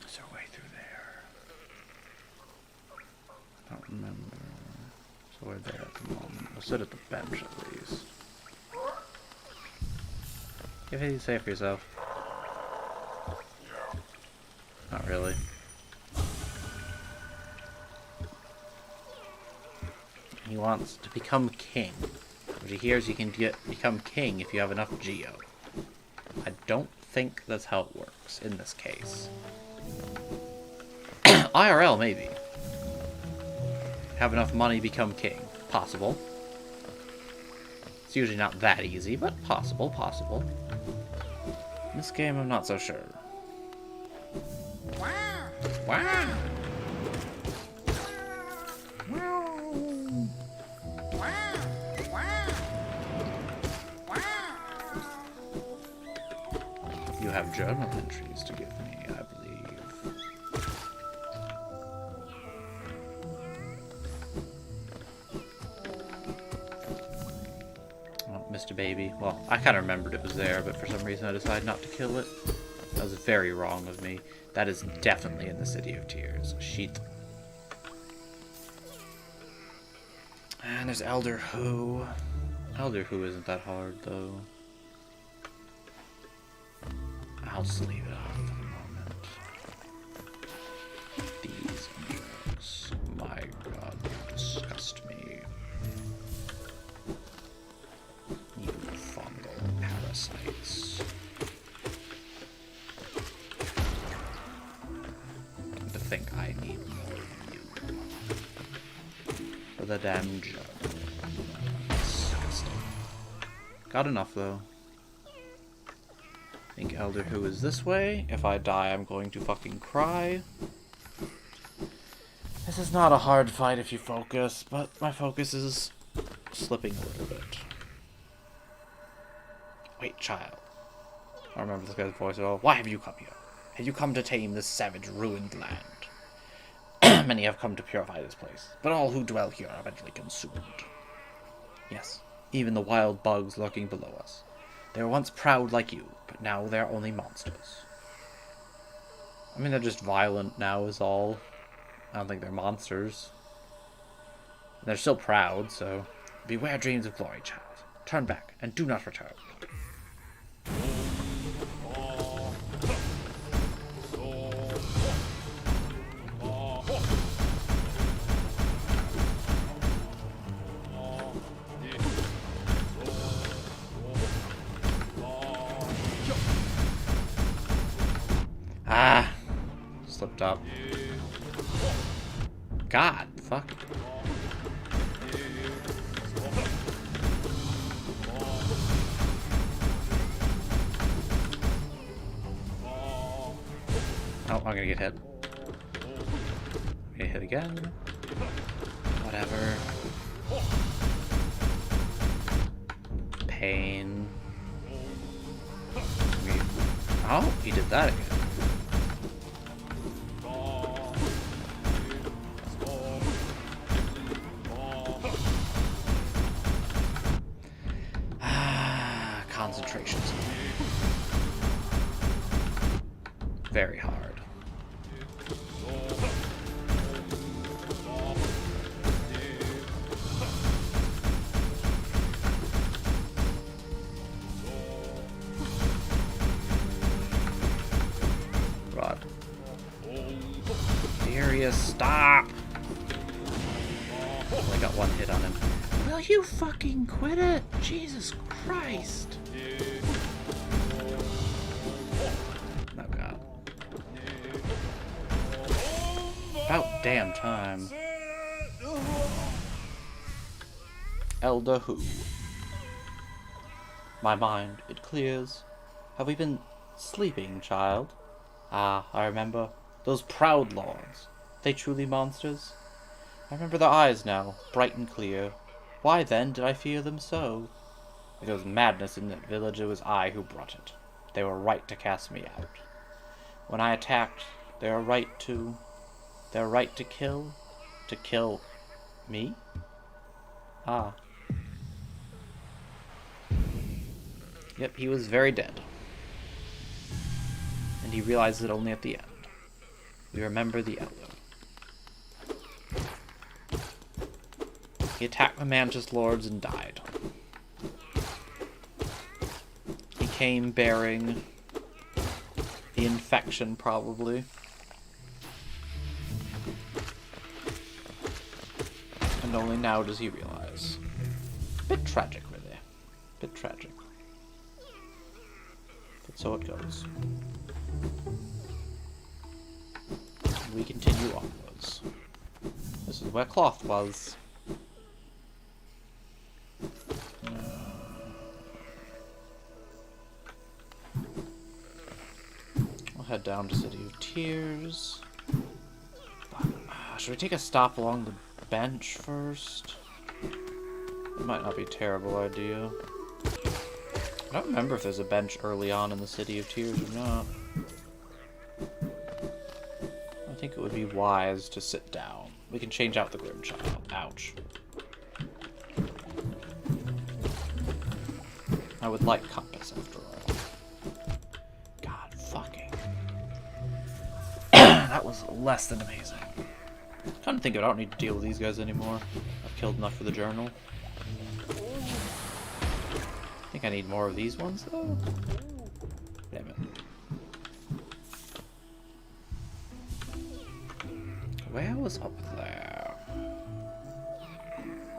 A: Is there a way through there? I don't remember. So we're there at the moment. We'll sit at the bench at least. You have anything to say for yourself? Not really. He wants to become king. What he hears you can become king if you have enough geo. I don't think that's how it works in this case. IRL, maybe. Have enough money, become king. Possible. It's usually not that easy, but possible, possible. In this game, I'm not so sure. Wow! Wow! You have journal entries to give me, I believe. Oh, Mr. Baby. Well, I kind of remembered it was there, but for some reason I decided not to kill it. That was very wrong of me. That is definitely in the City of Tears. Sheet. And there's Elder Who. Elder Who isn't that hard, though. I'll just leave it off for the moment. These jerks. My God, you disgust me. You fungal parasites. To think I need more of you. For the damn journal. Disgusting. Got enough, though. I think Elder Who is this way. If I die, I'm going to fucking cry. This is not a hard fight if you focus, but my focus is slipping a little bit. Wait, child. I don't remember this guy's voice at all. Why have you come here? Have you come to tame this savage, ruined land? Many have come to purify this place, but all who dwell here are eventually consumed. Yes, even the wild bugs lurking below us. They were once proud like you, but now they're only monsters. I mean, they're just violent now is all. I don't think they're monsters. They're still proud, so... Beware dreams of glory, child. Turn back, and do not return. Ah! Slipped up. God, fuck. Oh, I'm gonna get hit. Get hit again. Whatever. Pain. Oh, he did that again. Concentration. Very hard. Rod. Furious, stop! I got one hit on him. Will you fucking quit it? Jesus Christ! Oh god. About damn time. Elder Who. My mind, it clears. Have we been sleeping, child? Ah, I remember. Those proud lords. They truly monsters? I remember their eyes now, bright and clear. Why then did I fear them so? If there was madness in that village, it was I who brought it. They were right to cast me out. When I attacked, they were right to kill? To kill me? Ah. Yep, he was very dead. And he realized it only at the end. We remember the Elder. He attacked the Mantis Lords and died. He came bearing the infection, probably. And only now does he realize. Bit tragic, really. Bit tragic. But so it goes. We continue onwards. This is where Cloth was. We'll head down to City of Tears. Should we take a stop along the bench first? It might not be a terrible idea. I don't remember if there's a bench early on in the City of Tears or not. I think it would be wise to sit down. We can change out the Grimchild. Ouch. I would like compass after all. God fucking. That was less than amazing. Come to think of it, I don't need to deal with these guys anymore. I've killed enough for the journal. I think I need more of these ones though. Damn it. Where was up there?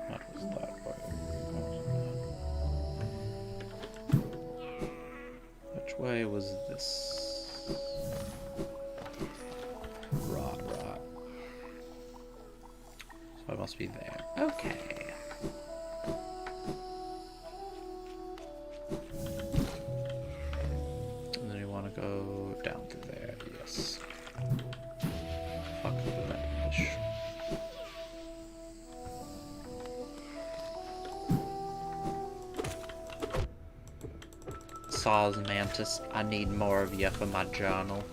A: What was that way? Which way was this? Rot. So I must be there. Okay. And then you want to go down through there. Yes. Fuck the reddish. Saws Mantis, I need more of you for my journal.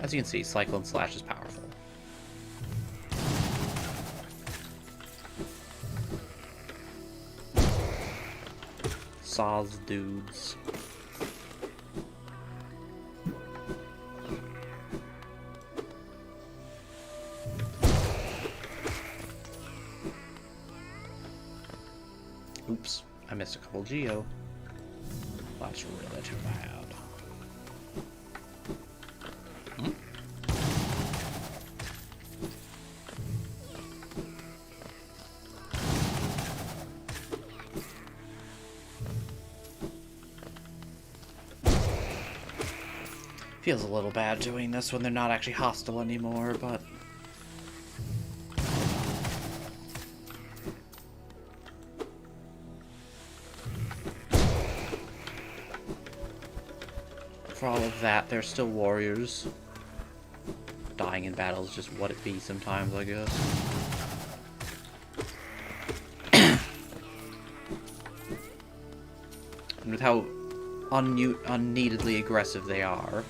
A: As you can see, Cyclone Slash is powerful. Saws dudes. Oops, I missed a couple Geo. That's really too bad. Feels a little bad doing this when they're not actually hostile anymore, but... for all of that, they're still warriors. Dying in battle is just what it be sometimes, I guess. And with how unneededly aggressive they are,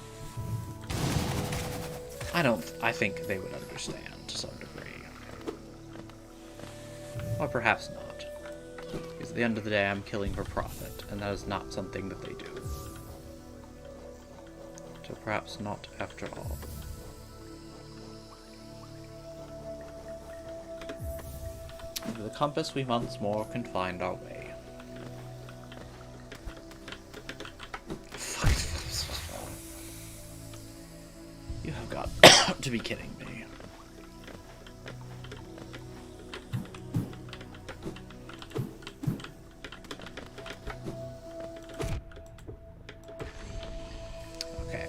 A: I think they would understand to some degree. Or perhaps not. Because at the end of the day, I'm killing for profit, and that is not something that they do. So perhaps not after all. Into the compass we once more can find our way. You have got to be kidding me. Okay.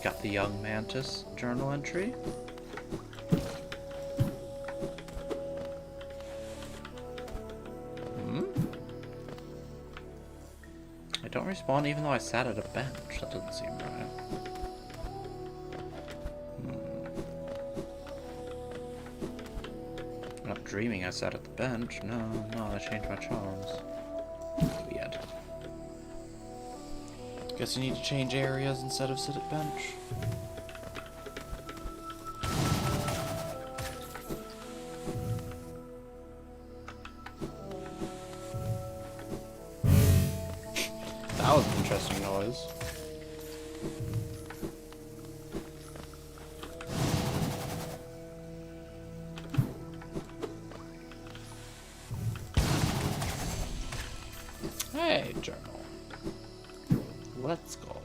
A: Got the young mantis journal entry. I don't respawn even though I sat at a bench. That doesn't seem right. I'm not dreaming I sat at the bench. No, I changed my charms. Weird. Guess you need to change areas instead of sit at bench. That was an interesting noise. Hey, journal. Let's go.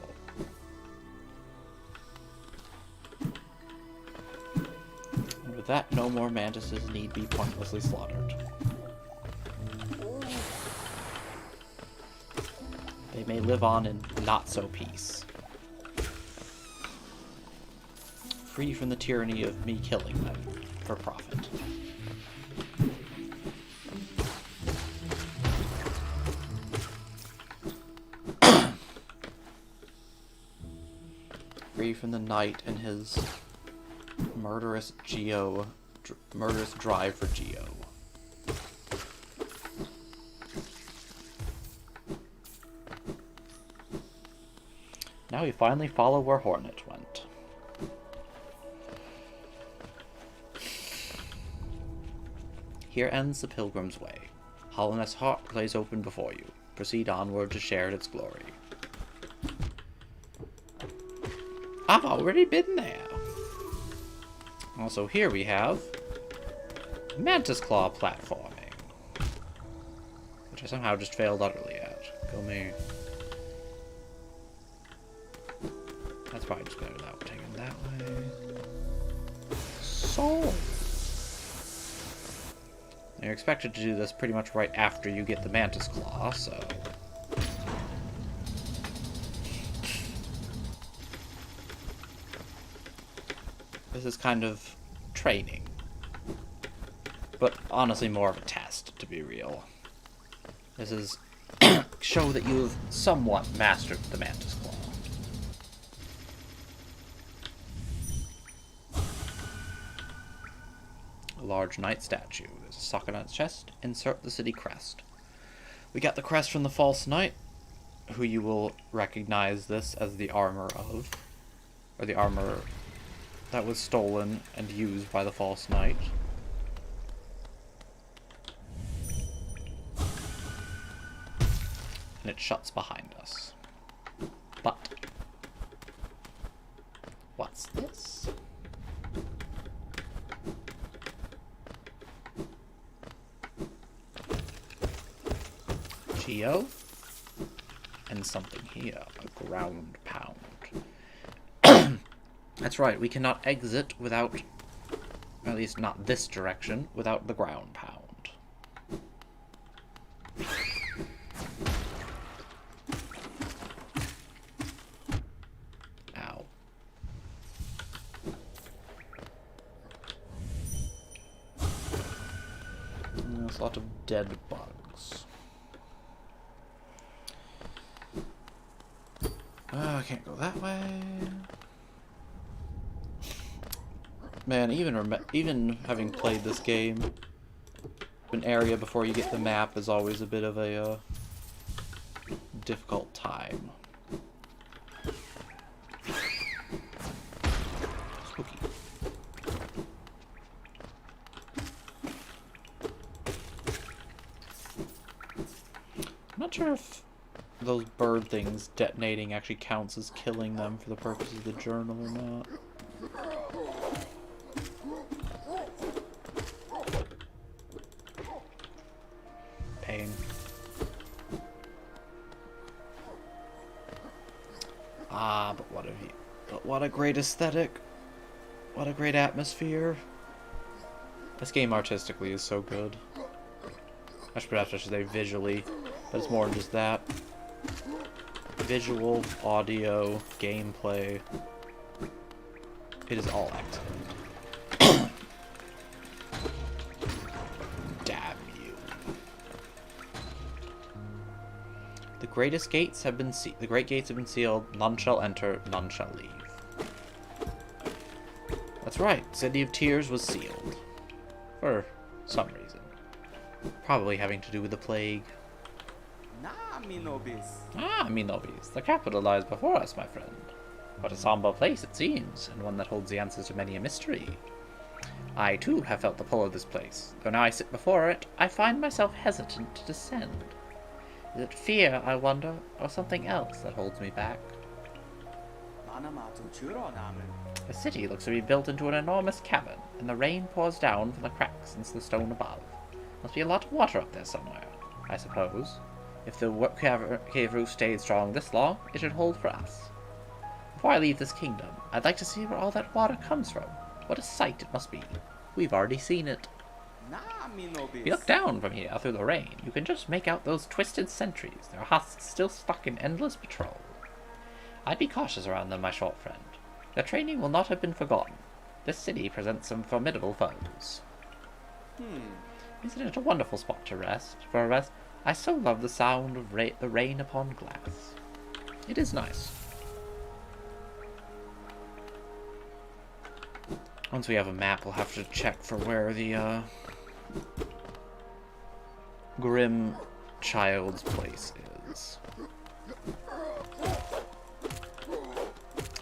A: And with that, no more mantises need be pointlessly slaughtered. They may live on in not-so-peace. Free from the tyranny of me killing them for profit. Free from the knight and his murderous murderous drive for Geo. Now we finally follow where Hornet went. Here ends the Pilgrim's Way. Hollowness Heart lays open before you. Proceed onward to share its glory. I've already been there. Also, here we have Mantis Claw platforming, which I somehow just failed utterly at. Go me. That's probably just better that we're taking that way. So you're expected to do this pretty much right after you get the Mantis Claw, so this is kind of training. But honestly more of a test, to be real. This is show that you've somewhat mastered the Mantis Claw. A large knight statue. There's a socket on its chest. Insert the city crest. We got the crest from the false knight, who you will recognize this as the armor of, or the armor that was stolen and used by the false knight. And it shuts behind us. But what's this? Geo? And something here, a ground pound. That's right, we cannot exit without, at least not this direction, without the ground pound. Ow. There's a lot of dead bugs. Oh, I can't go that way. Man, even having played this game, an area before you get the map is always a bit of a difficult time. Spooky. I'm not sure if those bird things detonating actually counts as killing them for the purposes of the journal or not. Pain. Ah, but what a great aesthetic. What a great atmosphere. This game artistically is so good. Perhaps I should say visually, but it's more than just that. Visual, audio, gameplay. It is all excellent. Damn you. The great gates have been sealed. None shall enter, none shall leave. That's right. City of Tears was sealed. For some reason. Probably having to do with the plague.
D: Nah, me nobis.
A: Ah, mi nobis. The capital lies before us, my friend. What a somber place it seems, and one that holds the answers to many a mystery. I, too, have felt the pull of this place. Though now I sit before it, I find myself hesitant to descend. Is it fear, I wonder, or something else that holds me back? The city looks to be built into an enormous cavern, and the rain pours down from the cracks into the stone above. Must be a lot of water up there somewhere, I suppose. If the cave roof stayed strong this long, it should hold for us. Before I leave this kingdom, I'd like to see where all that water comes from. What a sight it must be. We've already seen it. If you look down from here through the rain, you can just make out those twisted sentries, their husks still stuck in endless patrol. I'd be cautious around them, my short friend. Their training will not have been forgotten. This city presents some formidable foes. Isn't it a wonderful spot to rest? For a rest, I so love the sound of the rain upon glass. It is nice. Once we have a map, we'll have to check for where the Grim Child's place is.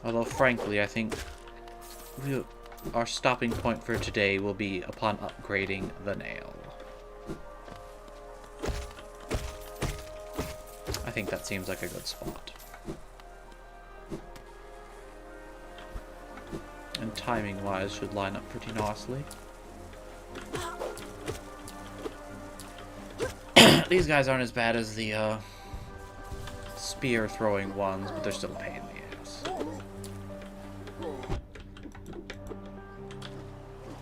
A: Although, frankly, I think our stopping point for today will be upon upgrading the nail. I think that seems like a good spot. And timing-wise should line up pretty nicely. These guys aren't as bad as the spear-throwing ones, but they're still a pain in the ass.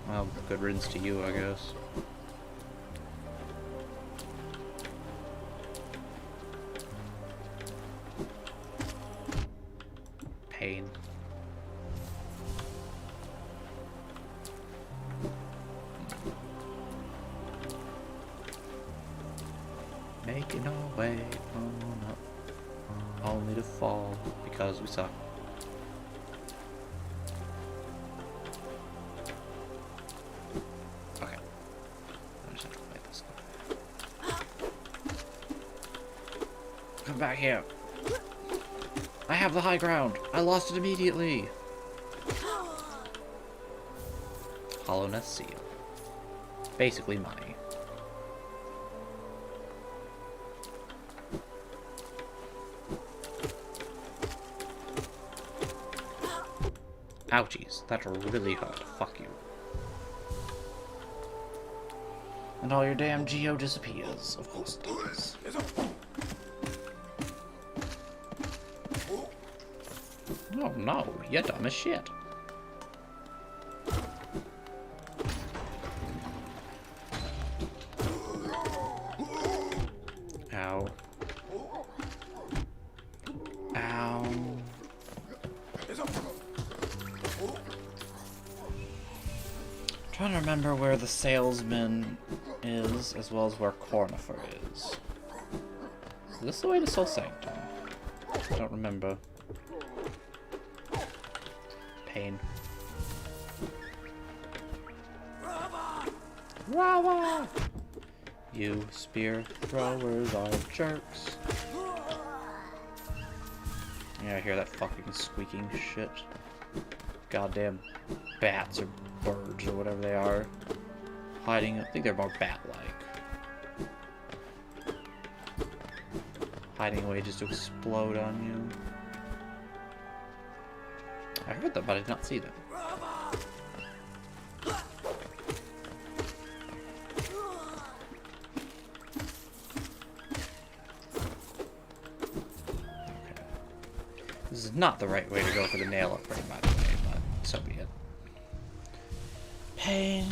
A: Well, good riddance to you, I guess. Pain. Making our way on up, only to fall because we suck. Okay. I just have to play this guy. Come back here. I have the high ground. I lost it immediately. Hollowness seal. Basically money. Ouchies, that really hurt. Fuck you. And all your damn geo disappears. Of course it does. Oh no, you're dumb as shit. Ow. Ow. Trying to remember where the salesman is, as well as where Cornifer is. Is this the way to Soul Sanctum? I don't remember. Pain. Rava! You spear throwers are jerks. Yeah, I hear that fucking squeaking shit. Goddamn bats or birds or whatever they are. Hiding, I think they're more bat-like. Hiding away just to explode on you. I heard them, but I did not see them. This is not the right way to go for the nail upgrade, by the way, but so be it. Pain.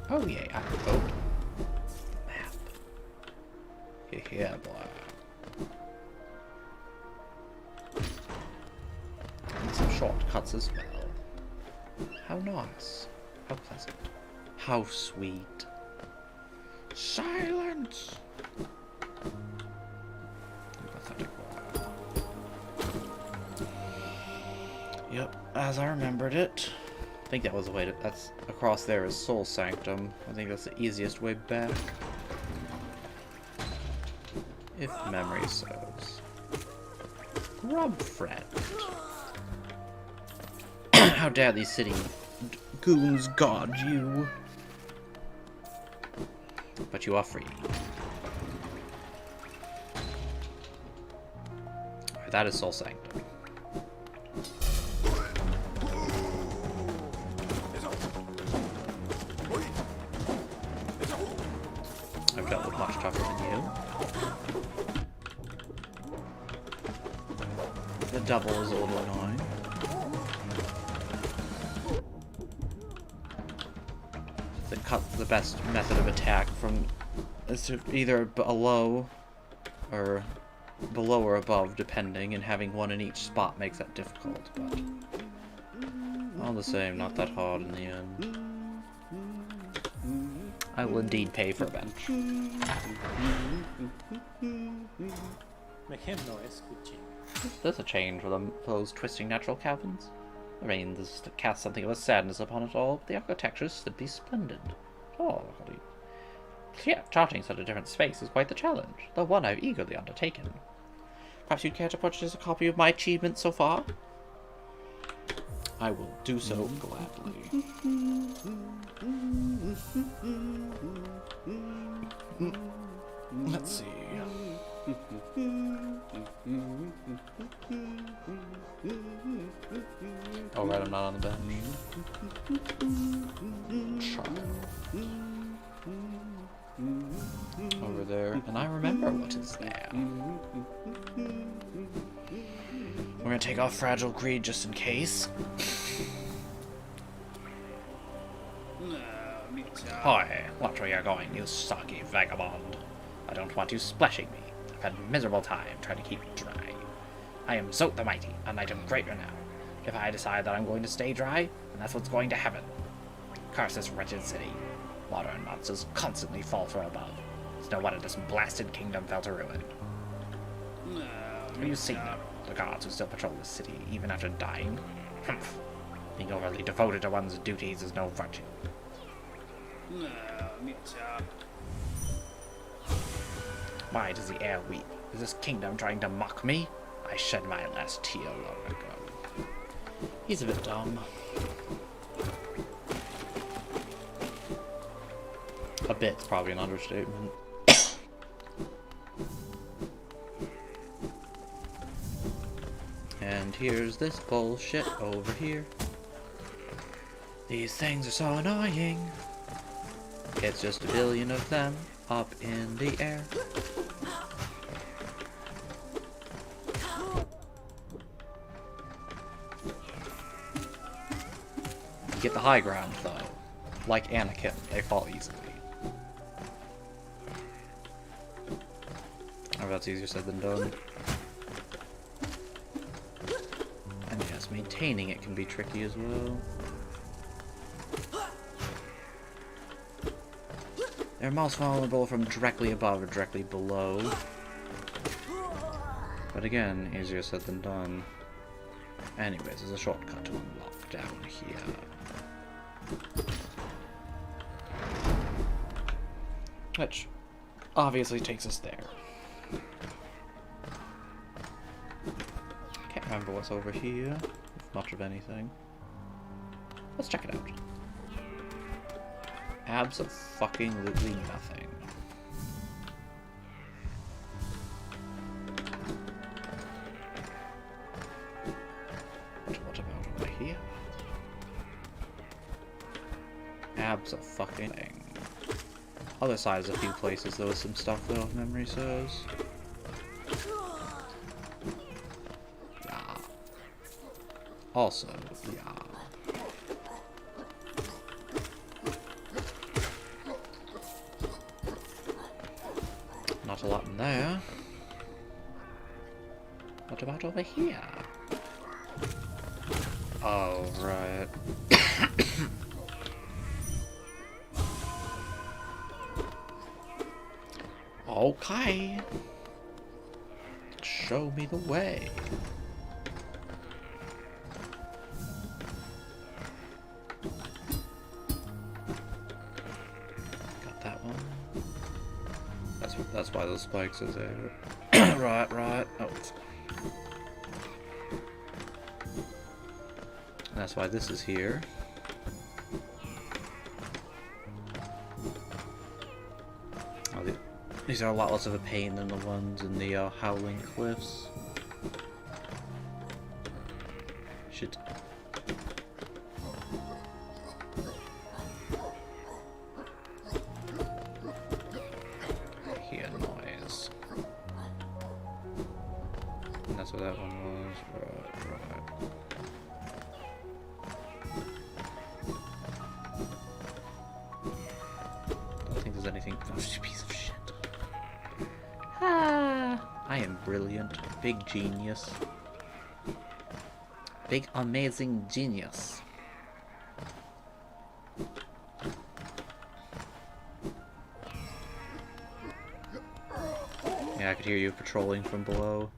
A: Oh yeah, I can vote. Map. Yeah, boy. And some shortcuts as well. How nice. How pleasant. How sweet. Silence! Pathetic boy. Yep, as I remembered it. I think that was the way to... That's... Across there is Soul Sanctum. I think that's the easiest way back. If memory serves. Grub friend. How dare these city goons guard you. But you are free. That is Soul Sanctum. I've dealt with much tougher than you. The double is a little annoying. The best method of attack is to either below or above, depending, and having one in each spot makes that difficult, but all the same, not that hard in the end. I will indeed pay for a bench.
F: Me him no escuché.
A: There's a change for those twisting natural caverns. I mean, there's to cast something of a sadness upon it all, but the architecture is simply splendid. Oh, yeah, charting such a different space is quite the challenge, though one I've eagerly undertaken. Perhaps you'd care to purchase a copy of my achievements so far? I will do so gladly. Let's see. Oh, right, I'm not on the bench. Charm. Over there, and I remember what is there. We're gonna take off Fragile Greed just in case. Hi, watch where you're going, you soggy vagabond. I don't want you splashing me. I've had a miserable time trying to keep it dry. I am Zote the Mighty, a knight of great renown. If I decide that I'm going to stay dry, then that's what's going to happen. Curse this wretched city. Water and monsters constantly fall from above. It's no wonder this blasted kingdom fell to ruin. Have you seen them? The guards who still patrol this city, even after dying? Humph. Being overly devoted to one's duties is no virtue. Why does the air weep? Is this kingdom trying to mock me? I shed my last tear long ago. He's a bit dumb. A bit's probably an understatement. And here's this bullshit over here. These things are so annoying. It's just a billion of them up in the air. You get the high ground though. Like Anakin, they fall easily. Oh, that's easier said than done. And yes, maintaining it can be tricky as well. They're most vulnerable from directly above or directly below. But again, easier said than done. Anyways, there's a shortcut to unlock down here. Which obviously takes us there. Can't remember what's over here, if much of anything. Let's check it out. Abso-fucking-lutely nothing. What about over here? Abso-fucking-thing. Other side is a few places there was some stuff though, if memory serves. Yeah. Also, yeah. Not a lot in there. What about over here? Oh, right. Okay. Show me the way. Got that one. That's why those spikes are there. right. Oh. And that's why this is here. Oh, these are a lot less of a pain than the ones in the Howling Cliffs. Shit. I hear noise. And that's what that one was. Right. Don't think there's anything. Oh, piece of shit. I am brilliant. Big genius. Big amazing genius. Yeah, I could hear you patrolling from below.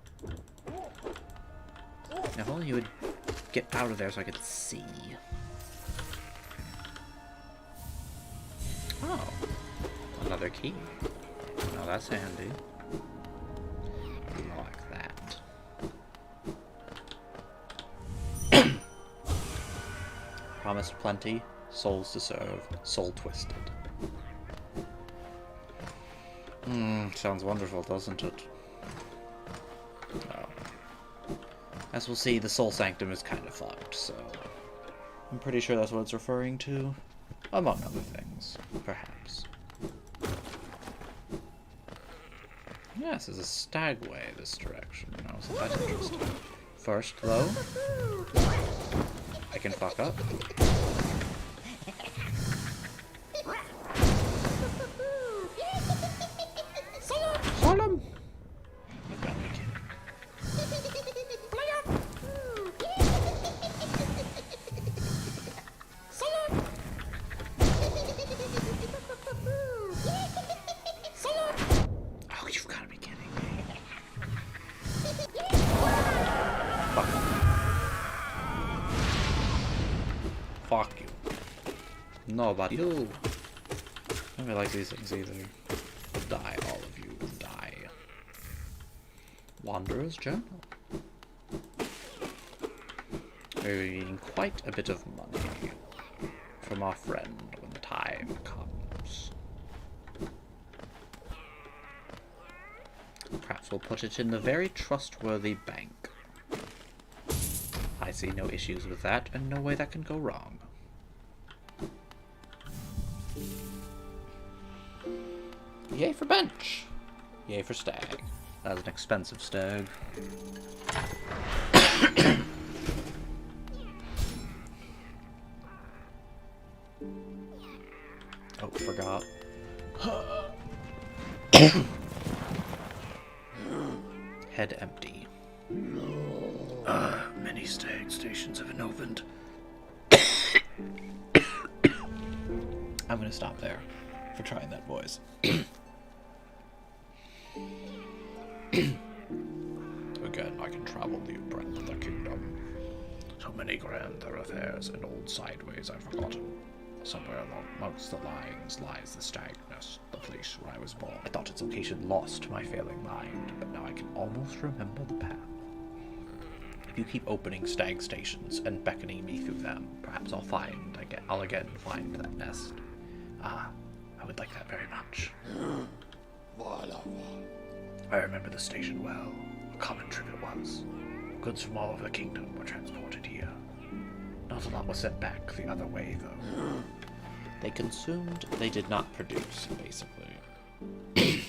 A: Now, if only you would get out of there so I could see. Oh. Another key. Oh, that's handy. Like that. Promised plenty, souls to serve, soul twisted. Sounds wonderful, doesn't it? Oh. As we'll see, the Soul Sanctum is kind of fucked, so I'm pretty sure that's what it's referring to, among other things, perhaps. Yes, there's a stagway this direction. Now, so that's interesting. First, though, I can fuck up. Solemn! You've got me kidding. Oh, you've got to be kidding me. Fuck. Fuck you. Nobody. You. I don't really like these things either. Die, all of you. Die. Wanderer's Journal. Earning quite a bit of money from our friend when the time comes. Perhaps we'll put it in the very trustworthy bank. I see no issues with that, and no way that can go wrong. Yay for bench! Yay for stag. That's an expensive stag. Oh, forgot. Head empty.
B: Many stag stations have been opened.
A: I'm gonna stop there for trying that voice. Again, I can travel the breadth of the kingdom.
B: So many grand thoroughfares and old sideways I've forgotten. Somewhere amongst the lines lies the stag nest, the place where I was born.
A: I thought its location lost to my failing mind, but now I can almost remember the path. If you keep opening stag stations and beckoning me through them, perhaps I'll again find that nest. Ah, I would like that very much.
E: Voilà.
B: I remember the station well. A common trip it was. Goods from all over the kingdom were transported here. Not a lot was sent back the other way, though.
A: They consumed, they did not produce, basically. I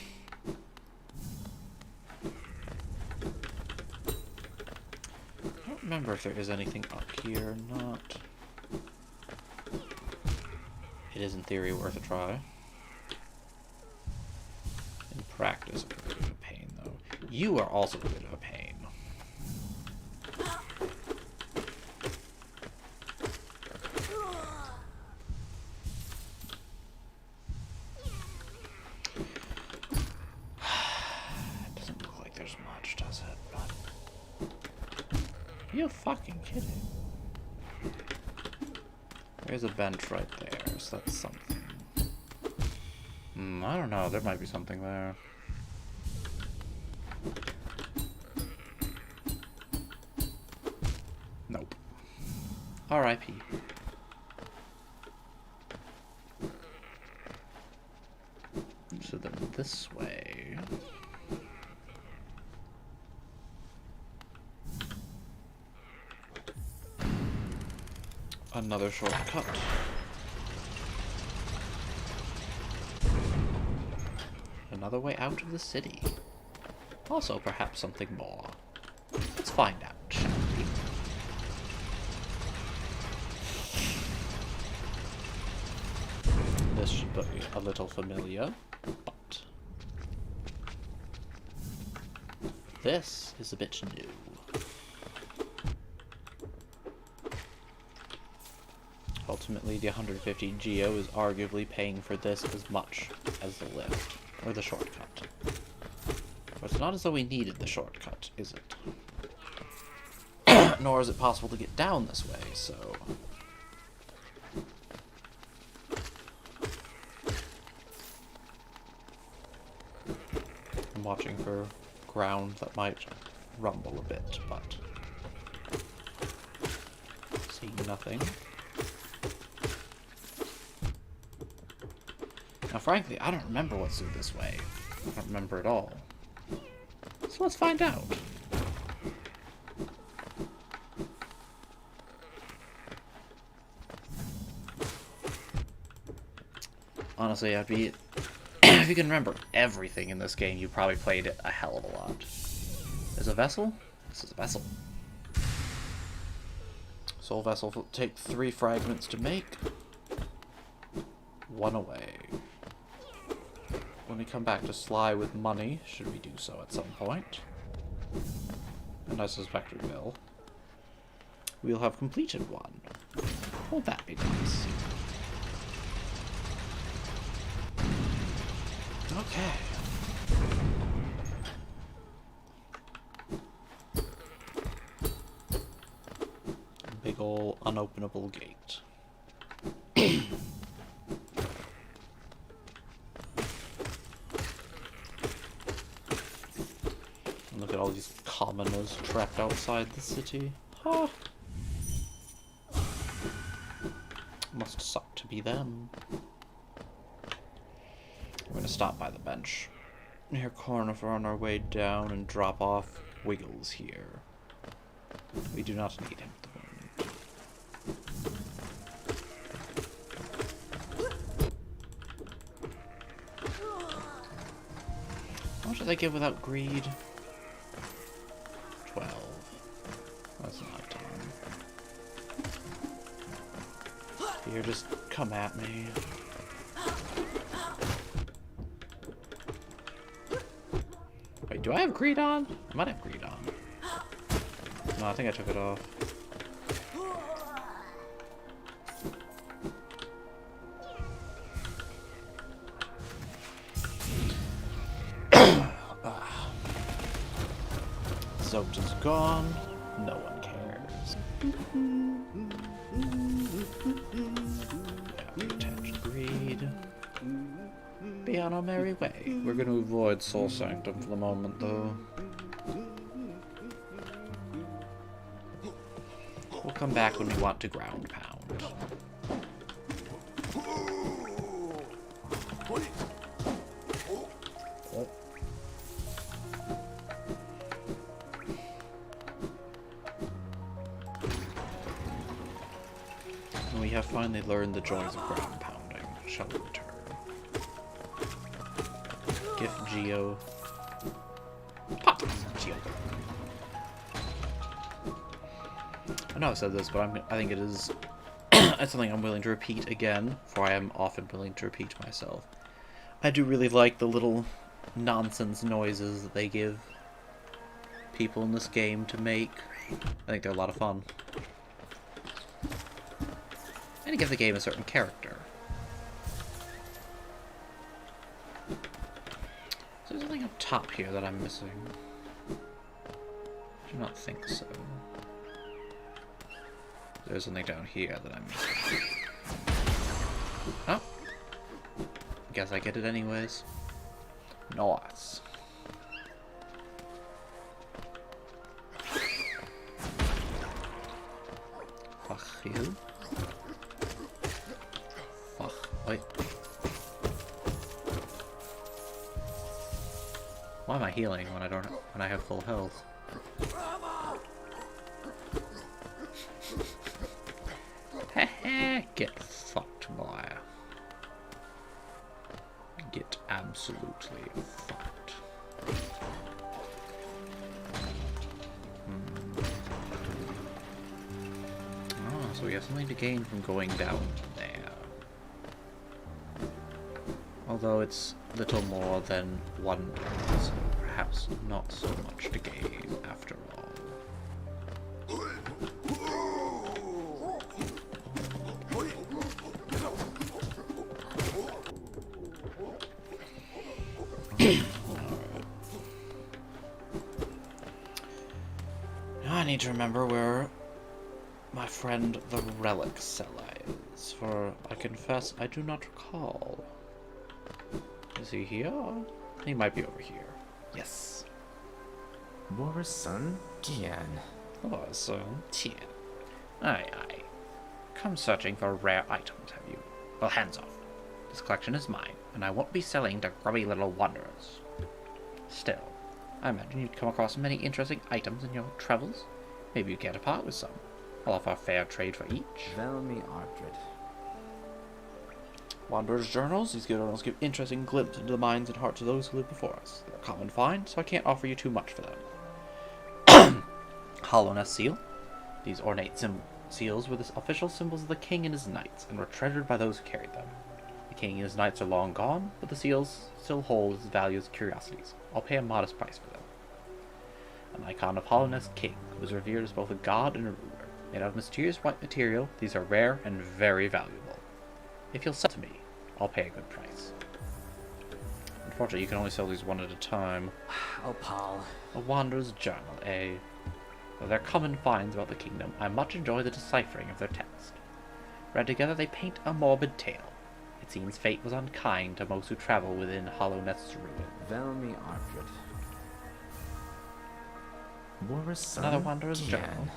A: don't remember if there is anything up here or not. It is in theory worth a try. In practice, a bit of a pain, though. You are also a bit of a pain. It doesn't look like there's much, does it? But... Are you fucking kidding? There's a bench right there, so that's something. I don't know, there might be something there. Nope. R.I.P. So then this way... Another shortcut. Another way out of the city. Also, perhaps something more. Let's find out, shall we? This should be a little familiar, but... this is a bit new. Ultimately, the 150 Geo is arguably paying for this as much as the lift, or the shortcut. But it's not as though we needed the shortcut, is it? Nor is it possible to get down this way, so... I'm watching for ground that might rumble a bit, but... seeing nothing. Now, frankly, I don't remember what's through this way. I don't remember at all. So let's find out. Honestly, I'd be... if you can remember everything in this game, you probably played it a hell of a lot. There's a vessel? This is a vessel. Soul vessel will take 3 fragments to make. 1 away. When we come back to Sly with money, should we do so at some point, and I suspect we will, we'll have completed 1. Won't that be nice? Okay. Big ol' unopenable gate. Look at all these farmers trapped outside the city. Huh. Must suck to be them. We're gonna stop by the bench near Cornifer on our way down and drop off Wiggles here. We do not need him at the moment. How much did they give without greed? 12. That's not time. Here, just come at me. Wait, do I have greed on? I might have greed on. No, I think I took it off. Zote is gone. No one cares. Yeah, we attached greed. Be on our merry way. We're going to avoid Soul Sanctum for the moment, though. We'll come back when we want to ground pound. We have finally learned the joys of ground pounding. Shall we return? Gift Geo. Pop! Geo. I know I've said this, but I think it is it's something I'm willing to repeat again, for I am often willing to repeat myself. I do really like the little nonsense noises that they give people in this game to make. I think they're a lot of fun. And to give the game a certain character. So there's something up top here that I'm missing. I do not think so. There's something down here that I'm missing. Oh. Guess I get it anyways. Nice. Fuck you. Fuck. Wait. Why am I healing when I have full health? Get fucked, boy. Get absolutely fucked. Oh, so we have something to gain from going down there. Although it's little more than wonder, so perhaps not so much to gain after all. Now I need to remember where my friend the relic seller is, for I confess I do not recall. Is he here? He might be over here. Yes.
G: Boris' son, Tian.
A: Oh, so Tian. Aye, aye. Come searching for rare items, have you? Well, hands off. This collection is mine, and I won't be selling to grubby little wanderers. Still, I imagine you'd come across many interesting items in your travels. Maybe you'd care to part with some. I'll offer a fair trade for each.
G: Velmi Ardred.
A: Wanderers' journals. These journals give interesting glimpse into the minds and hearts of those who live before us. They're a common find, so I can't offer you too much for them. Hollowness seal. These ornate seals were the official symbols of the king and his knights, and were treasured by those who carried them. The king and his knights are long gone, but the seals still hold its value as curiosities. I'll pay a modest price for them. An icon of Hollowness King, who is revered as both a god and a ruler. Made out of mysterious white material, these are rare and very valuable. If you'll sell to me, I'll pay a good price. Unfortunately, you can only sell these one at a time.
G: Oh, Paul.
A: A Wanderer's Journal, eh? Though they're common finds about the kingdom, I much enjoy the deciphering of their text. Read together, they paint a morbid tale. It seems fate was unkind to most who travel within Hollowness' ruin.
G: Velmi Ardred. War's son
A: Another wanderer's
G: Gian.
A: journal.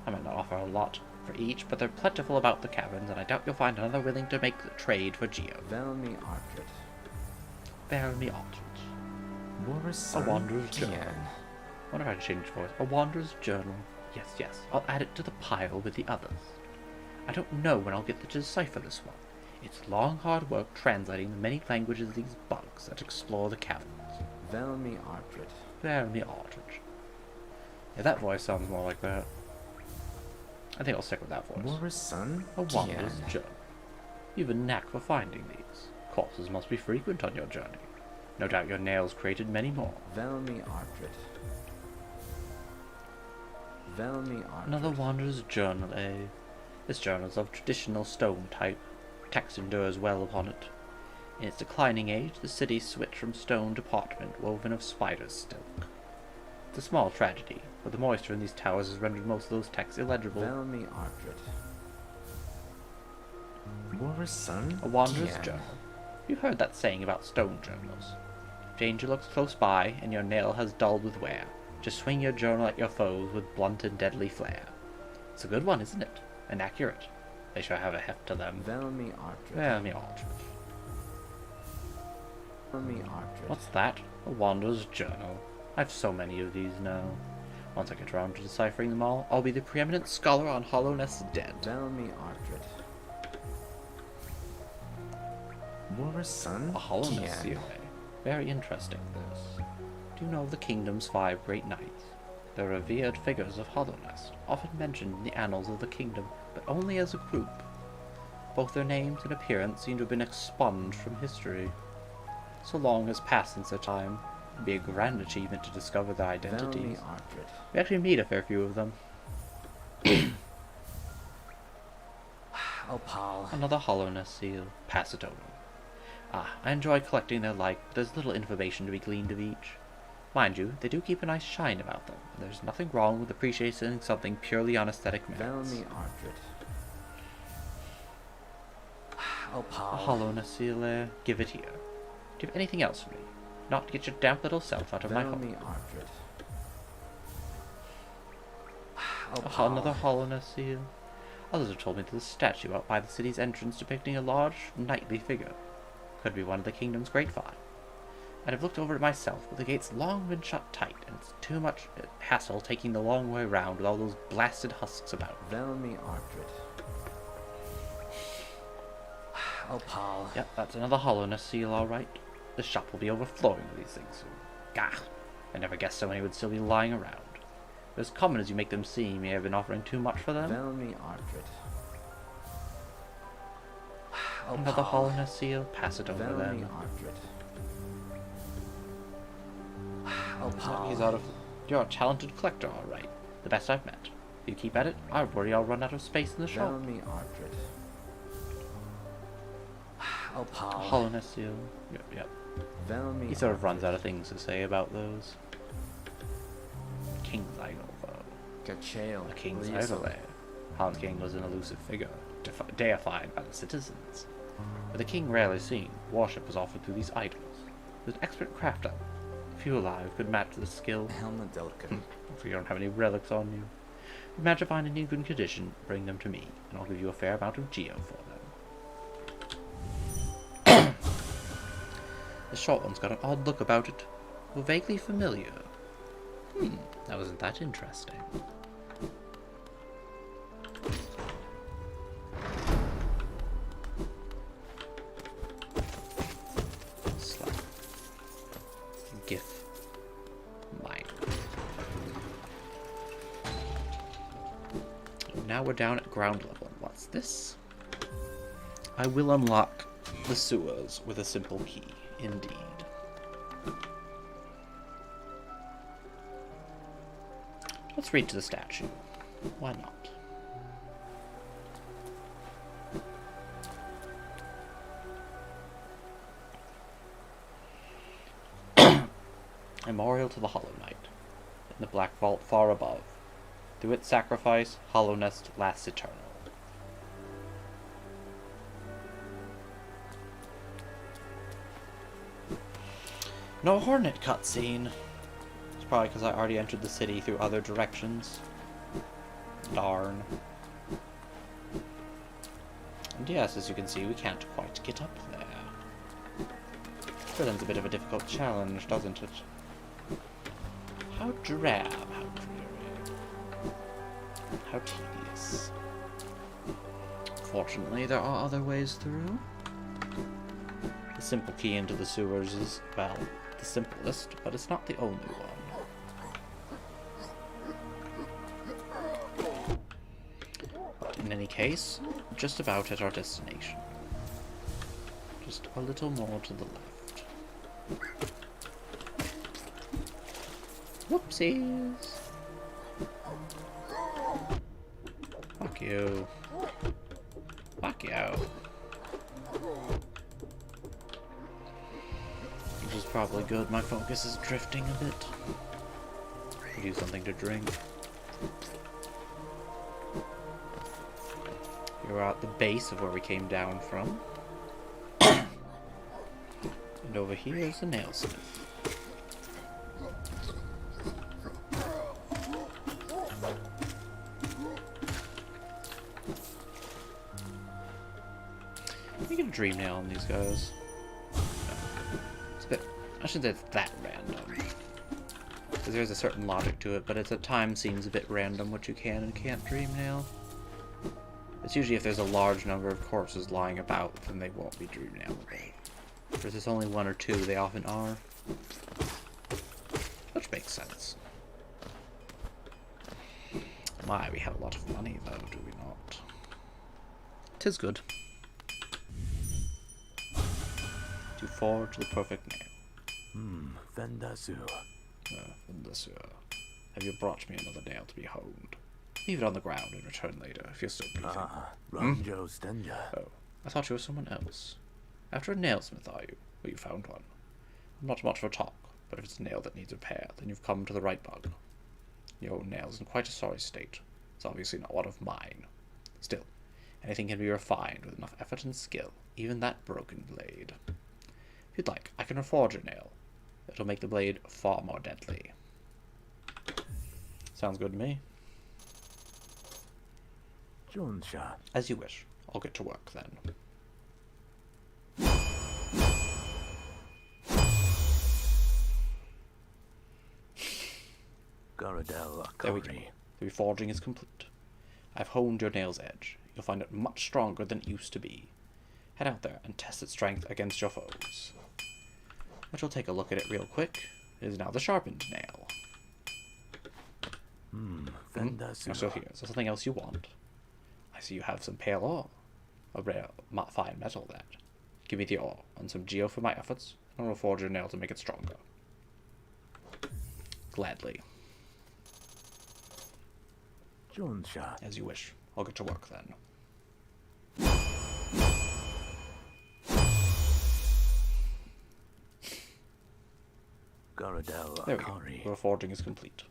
A: I might not offer a lot for each, but they're plentiful about the caverns, and I doubt you'll find another willing to make the trade for Geo.
G: Velmi Ardred.
A: Bear me Aldrich.
G: War's son
A: wanderer's
G: Gian.
A: journal. Wonder if I can change voice. A wanderer's journal. Yes, yes. I'll add it to the pile with the others. I don't know when I'll get to decipher this one. It's long, hard work translating the many languages of these bugs that explore the caverns.
G: Velmi Ardred.
A: Bear me Aldrich. Yeah, that voice sounds more like that. I think I'll stick with that voice.
G: War's son
A: A
G: Gian.
A: wanderer's journal. You've a knack for finding these. Corpses must be frequent on your journey. No doubt your nails created many more.
G: Velmi Ardred. Velmi Ardred.
A: Another wanderer's journal, eh? This journal is of traditional stone type. Text endures well upon it. In its declining age, the city switched from stone to parchment woven of spider's silk. It's a small tragedy, but the moisture in these towers has rendered most of those texts illegible.
G: Velmi Ardred. War's son
A: A wanderer's
G: Gian.
A: journal. You've heard that saying about stone journals. If danger looks close by, and your nail has dulled with wear, just swing your journal at your foes with blunt and deadly flair. It's a good one, isn't it? And accurate. They shall have a heft to them.
G: Velmi Ardred.
A: Bear me Aldrich.
G: Velmi Ardred.
A: What's that? A wanderer's journal. I've so many of these now. Once I get around to deciphering them all, I'll be the preeminent scholar on Hollowness Dead.
G: Velmi Ardred. War's son
A: A Hollowness
G: Gian.
A: seal, eh? Very interesting, this. Do you know of the kingdom's 5 great knights? They're revered figures of Hollownest, often mentioned in the annals of the kingdom, but only as a group. Both their names and appearance seem to have been expunged from history. So long has passed since their time. It'd be a grand achievement to discover their
G: Velmi
A: identities.
G: Ardred.
A: We actually meet a fair few of them.
G: Oh, Paul.
A: Another Hollowness seal. Pass it over. Ah, I enjoy collecting their like, but there's little information to be gleaned of each. Mind you, they do keep a nice shine about them, and there's nothing wrong with appreciating something purely on aesthetic merits.
G: Velmi Ardred. Oh,
A: A
G: Paul.
A: Hollowness seal, give it here. Do you have anything else for me? Not to get your damp little self out of my home.
G: Velmi Ardred. Oh,
A: Another Hollowness seal. Others have told me there's a statue out by the city's entrance depicting a large, knightly figure. Could be one of the kingdom's great 5. And I've looked over it myself, but the gate's long been shut tight, and it's too much hassle taking the long way round with all those blasted husks about.
G: Velmi Ardred. Oh, Paul.
A: Yep, that's another Hollowness seal, all right. The shop will be overflowing with these things soon. Gah! I never guessed so many would still be lying around. But as common as you make them seem, may have been offering too much for them.
G: Velmi Ardred. Oh,
A: Another
G: Paul.
A: Hollowness seal, pass it over
G: Velmi
A: then.
G: Ardred. Oh, Paul.
A: He's out of. You're a talented collector, all right. The best I've met. If you keep at it, I worry I'll run out of space in the shop.
G: Velmi Ardred. Oh, Paul.
A: Hollowness seal. Yep.
G: Velmi
A: He sort of runs out of things to say about those. King's Idol, though.
G: Gachael.
A: A king's idol there. Hound King was an elusive figure, deified by the citizens. With the king rarely seen, worship was offered through these idols. He was an expert crafter. Few alive could match the skill.
G: Helma Delkin.
A: If you don't have any relics on you, manage to find any good condition, bring them to me, and I'll give you a fair amount of geo for them. The short one's got an odd look about it. Vaguely familiar. Now isn't that interesting? Slap. GIF. Mine. Now we're down at ground level. What's this? I will unlock the sewers with a simple key. Indeed. Let's read to the statue. Why not? Memorial to the Hollow Knight. In the black vault far above. Through its sacrifice, Hollownest lasts eternal. No Hornet cutscene. It's Probably because I already entered the city through other directions. Darn. And yes, as you can see, we can't quite get up there. Presents a bit of a difficult challenge, doesn't it? How drab, how dreary. How tedious. Fortunately, there are other ways through. The simple key into the sewers is, well, the simplest, but it's not the only one. In any case, just about at our destination. Just a little more to the left. Whoopsies! Fuck you. Fuck you. Which is probably good. My focus is drifting a bit. Use something to drink. You're at the base of where we came down from. And over here is the nailsmith. You get a dream nail on these guys. No. It's a bit, I shouldn't say it's that random. Because there's a certain logic to it, but it at times seems a bit random what you can and can't dream nail. It's usually if there's a large number of corpses lying about, then they won't be dream nailable. If there's only one or two, they often are. Which makes sense. My, we have a lot of money though, do we not? 'Tis good. To forge the perfect nail.
C: Vendasu.
A: Have you brought me another nail to be honed? Leave it on the ground and return later if you're still breathing.
C: Ranjo Stenja.
A: Oh, I thought you were someone else. After a nailsmith, are you? Well, you found one. I'm not much for talk, but if it's a nail that needs repair, then you've come to the right bug. Your own nail's in quite a sorry state. It's obviously not one of mine. Still, anything can be refined with enough effort and skill, even that broken blade. If you'd like, I can reforge your nail. It'll make the blade far more deadly. Sounds good to me.
C: Jonsha.
A: As you wish. I'll get to work then.
C: Garadel Akari.
A: There we go. The reforging is complete. I've honed your nail's edge. You'll find it much stronger than it used to be. Head out there and test its strength against your foes. But you'll take a look at it real quick. It is now the sharpened nail.
C: Vendasu.
A: So here, is there something else you want? I see you have some pale ore. A rare, fine metal, that. Give me the ore and some geo for my efforts, and I'll forge your nail to make it stronger. Gladly.
C: Jonsha.
A: As you wish. I'll get to work then.
C: Garadel
A: There we go.
C: Akari.
A: The reforging is complete.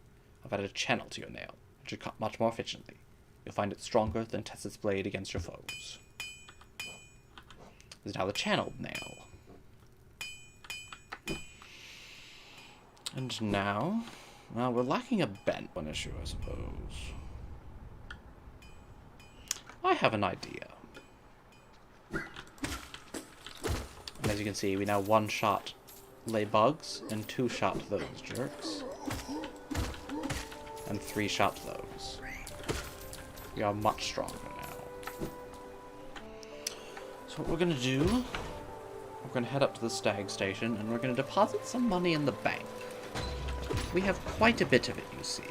A: I've added a channel to your nail. It should cut much more efficiently. You'll find it stronger than test its blade against your foes. This is now the channeled nail. And now, well, we're lacking a bent one issue, I suppose. I have an idea. And as you can see, we now one-shot lay bugs and two-shot those jerks. And three-shot those. We are much stronger now. So what we're gonna do, we're gonna head up to the stag station and we're gonna deposit some money in the bank. We have quite a bit of it, you see.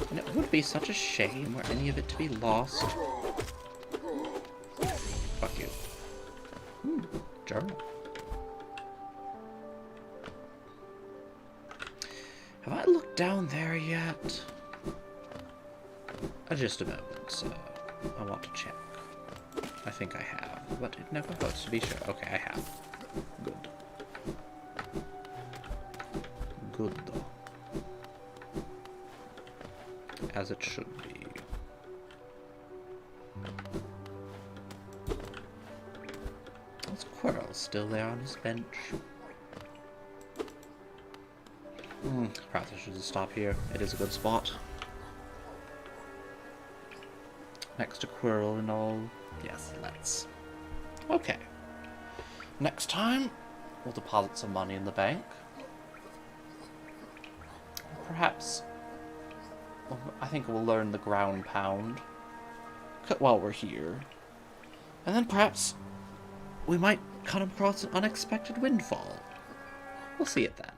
A: And it would be such a shame were any of it to be lost. Fuck you. Journal. Have I looked down there yet? Just a moment, sir. I want to check. I think I have, but it never hurts to be sure. Okay, I have. Good. Good, though. As it should be. Is Quirrell still there on his bench? Perhaps I should just stop here. It is a good spot. Next to Quirrell and all. Yes, let's. Okay. Next time, we'll deposit some money in the bank. Perhaps, well, I think we'll learn the ground pound while we're here. And then perhaps we might come across an unexpected windfall. We'll see at that.